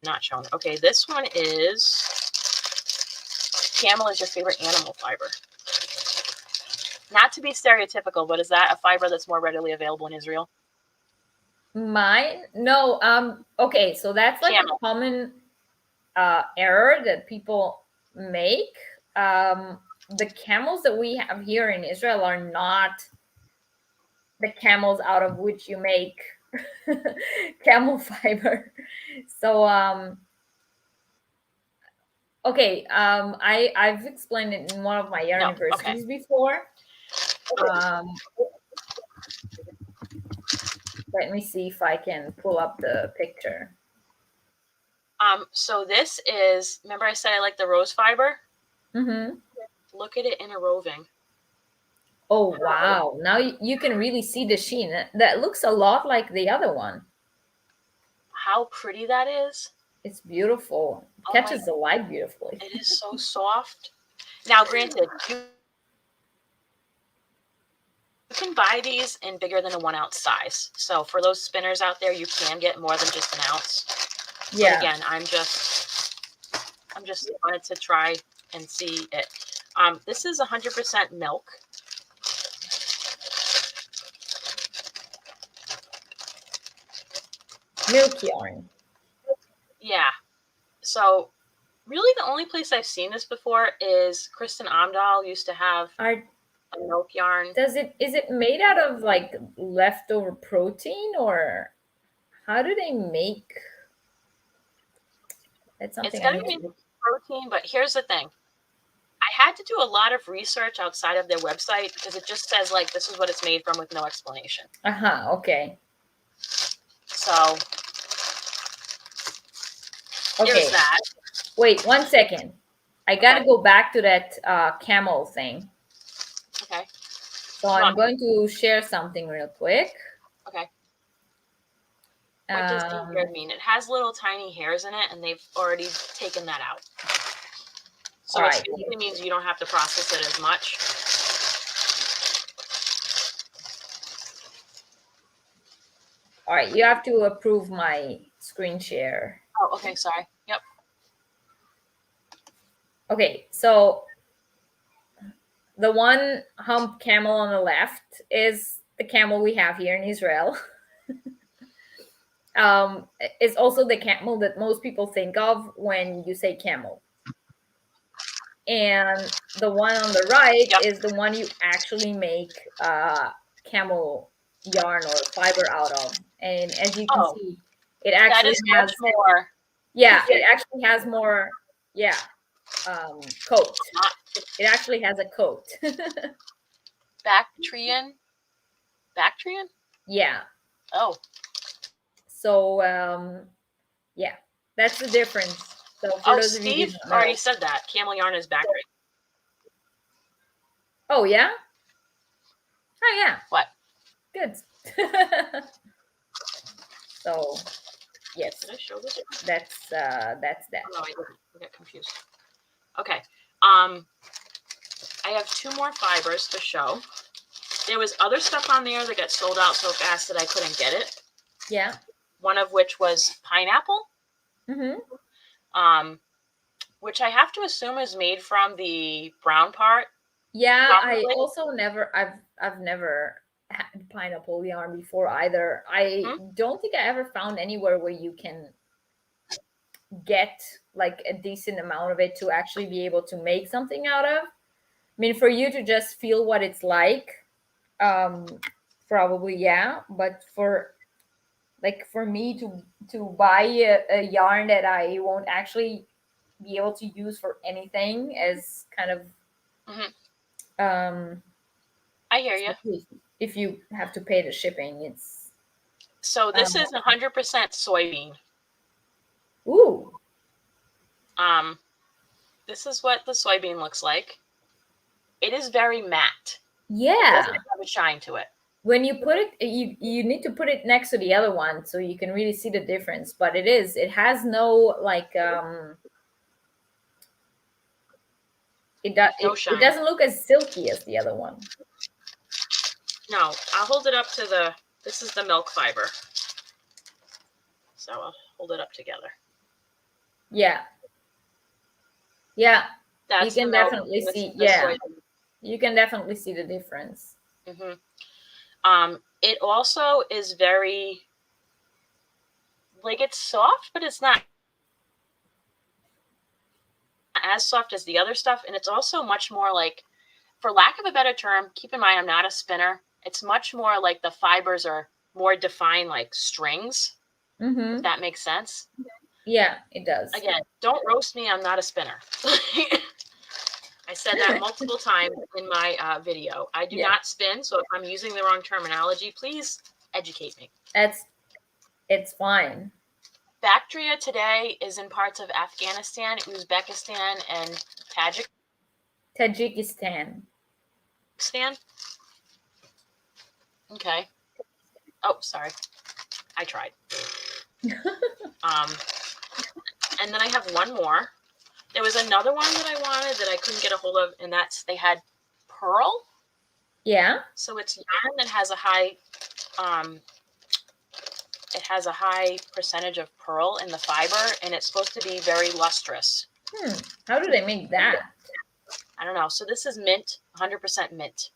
not shown. Okay, this one is camel is your favorite animal fiber. Not to be stereotypical, but is that a fiber that's more readily available in Israel?
Mine? No. Okay, so that's like
Camel.
a common error that people make. The camels that we have here in Israel are not the camels out of which you make camel fiber. So okay, I've explained it in one of my yarn universities before. Let me see if I can pull up the picture.
So this is, remember I said I like the rose fiber?
Mm-hmm.
Look at it in a roving.
Oh, wow. Now you can really see the sheen. That looks a lot like the other one.
How pretty that is.
It's beautiful. It catches the light beautifully.
It is so soft. Now, granted, you can buy these in bigger than a 1 ounce size. So for those spinners out there, you can get more than just an ounce.
Yeah.
But again, I'm just wanted to try and see it. This is 100% milk.
Milk yarn.
Yeah. So really the only place I've seen this before is Kristen Amdahl used to have a milk yarn.
Is it made out of like leftover protein, or how do they make? That's something
It's gotta be protein, but here's the thing. I had to do a lot of research outside of their website because it just says like this is what it's made from with no explanation.
Okay.
So there's that.
Wait 1 second. I gotta go back to that camel thing.
Okay.
So I'm going to share something real quick.
Okay. What does ginger mean? It has little tiny hairs in it, and they've already taken that out. So it basically means you don't have to process it as much.
All right, you have to approve my screen share.
Oh, okay, sorry. Yep.
Okay, so the one hump camel on the left is the camel we have here in Israel. It's also the camel that most people think of when you say camel. And the one on the right is the one you actually make camel yarn or fiber out of. And as you can see, it actually has
more.
Yeah, it actually has more. Yeah, coat. It actually has a coat.
Bactrian?
Yeah.
Oh.
So yeah, that's the difference. So for those of you
Steve already said that camel yarn is Bactrian.
Oh yeah. Oh yeah.
What?
Good. So yes.
Did I show this?
That's that.
Oh, no, I didn't. I got confused. Okay. I have 2 more fibers to show. There was other stuff on there that got sold out so fast that I couldn't get it.
Yeah.
One of which was pineapple.
Mm-hmm.
Which I have to assume is made from the brown part.
Yeah, I also I've never had pineapple yarn before either. I don't think I ever found anywhere where you can get like a decent amount of it to actually be able to make something out of. I mean, for you to just feel what it's like, probably yeah. But for me to buy a yarn that I won't actually be able to use for anything as kind of
I hear you.
If you have to pay the shipping, it's
so this is 100% soybean.
Ooh.
this is what the soybean looks like. It is very matte. It
Yeah.
doesn't have a shine to it.
When you put it, you need to put it next to the other one so you can really see the difference. But it has no like it doesn't look as silky as the other one.
No, I'll hold it up to this is the milk fiber. So I'll hold it up together.
Yeah. Yeah.
That's
you can definitely see. Yeah. You can definitely see the difference.
Mm-hmm. It also is very, like, it's soft, but it's not as soft as the other stuff. And it's also much more like, for lack of a better term, keep in mind, I'm not a spinner. It's much more like the fibers are more defined like strings, if that makes sense.
Yeah, it does.
Again, don't roast me. I'm not a spinner. I said that multiple times in my video. I do not spin, so if I'm using the wrong terminology, please educate me.
It's fine.
Bactria today is in parts of Afghanistan, Uzbekistan, and
Tajikistan.
Okay. Oh, sorry. I tried. And then I have one more. There was another one that I wanted that I couldn't get a hold of, and they had pearl.
Yeah.
So it's yarn that has a high percentage of pearl in the fiber, and it's supposed to be very lustrous.
How do they make that?
I don't know. So this is mint, 100% mint.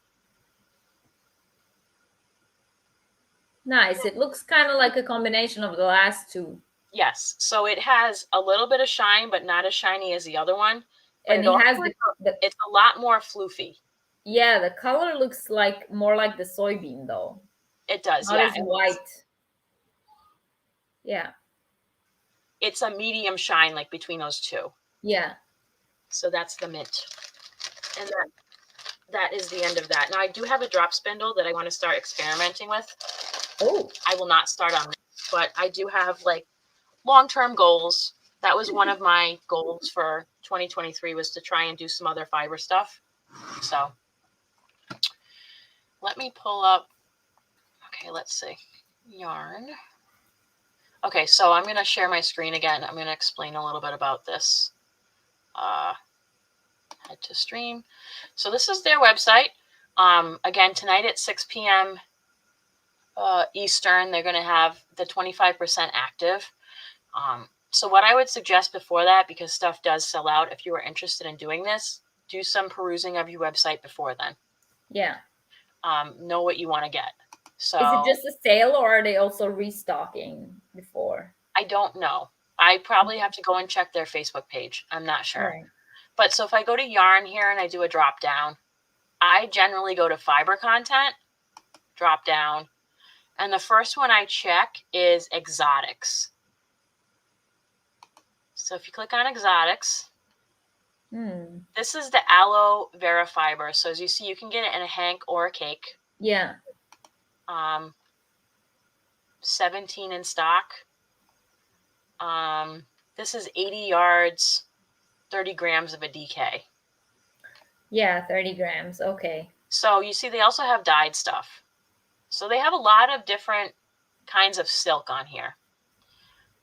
Nice. It looks kind of like a combination of the last two.
Yes. So it has a little bit of shine, but not as shiny as the other one.
And it has
it's a lot more floofy.
Yeah, the color looks like more like the soybean though.
It does,
not as white. Yeah.
It's a medium shine, like between those two.
Yeah.
So that's the mint. And that is the end of that. Now I do have a drop spindle that I want to start experimenting with.
Oh.
I will not start on this, but I do have like long-term goals. That was one of my goals for 2023, was to try and do some other fiber stuff. So let me pull up. Okay, let's see. Yarn. Okay, so I'm going to share my screen again. I'm going to explain a little bit about this. Head to stream. So this is their website. Again, tonight at 6 p.m. Eastern, they're going to have the 25% active. So what I would suggest before that, because stuff does sell out, if you are interested in doing this, do some perusing of your website before then.
Yeah.
Know what you want to get. So
is it just a sale, or are they also restocking before?
I don't know. I probably have to go and check their Facebook page. I'm not sure.
Right.
But so if I go to yarn here and I do a drop down, I generally go to fiber content, drop down. And the first one I check is exotics. So if you click on exotics, this is the aloe vera fiber. So as you see, you can get it in a hank or a cake.
Yeah.
17 in stock. This is 80 yards, 30 grams of a DK.
Yeah, 30 grams. Okay.
So you see, they also have dyed stuff. So they have a lot of different kinds of silk on here.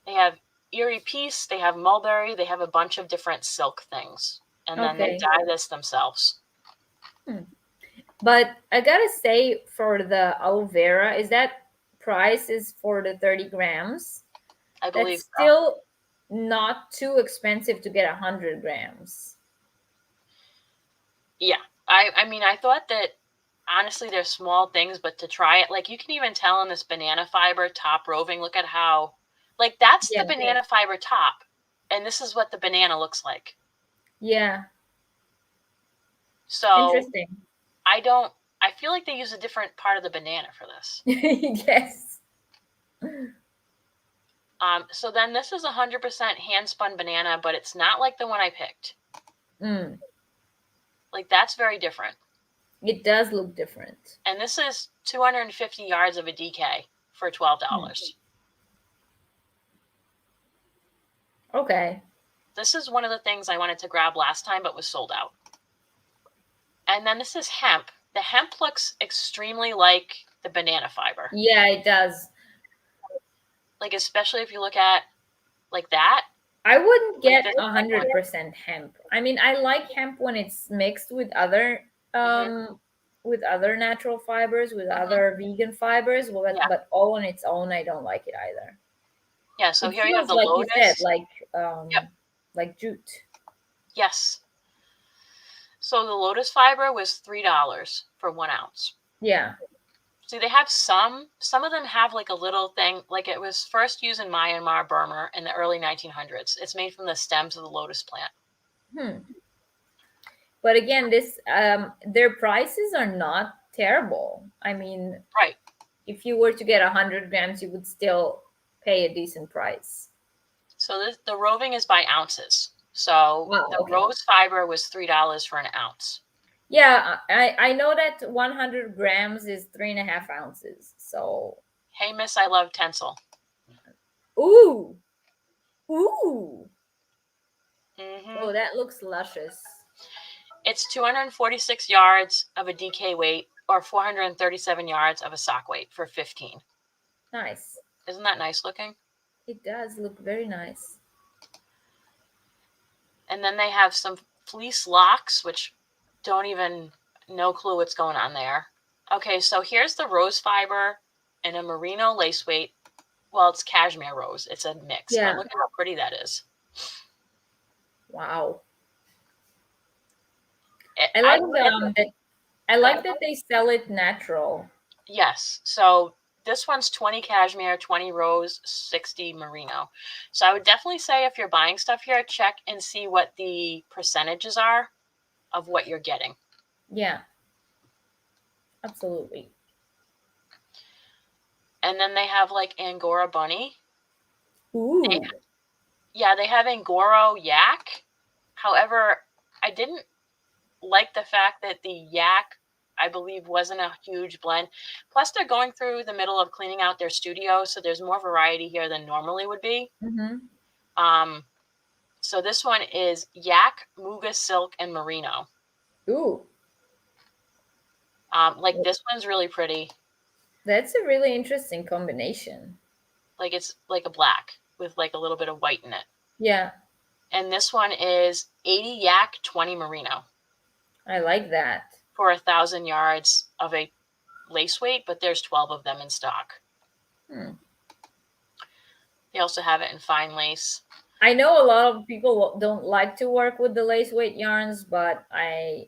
They have Erie Peace, they have mulberry, they have a bunch of different silk things. And then they dye this themselves.
But I gotta say, for the aloe vera, is that price is for the 30 grams?
I believe
that's still not too expensive to get 100 grams.
Yeah. I mean, I thought that, honestly, they're small things, but to try it, like, you can even tell in this banana fiber top roving, look at how, like, that's the banana fiber top, and this is what the banana looks like.
Yeah.
So
interesting.
I feel like they use a different part of the banana for this.
Yes.
So then this is 100% hand spun banana, but it's not like the one I picked. Like, that's very different.
It does look different.
And this is 250 yards of a DK for $12.
Okay.
This is one of the things I wanted to grab last time, but was sold out. And then this is hemp. The hemp looks extremely like the banana fiber.
Yeah, it does.
Like, especially if you look at like that.
I wouldn't get
this
100% hemp. I mean, I like hemp when it's mixed with other natural fibers, with other vegan fibers, but all on its own, I don't like it either.
Yeah, so
it
here you have the
like
Lotus.
You said, like jute.
Yes. So the Lotus fiber was $3 for 1 ounce.
Yeah.
See, they have some of them have like a little thing, like it was first used in Myanmar, Burma in the early 1900s. It's made from the stems of the lotus plant.
But again, this their prices are not terrible. I mean,
right.
If you were to get 100 grams, you would still pay a decent price.
So the roving is by ounces. So rose fiber was $3 for an ounce.
Yeah, I know that 100 grams is 3.5 ounces. So,
hey, miss, I love tencel.
Ooh.
Mm-hmm.
Oh, that looks luscious.
It's 246 yards of a DK weight or 437 yards of a sock weight for $15.
Nice.
Isn't that nice looking?
It does look very nice.
And then they have some fleece locks, which don't even, no clue what's going on there. Okay, so here's the rose fiber and a merino lace weight. Well, it's cashmere rose. It's a mix.
Yeah.
But look at how pretty that is.
Wow. I like that they sell it natural.
Yes. So this one's 20 cashmere, 20 rose, 60 merino. So I would definitely say if you're buying stuff here, check and see what the percentages are of what you're getting.
Yeah. Absolutely.
And then they have like Angora bunny.
Ooh.
They have Angora yak. However, I didn't like the fact that the yak, I believe, wasn't a huge blend. Plus, they're going through the middle of cleaning out their studio, so there's more variety here than normally would be.
Mm-hmm.
So this one is yak, muga silk, and merino.
Ooh.
Like this one's really pretty.
That's a really interesting combination.
Like it's like a black with like a little bit of white in it.
Yeah.
And this one is 80 yak, 20 merino.
I like that.
For 1,000 yards of a lace weight, but there's 12 of them in stock. They also have it in fine lace.
I know a lot of people don't like to work with the lace weight yarns, but I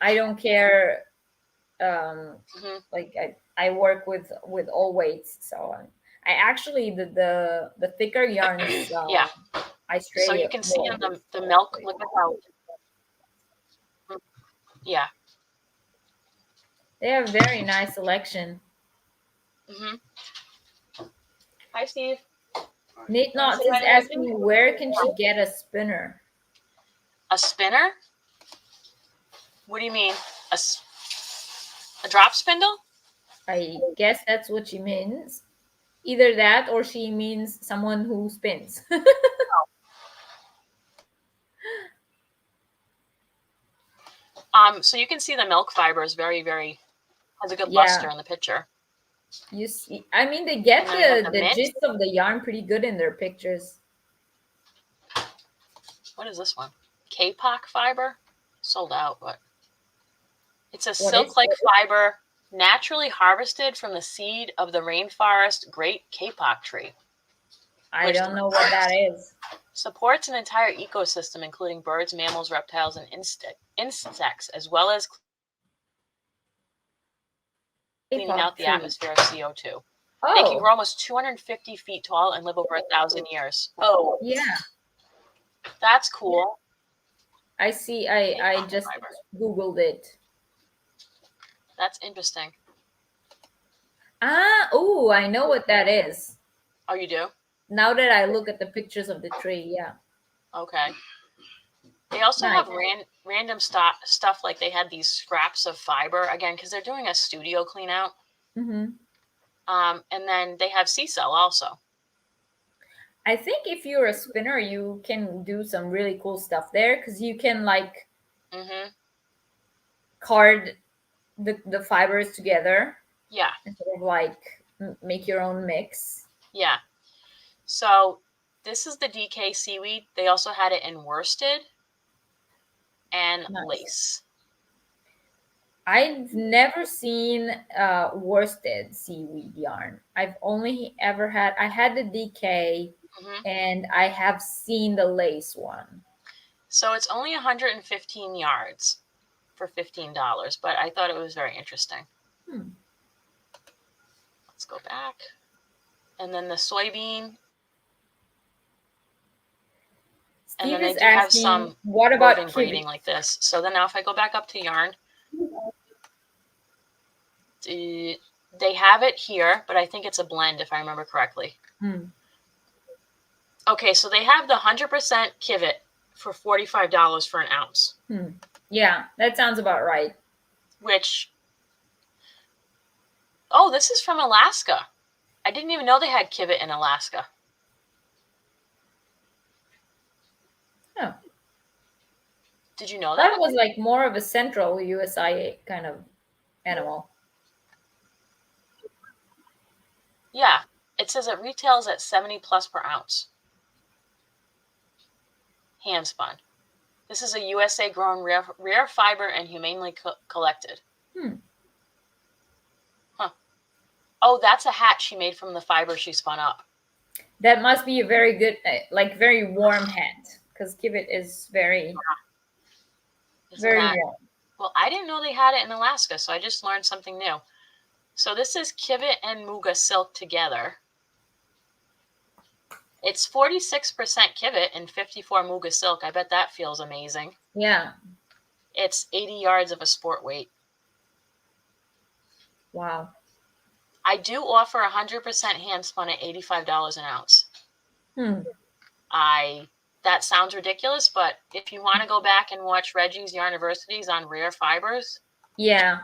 don't care. Like I work with all weights, so I actually the thicker yarns.
Yeah.
I stray.
So you can see in the milk. Look at how. Yeah.
They have very nice selection.
Hi, Steve.
Nate Knots is asking me, where can she get a spinner?
A spinner? What do you mean? A drop spindle?
I guess that's what she means. Either that or she means someone who spins.
So you can see the milk fiber is very, very, has a good luster in the picture.
You see, I mean, they get the gist of the yarn pretty good in their pictures.
What is this one? Kapok fiber? Sold out, but it's a silk-like fiber naturally harvested from the seed of the rainforest great kapok tree.
I don't know what that is.
Supports an entire ecosystem, including birds, mammals, reptiles, and insects, as well as cleaning out the atmosphere of CO2.
Oh.
They can grow almost 250 feet tall and live over 1,000 years. Oh,
yeah.
That's cool.
I see. I just Googled it.
That's interesting.
Oh, I know what that is.
Oh, you do?
Now that I look at the pictures of the tree, yeah.
Okay. They also have random stuff, like they had these scraps of fiber, again, because they're doing a studio clean out.
Mm-hmm.
And then they have sea cell also.
I think if you're a spinner, you can do some really cool stuff there because you can like
Mm-hmm.
card the fibers together
Yeah.
and sort of like make your own mix.
Yeah. So this is the DK Seaweed. They also had it in worsted and
Nice.
lace.
I've never seen worsted seaweed yarn. I've only ever had, I had the DK
Mm-hmm.
and I have seen the lace one.
So it's only 115 yards for $15, but I thought it was very interesting. Let's go back. And then the soybean. And then
Steve
they
is
do have
asking,
some
what about
roving
kibbutz?
braiding like this. So then now if I go back up to yarn, they have it here, but I think it's a blend if I remember correctly. Okay, so they have the 100% Kiviut for $45 for an ounce.
Yeah, that sounds about right.
Which, oh, this is from Alaska. I didn't even know they had Kiviut in Alaska.
Oh.
Did you know
That
that?
was like more of a central USI kind of animal.
Yeah, it says it retails at 70 plus per ounce. Hand spun. This is a USA grown rare fiber and humanely collected. Huh. Oh, that's a hat she made from the fiber she spun up.
That must be a very good, like very warm hat because Kiviut is very, very warm.
Well, I didn't know they had it in Alaska, so I just learned something new. So this is Kiviut and Muga silk together. It's 46% Kiviut and 54 Muga silk. I bet that feels amazing.
Yeah.
It's 80 yards of a sport weight.
Wow.
I do offer 100% hand spun at $85 an ounce. That sounds ridiculous, but if you want to go back and watch Reggie's Yarniversities on rare fibers,
yeah,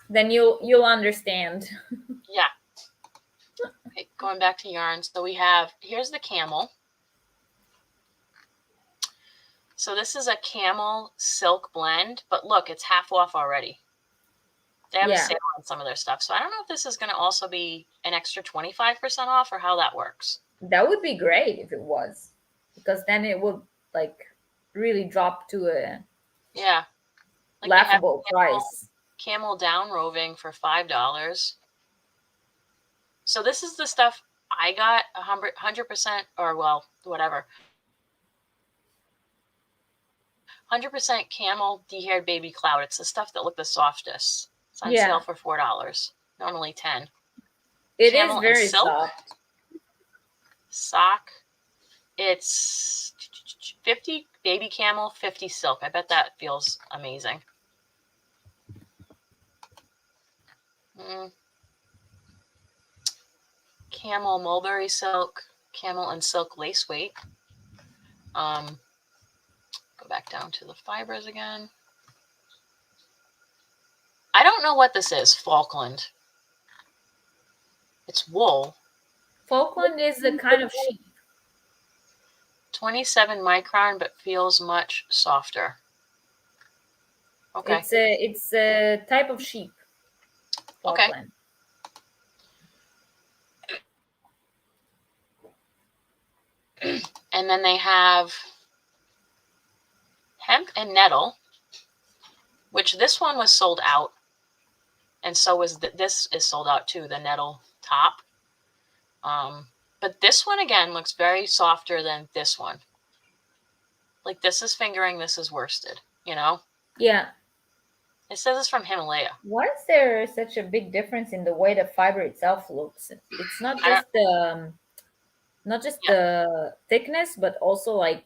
then you'll understand.
Yeah. Okay, going back to yarns, so we have, here's the camel. So this is a camel silk blend, but look, it's half off already. They have a sale on some of their stuff. So I don't know if this is going to also be an extra 25% off or how that works.
That would be great if it was, because then it would like really drop to a
like
laughable price.
Camel down roving for $5. So this is the stuff I got 100% or well, whatever. 100% camel de-haired baby cloud. It's the stuff that looked the softest. It's on sale for $4. Normally $10.
It camel is very soft.
Sock. It's 50 baby camel, 50 silk. I bet that feels amazing. Camel mulberry silk, camel and silk lace weight. Go back down to the fibers again. I don't know what this is, Falkland. It's wool.
Falkland is a kind of sheep.
27 micron, but feels much softer. Okay.
It's a type of sheep. Falkland.
Okay. And then they have hemp and nettle, which this one was sold out. And so was this is sold out too, the nettle top. But this one, again, looks very softer than this one. Like this is fingering, this is worsted, you know?
Yeah.
It says it's from Himalaya.
Why is there such a big difference in the way the fiber itself looks? It's not just the thickness, but also like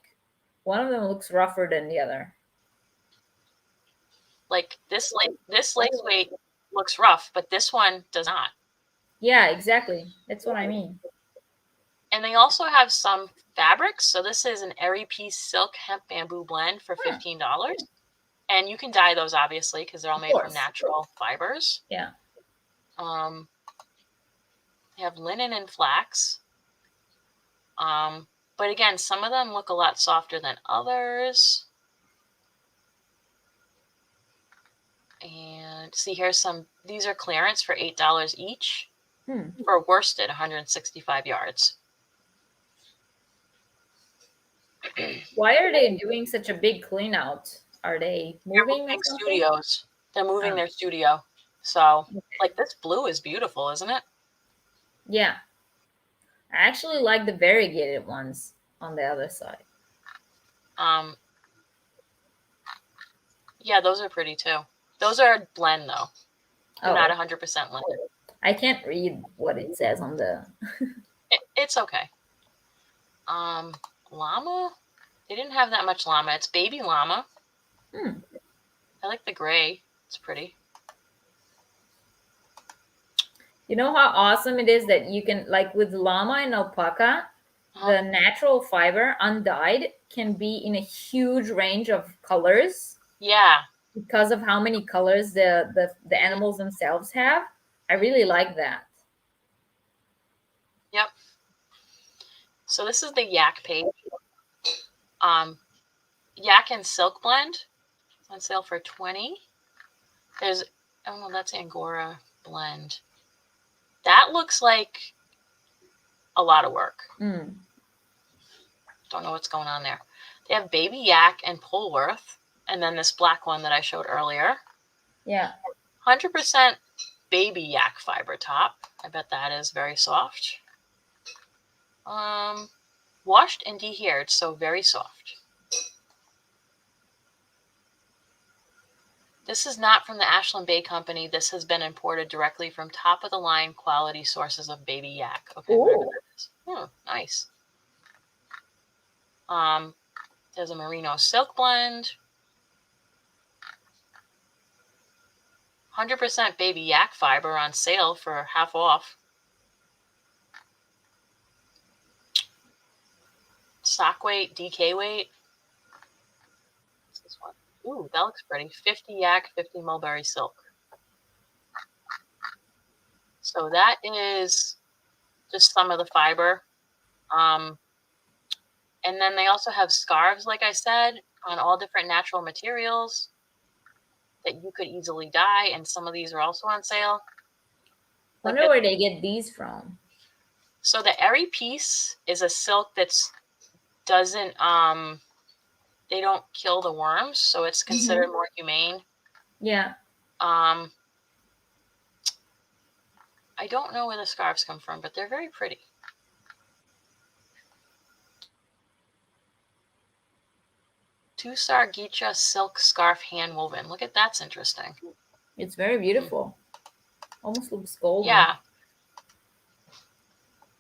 one of them looks rougher than the other.
Like this lace weight looks rough, but this one does not.
Yeah, exactly. That's what I mean.
And they also have some fabrics. So this is an airy piece silk hemp bamboo blend for $15. And you can dye those, obviously, because they're all made from natural fibers.
Yeah.
They have linen and flax. But again, some of them look a lot softer than others. And see, here's some, these are clearance for $8 each for worsted 165 yards.
Why are they doing such a big clean out? Are they moving or something?
Studios. They're moving their studio. So, like, this blue is beautiful, isn't it?
Yeah. I actually like the variegated ones on the other side.
Yeah, those are pretty too. Those are a blend though. They're not 100% blend.
I can't read what it says on the.
It's okay. Llama? They didn't have that much llama. It's baby llama. I like the gray. It's pretty.
You know how awesome it is that you can, like with llama and alpaca, the natural fiber undyed can be in a huge range of colors.
Yeah.
Because of how many colors the animals themselves have. I really like that.
Yep. So this is the yak page. Yak and silk blend on sale for $20. There's, oh no, that's Angora blend. That looks like a lot of work. Don't know what's going on there. They have baby yak and Polworth, and then this black one that I showed earlier.
Yeah.
100% baby yak fiber top. I bet that is very soft. Washed and de-haired, so very soft. This is not from the Ashland Bay Company. This has been imported directly from top-of-the-line quality sources of baby yak. Okay, nice. There's a merino silk blend. 100% baby yak fiber on sale for half off. Sock weight, DK weight. What's this one? Ooh, that looks pretty. 50 yak, 50 mulberry silk. So that is just some of the fiber. And then they also have scarves, like I said, on all different natural materials that you could easily dye. And some of these are also on sale.
I wonder where they get these from.
So the Eri piece is a silk that's doesn't, they don't kill the worms, so it's considered more humane.
Yeah.
I don't know where the scarves come from, but they're very pretty. Tusar Geecha silk scarf hand woven. Look at that's interesting.
It's very beautiful. Almost looks golden.
Yeah.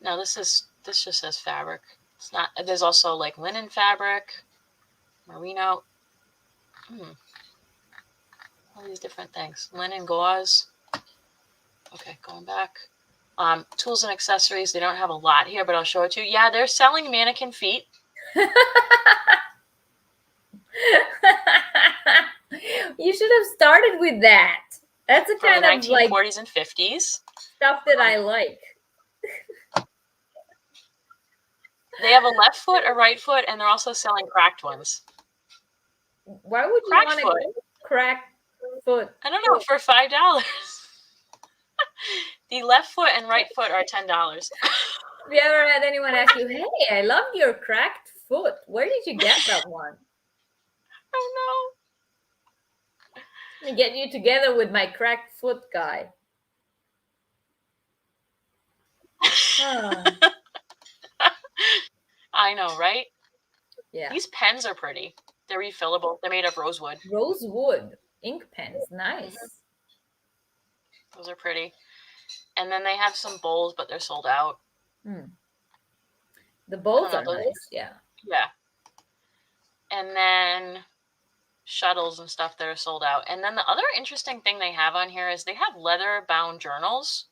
No, this just says fabric. It's not. There's also like linen fabric, merino. All these different things. Linen gauze. Okay, going back. Tools and accessories. They don't have a lot here, but I'll show it to you. Yeah, they're selling mannequin feet.
You should have started with that. That's a kind of
1940s like and 50s
stuff that I like.
They have a left foot, a right foot, and they're also selling cracked ones.
Why would you want a cracked foot?
I don't know, for $5. The left foot and right foot are $10.
Have you ever had anyone ask you, "Hey, I love your cracked foot. Where did you get that one?"
Oh no.
Let me get you together with my cracked foot guy.
I know, right?
Yeah.
These pens are pretty. They're refillable. They're made of rosewood.
Rosewood ink pens. Nice.
Those are pretty. And then they have some bowls, but they're sold out.
The bowls are nice. Yeah.
Yeah. And then shuttles and stuff that are sold out. And then the other interesting thing they have on here is they have leather bound journals.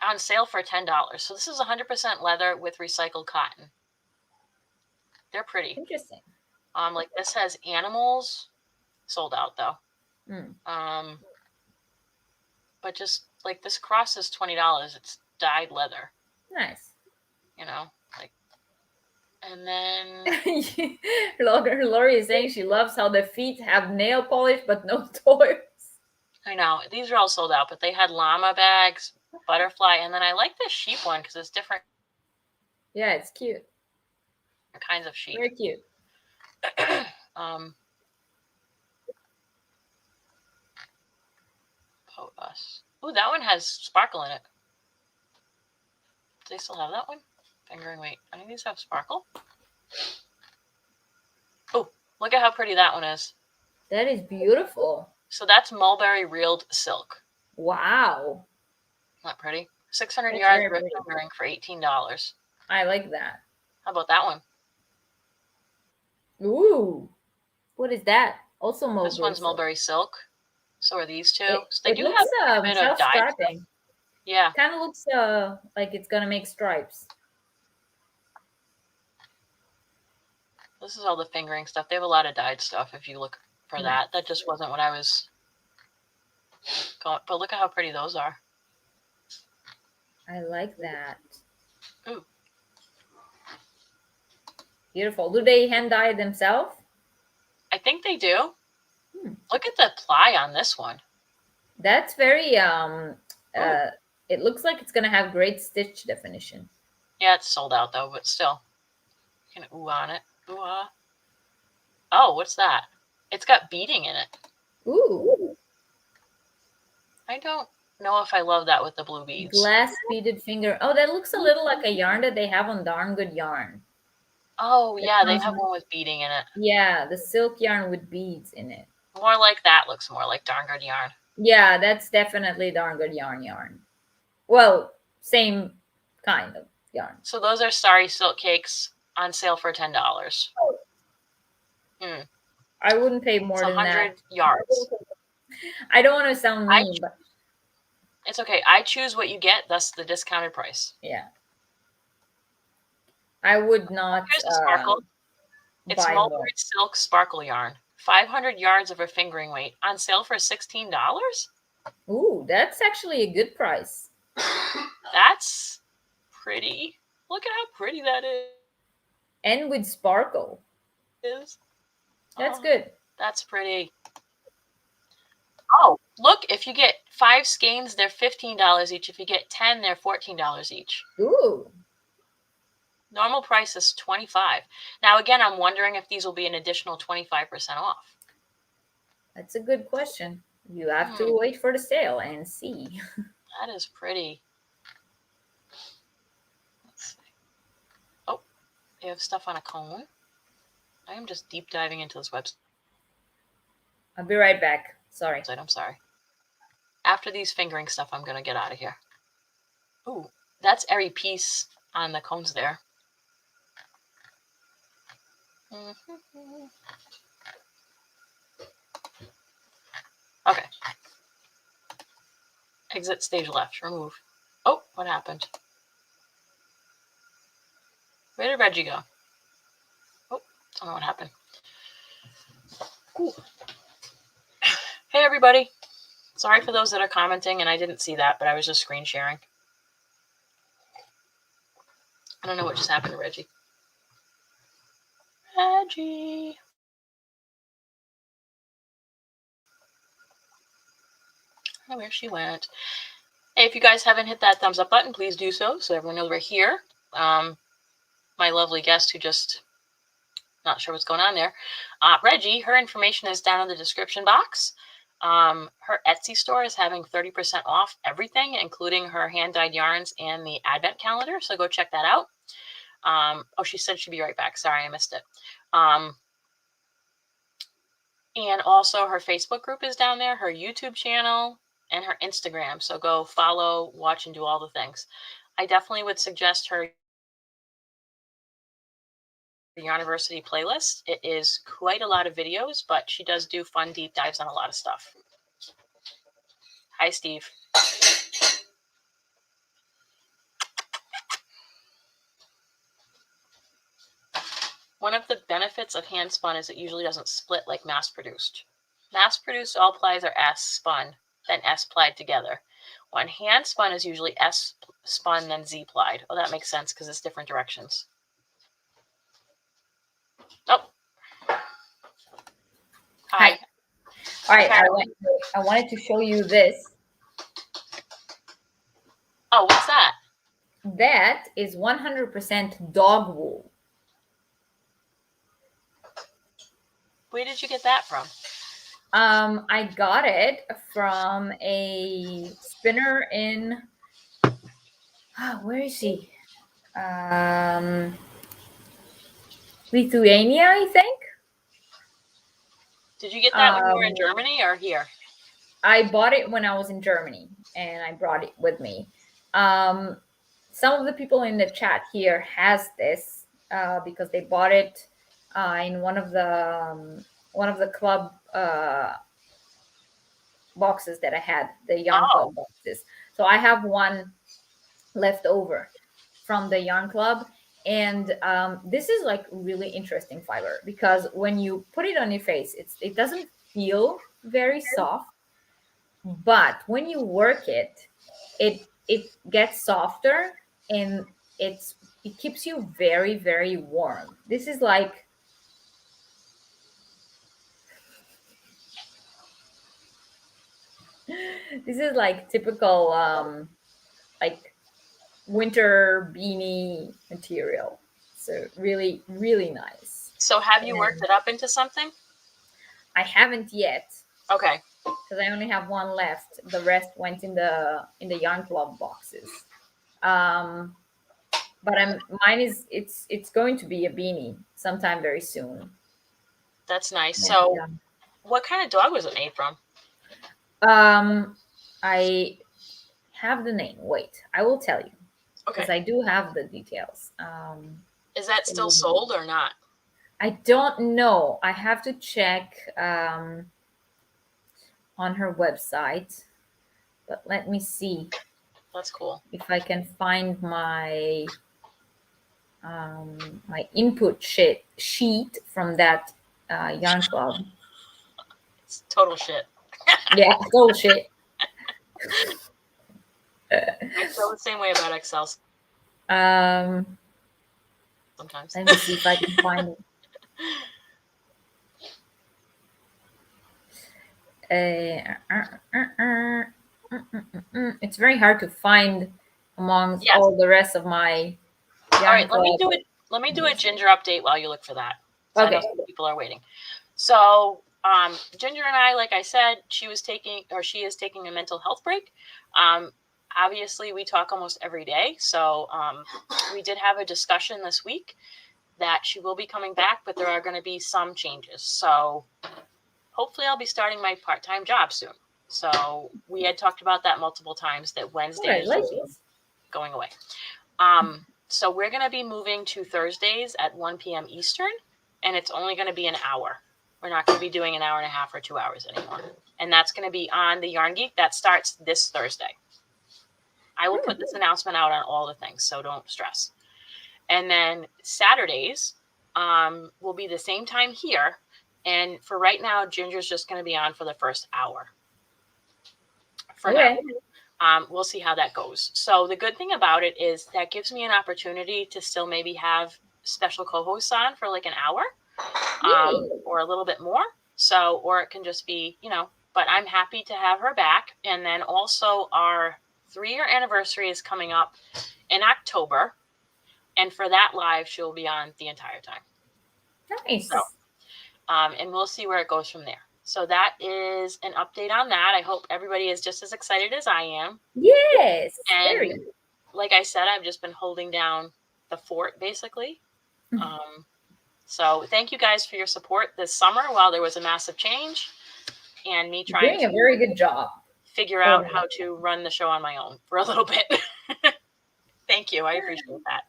On sale for $10. So this is 100% leather with recycled cotton. They're pretty.
Interesting.
Like this has animals, sold out though. but just like this cross is $20. It's dyed leather,
Nice.
you know, like, and then
Lori is saying she loves how the feet have nail polish but no toys.
I know these are all sold out, but they had llama bags, butterfly, and then I like this sheep one because it's different
Yeah, it's cute.
kinds of sheep.
Very cute.
POTUS. Ooh, that one has sparkle in it. Do they still have that one? Fingering weight. Any of these have sparkle? Oh, look at how pretty that one is.
That is beautiful.
So that's mulberry reeled silk.
Wow.
Not pretty. 600
That's
yards
very
of
pretty.
fingering for $18.
I like that.
How about that one?
Ooh. What is that? Also mulberry.
This one's
silk.
mulberry silk. So are these two.
It,
So they
it
do
looks
have a bit of dye.
self-striping.
Yeah.
Kind of looks like it's gonna make stripes.
This is all the fingering stuff. They have a lot of dyed stuff if you look for that. That just wasn't what I was going. But look at how pretty those are.
I like that.
Ooh.
Beautiful. Do they hand dye themselves?
I think they do. Look at the ply on this one.
That's very it looks like it's gonna have great stitch definition.
Yeah, it's sold out though, but still. You can ooh on it. Ooh ah. Oh, what's that? It's got beading in it.
Ooh.
I don't know if I love that with the blue beads.
Glass beaded finger. Oh, that looks a little like a yarn that they have on Darn Good Yarn.
Oh, yeah, they have one with beading in it.
Yeah, the silk yarn with beads in it.
More like that. Looks more like Darn Good Yarn.
Yeah, that's definitely Darn Good Yarn. Well, same kind of yarn.
So those are Starry Silk Cakes on sale for $10.
I wouldn't pay more
It's
than
100
that.
yards.
I don't want to sound mean, but
it's okay. I choose what you get, thus the discounted price.
yeah. I would not.
Here's the sparkle. It's
buy
mulberry
more.
silk sparkle yarn. 500 yards of a fingering weight on sale for $16.
Ooh, that's actually a good price.
That's pretty. Look at how pretty that
And with sparkle.
is.
That's good.
That's pretty. Oh, look, if you get 5 skeins, they're $15 each. If you get 10, they're $14 each.
Ooh.
Normal price is $25. Now, again, I'm wondering if these will be an additional 25% off.
That's a good question. You have to wait for the sale and see.
That is pretty. Let's see. Oh, they have stuff on a cone. I am just deep diving into this website.
I'll be right back. Sorry.
I'm sorry. After these fingering stuff, I'm going to get out of here. Ooh, that's every piece on the cones there. Okay. Exit stage left. Remove. Oh, what happened? Where did Reggie go? Oh, don't know what happened. Ooh. Hey, everybody. Sorry for those that are commenting, and I didn't see that, but I was just screen sharing. I don't know what just happened to Reggie. Reggie. I don't know where she went. Hey, if you guys haven't hit that thumbs up button, please do so everyone knows we're here. My lovely guest who just not sure what's going on there. Reggie, her information is down in the description box. Her Etsy store is having 30% off everything, including her hand-dyed yarns and the advent calendar. So go check that out. Oh, she said she'd be right back. Sorry, I missed it. And also her Facebook group is down there, her YouTube channel, and her Instagram. So go follow, watch, and do all the things. I definitely would suggest her Yarniversity playlist. It is quite a lot of videos, but she does do fun deep dives on a lot of stuff. Hi, Steve. One of the benefits of hand spun is it usually doesn't split like mass produced. Mass produced, all plies are S spun, then S plied together. On hand spun is usually S spun, then Z plied. Oh, that makes sense because it's different directions. Oh. Hi.
All right,
Okay.
I wanted to show you this.
Oh, what's that?
That is 100% dog wool.
Where did you get that from?
I got it from a spinner in, where is she? Lithuania, I think.
Did you get that when you were in Germany or here?
I bought it when I was in Germany, and I brought it with me. Some of the people in the chat here has this because they bought it in one of the club boxes that I had, the Yarn Club boxes. So I have one left over from the Yarn Club. And this is like really interesting fiber because when you put it on your face, it doesn't feel very soft, but when you work it, it gets softer and it keeps you very, very warm. This is like typical like winter beanie material. So really, really nice.
So have you worked it up into something?
I haven't yet.
Okay.
Because I only have one left. The rest went in the Yarn Club boxes. But mine is it's going to be a beanie sometime very soon.
That's nice. So what kind of dog was it made from?
I have the name. Wait, I will tell you.
Okay.
Because I do have the details.
Is that still sold or not?
I don't know. I have to check on her website. But let me see.
That's cool.
If I can find my my input sheet from that Yarn Club.
It's total shit.
Yeah, total shit.
I feel the same way about Excels. Sometimes.
Let me see if I can find it. It's very hard to find amongst all the rest of my.
All right, let me do a Ginger update while you look for that. So
Okay.
I know some people are waiting. So Ginger and I, like I said, she is taking a mental health break. Obviously, we talk almost every day. So we did have a discussion this week that she will be coming back, but there are going to be some changes. So hopefully I'll be starting my part-time job soon. So we had talked about that multiple times, that Wednesday is going away. So we're going to be moving to Thursdays at 1 p.m. Eastern, and it's only going to be an hour. We're not going to be doing an hour and a half or 2 hours anymore. And that's going to be on the Yarn Geek. That starts this Thursday. I will put this announcement out on all the things, so don't stress. And then Saturdays will be the same time here. And for right now, Ginger's just going to be on for the first hour. For now. We'll see how that goes. So the good thing about it is that gives me an opportunity to still maybe have special co-hosts on for like an hour or a little bit more. So, or it can just be, but I'm happy to have her back. And then also our 3-year anniversary is coming up in October. And for that live, she'll be on the entire time.
Nice.
So, and we'll see where it goes from there. So that is an update on that. I hope everybody is just as excited as I am.
Yes.
And like I said, I've just been holding down the fort, basically. So thank you guys for your support this summer while there was a massive change and me trying
doing a very good job.
Figure out how to run the show on my own for a little bit. Thank you. I appreciate that.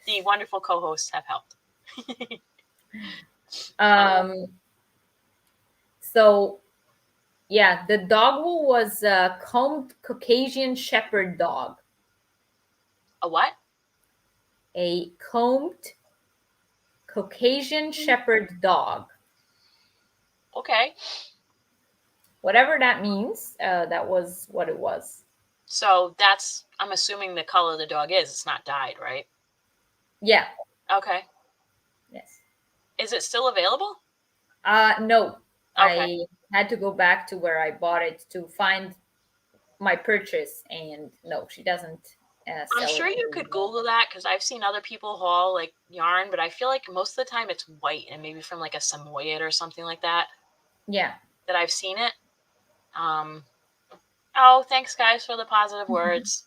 The wonderful co-hosts have helped.
So, yeah, the dog wool was a combed Caucasian Shepherd dog.
A what?
A combed Caucasian Shepherd dog.
Okay.
Whatever that means, that was what it was.
So that's, I'm assuming the color the dog is. It's not dyed, right?
Yeah.
Okay.
Yes.
Is it still available?
No.
Okay.
I had to go back to where I bought it to find my purchase, and no, she doesn't
I'm
sell
sure
it
you could
anymore.
Google that because I've seen other people haul like yarn, but I feel like most of the time it's white and maybe from like a Samoyed or something like that
Yeah.
that I've seen it. Oh, thanks guys for the positive words.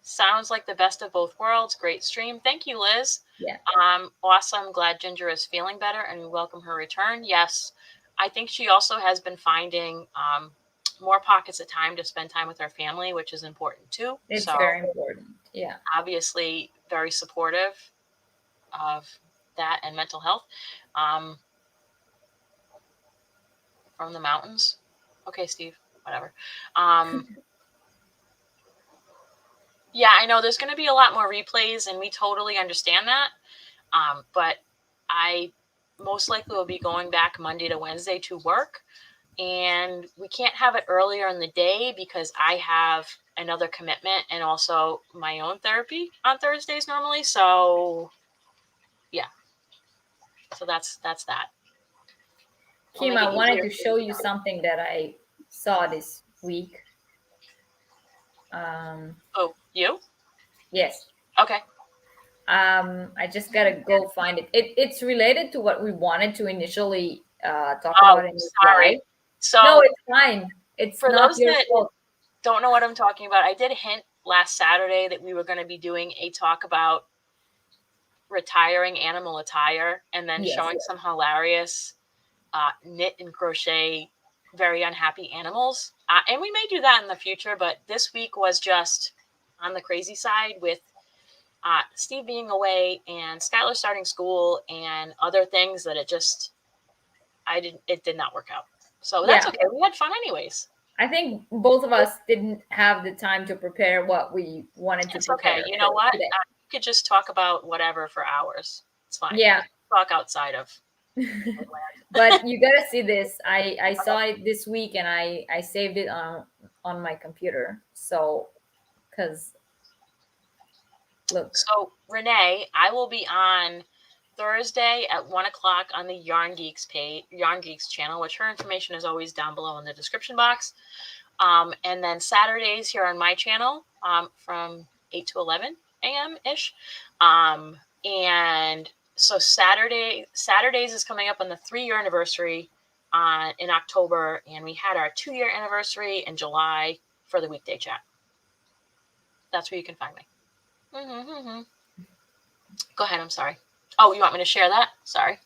Sounds like the best of both worlds. Great stream. Thank you, Liz.
Yeah.
Awesome. Glad Ginger is feeling better and we welcome her return. Yes. I think she also has been finding more pockets of time to spend time with her family, which is important too.
It's
So
very important. Yeah.
obviously very supportive of that and mental health from the mountains. Okay, Steve, whatever. Yeah, I know there's going to be a lot more replays and we totally understand that. But I most likely will be going back Monday to Wednesday to work, and we can't have it earlier in the day because I have another commitment and also my own therapy on Thursdays normally. So yeah, so that's that.
Kim, I wanted to show you something that I saw this week.
Oh, you?
Yes.
Okay.
I just gotta go find it. It's related to what we wanted to initially talk about in this live.
So
no, it's fine. It's
for
not
those
your
that
fault.
don't know what I'm talking about, I did hint last Saturday that we were going to be doing a talk about retiring animal attire and then showing some hilarious knit and crochet very unhappy animals. And we may do that in the future, but this week was just on the crazy side with Steve being away and Skylar starting school and other things that it did not work out. So that's okay. We had fun anyways.
I think both of us didn't have the time to prepare what we wanted to prepare.
Okay. You know what? You could just talk about whatever for hours. It's fine.
Yeah.
Talk outside of.
But you gotta see this. I saw it this week and I saved it on my computer. So, because look.
So Renee, I will be on Thursday at 1:00 on the Yarn Geeks channel, which her information is always down below in the description box. And then Saturdays here on my channel from 8 to 11 a.m. ish. And so Saturdays is coming up on the 3-year anniversary in October, and we had our 2-year anniversary in July for the weekday chat. That's where you can find me. Go ahead. I'm sorry. Oh, you want me to share that? Sorry.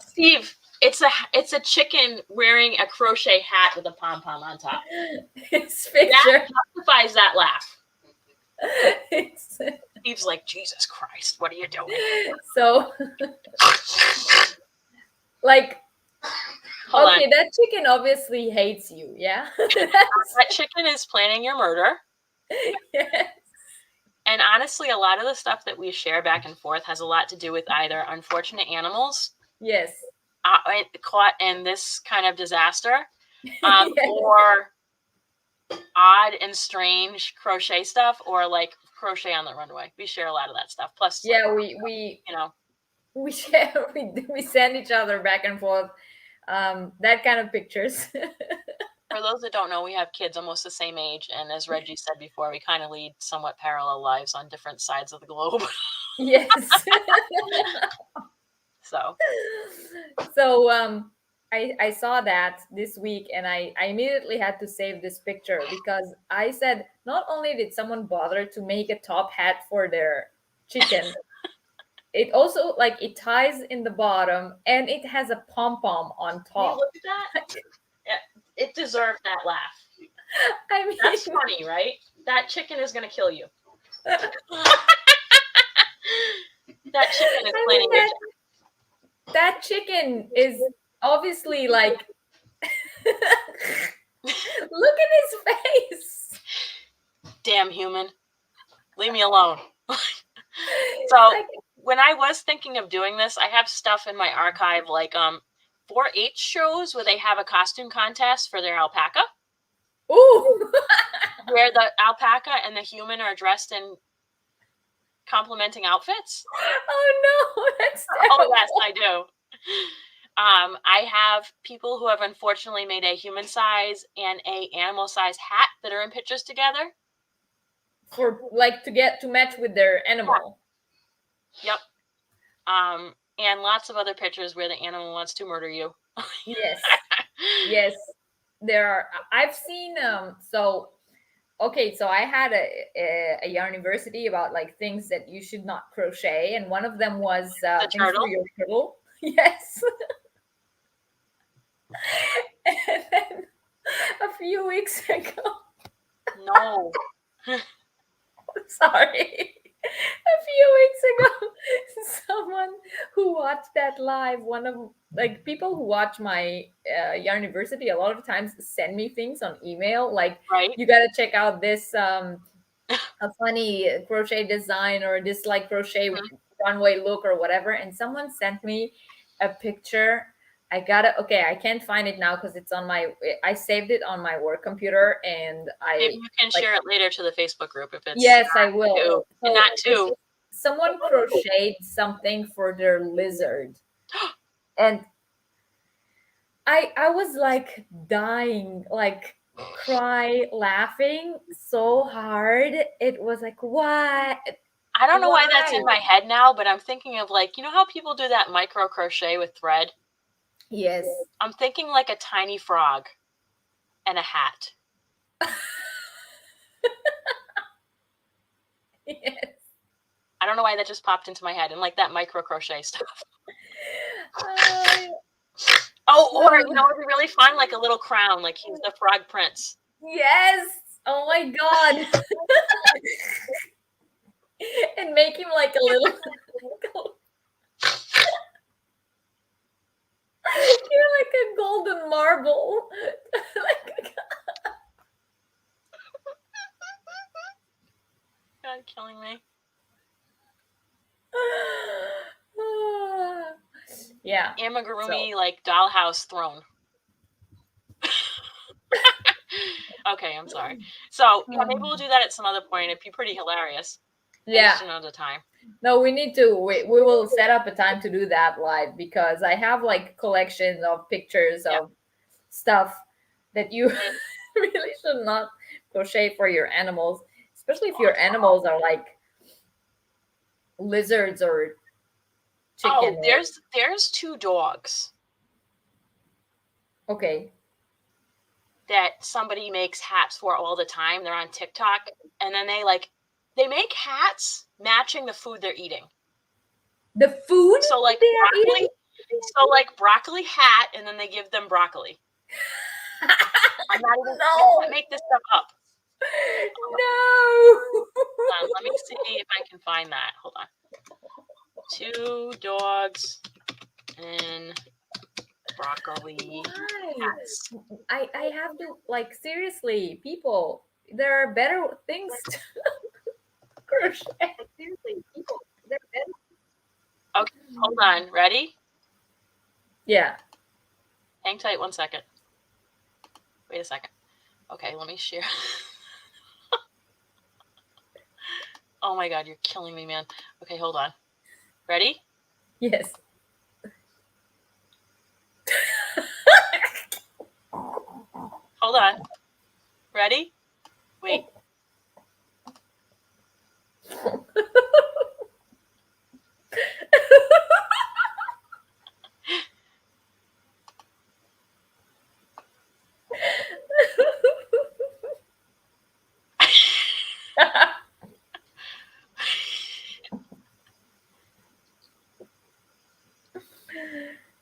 Steve, it's a chicken wearing a crochet hat with a pom-pom on top.
It's picture.
That justifies that laugh. Steve's like, Jesus Christ, what are you doing?
So, like,
Hold
okay,
on.
that chicken obviously hates you, yeah?
That chicken is planning your murder.
Yes.
And honestly, a lot of the stuff that we share back and forth has a lot to do with either unfortunate animals,
Yes,
caught in this kind of disaster, or odd and strange crochet stuff, or like crochet on the runway. We share a lot of that stuff. Plus,
yeah,
like,
we share, we send each other back and forth that kind of pictures.
For those that don't know, we have kids almost the same age, and as Reggie said before, we kind of lead somewhat parallel lives on different sides of the globe.
Yes. So I saw that this week, and I immediately had to save this picture because I said, not only did someone bother to make a top hat for their chicken, it also, like, it ties in the bottom and it has a pom-pom on top.
Look at that. It deserved that laugh.
I mean,
that's funny, right? That chicken is going to kill you. That chicken is planning your
that chicken is obviously like, look at his face. Damn
human. Leave me alone. So when I was thinking of doing this, I have stuff in my archive like 4-H shows where they have a costume contest for their alpaca.
Ooh.
Where the alpaca and the human are dressed in complementing outfits.
Oh no, that's terrible.
Oh yes, I do. I have people who have unfortunately made a human size and a animal size hat that are in pictures together.
For like to match with their animal.
Yep. And lots of other pictures where the animal wants to murder you.
Yes. Yes. There are. I've seen so okay, so I had a Yarniversity about like things that you should not crochet, and one of them was
The
things
turtle?
for your turtle. Yes. And then a few weeks ago,
No.
sorry, a few weeks ago, someone who watched that live, one of like people who watch my Yarniversity, a lot of times send me things on email like,
Right.
you got to check out this a funny crochet design or this like crochet runway look or whatever, and someone sent me a picture. I can't find it now because it's on I saved it on my work computer, and
Maybe you can
like,
share it later to the Facebook group if it's
yes, I will.
two. And not two.
Someone crocheted something for their lizard, and I was like dying, like laughing so hard. It was like, what?
I don't know why that's
Why?
in my head now, but I'm thinking of like, you know how people do that micro crochet with thread?
Yes.
I'm thinking like a tiny frog and a hat.
Yes.
I don't know why that just popped into my head, and like that micro crochet stuff. Or you know, it'd be really fun, like a little crown, like he's the frog prince.
Yes. Oh my god. And make him like a little. You're like a golden marble.
God, killing me.
Yeah.
Amigurumi, like dollhouse throne. Okay, I'm sorry. So yeah, maybe we'll do that at some other point. It'd be pretty hilarious.
Yeah.
Just another time.
No, we need to. We will set up a time to do that live, because I have like collections of pictures of stuff that you really should not crochet for your animals, especially if your animals are like lizards or chicken.
Oh, there's 2 dogs.
Okay.
That somebody makes hats for all the time. They're on TikTok, and then they make hats matching the food they're eating.
The food?
So like
they are
broccoli,
eating?
so like broccoli hat, and then they give them broccoli. I'm not even I can't make this stuff up.
No.
Hold on, let me see if I can find that. Hold on. 2 dogs and broccoli hats.
I have to, like, seriously, people, there are better things to crochet. Seriously, people, there are better.
Okay, hold on. Ready?
Yeah.
Hang tight 1 second. Wait a second. Okay, let me share. Oh my god, you're killing me, man. Okay, hold on. Ready?
Yes.
Hold on. Ready? Wait.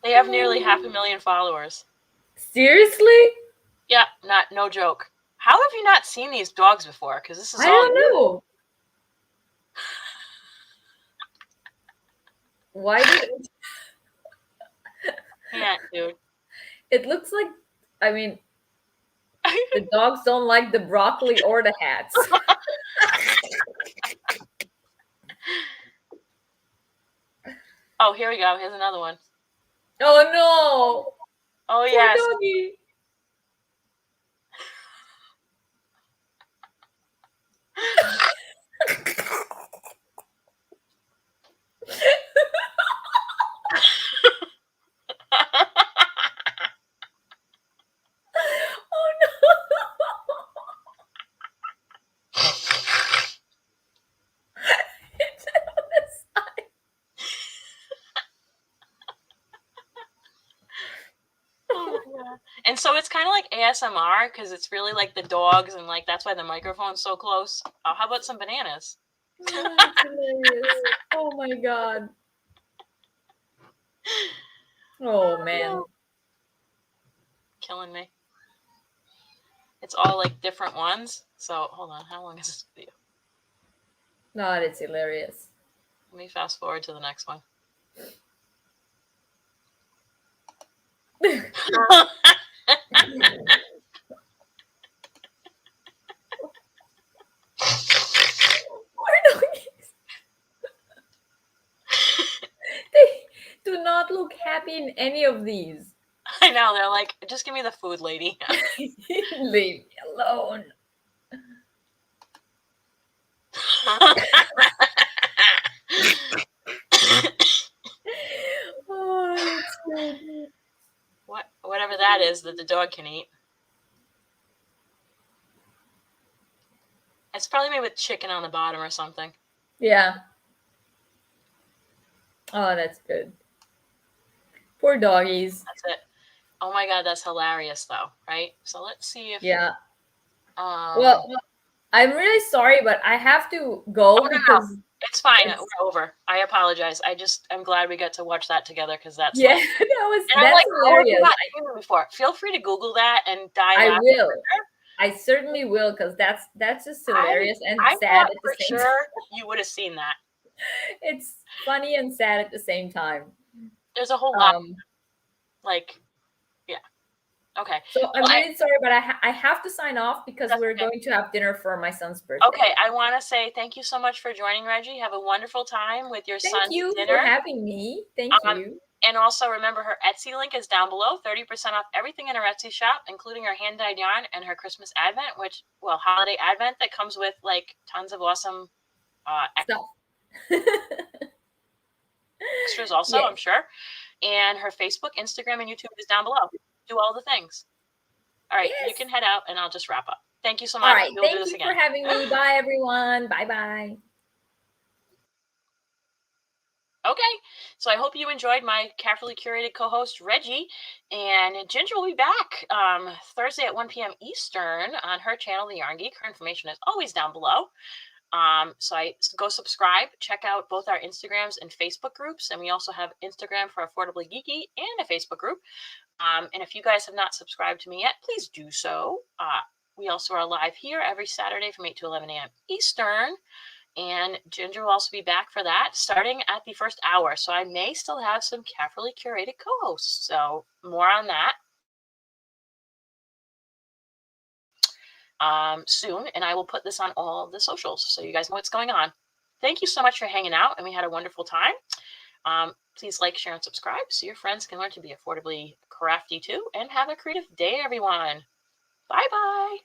They have nearly 500,000 followers.
Seriously?
Yeah, no joke. How have you not seen these dogs before? Because this is
I
all
don't know. Why did
can't, dude.
it looks like, I mean, the dogs don't like the broccoli or the hats.
Oh, here we go. Here's another one.
Oh no!
Oh,
Poor
yes.
doggy. Oh no! It's on the side.
Oh my God. And so it's kind of like ASMR because it's really like the dogs and like that's why the microphone's so close. Oh, how about some bananas?
Oh, that's hilarious. Oh my god. Oh man.
No. Killing me. It's all like different ones. So hold on. How long is this video?
No, it's hilarious.
Let me fast forward to the next one.
Poor doggies. They do not look happy in any of these.
I know. They're like, just give me the food, lady.
Leave me alone. Oh, that's good.
Whatever that is that the dog can eat. It's probably made with chicken on the bottom or something.
Yeah. Oh, that's good. Poor doggies.
That's it. Oh my God, that's hilarious though, right? So let's see if
Yeah.
um
Well, I'm really sorry, but I have to go
no.
because
It's fine.
it's-
We're over. I apologize. I'm glad we got to watch that together because that's
yeah,
hilarious.
that's
And I'm like, oh,
hilarious.
I've not seen it before. Feel free to Google that and dive
I
after.
will. I certainly will because that's just hilarious and
I
sad
thought
at
for
the same
sure
time.
you would have seen that.
It's funny and sad at the same time.
There's a whole lot.
Um,
Like, yeah. Okay.
so I'm
Well,
really sorry, but I have to sign off because
That's
we're
okay.
going to have dinner for my son's birthday.
Okay, I want to say thank you so much for joining, Reggie. Have a wonderful time with your
Thank
son's
you
dinner.
for having me. Thank you.
And also remember her Etsy link is down below. 30% off everything in her Etsy shop, including her hand-dyed yarn and her Christmas Advent, holiday Advent that comes with like tons of awesome
Stuff.
extras also,
Yes.
I'm sure. And her Facebook, Instagram, and YouTube is down below. Do all the things. All right, you
Yes.
can head out and I'll just wrap up. Thank you so much.
All right.
We'll
Thank
do this
you
again.
for having me. Bye, everyone. Bye-bye.
Okay, so I hope you enjoyed my carefully curated co-host, Reggie, and Ginger will be back Thursday at 1 p.m. Eastern on her channel, The Yarn Geek. Her information is always down below. So go subscribe, check out both our Instagrams and Facebook groups, and we also have Instagram for Affordably Geeky and a Facebook group. And if you guys have not subscribed to me yet, please do so. We also are live here every Saturday from 8 to 11 a.m. Eastern. And Ginger will also be back for that starting at the first hour. So I may still have some carefully curated co-hosts. So more on that soon. And I will put this on all the socials so you guys know what's going on. Thank you so much for hanging out. And we had a wonderful time. Please like, share, and subscribe so your friends can learn to be affordably crafty too. And have a creative day, everyone. Bye-bye.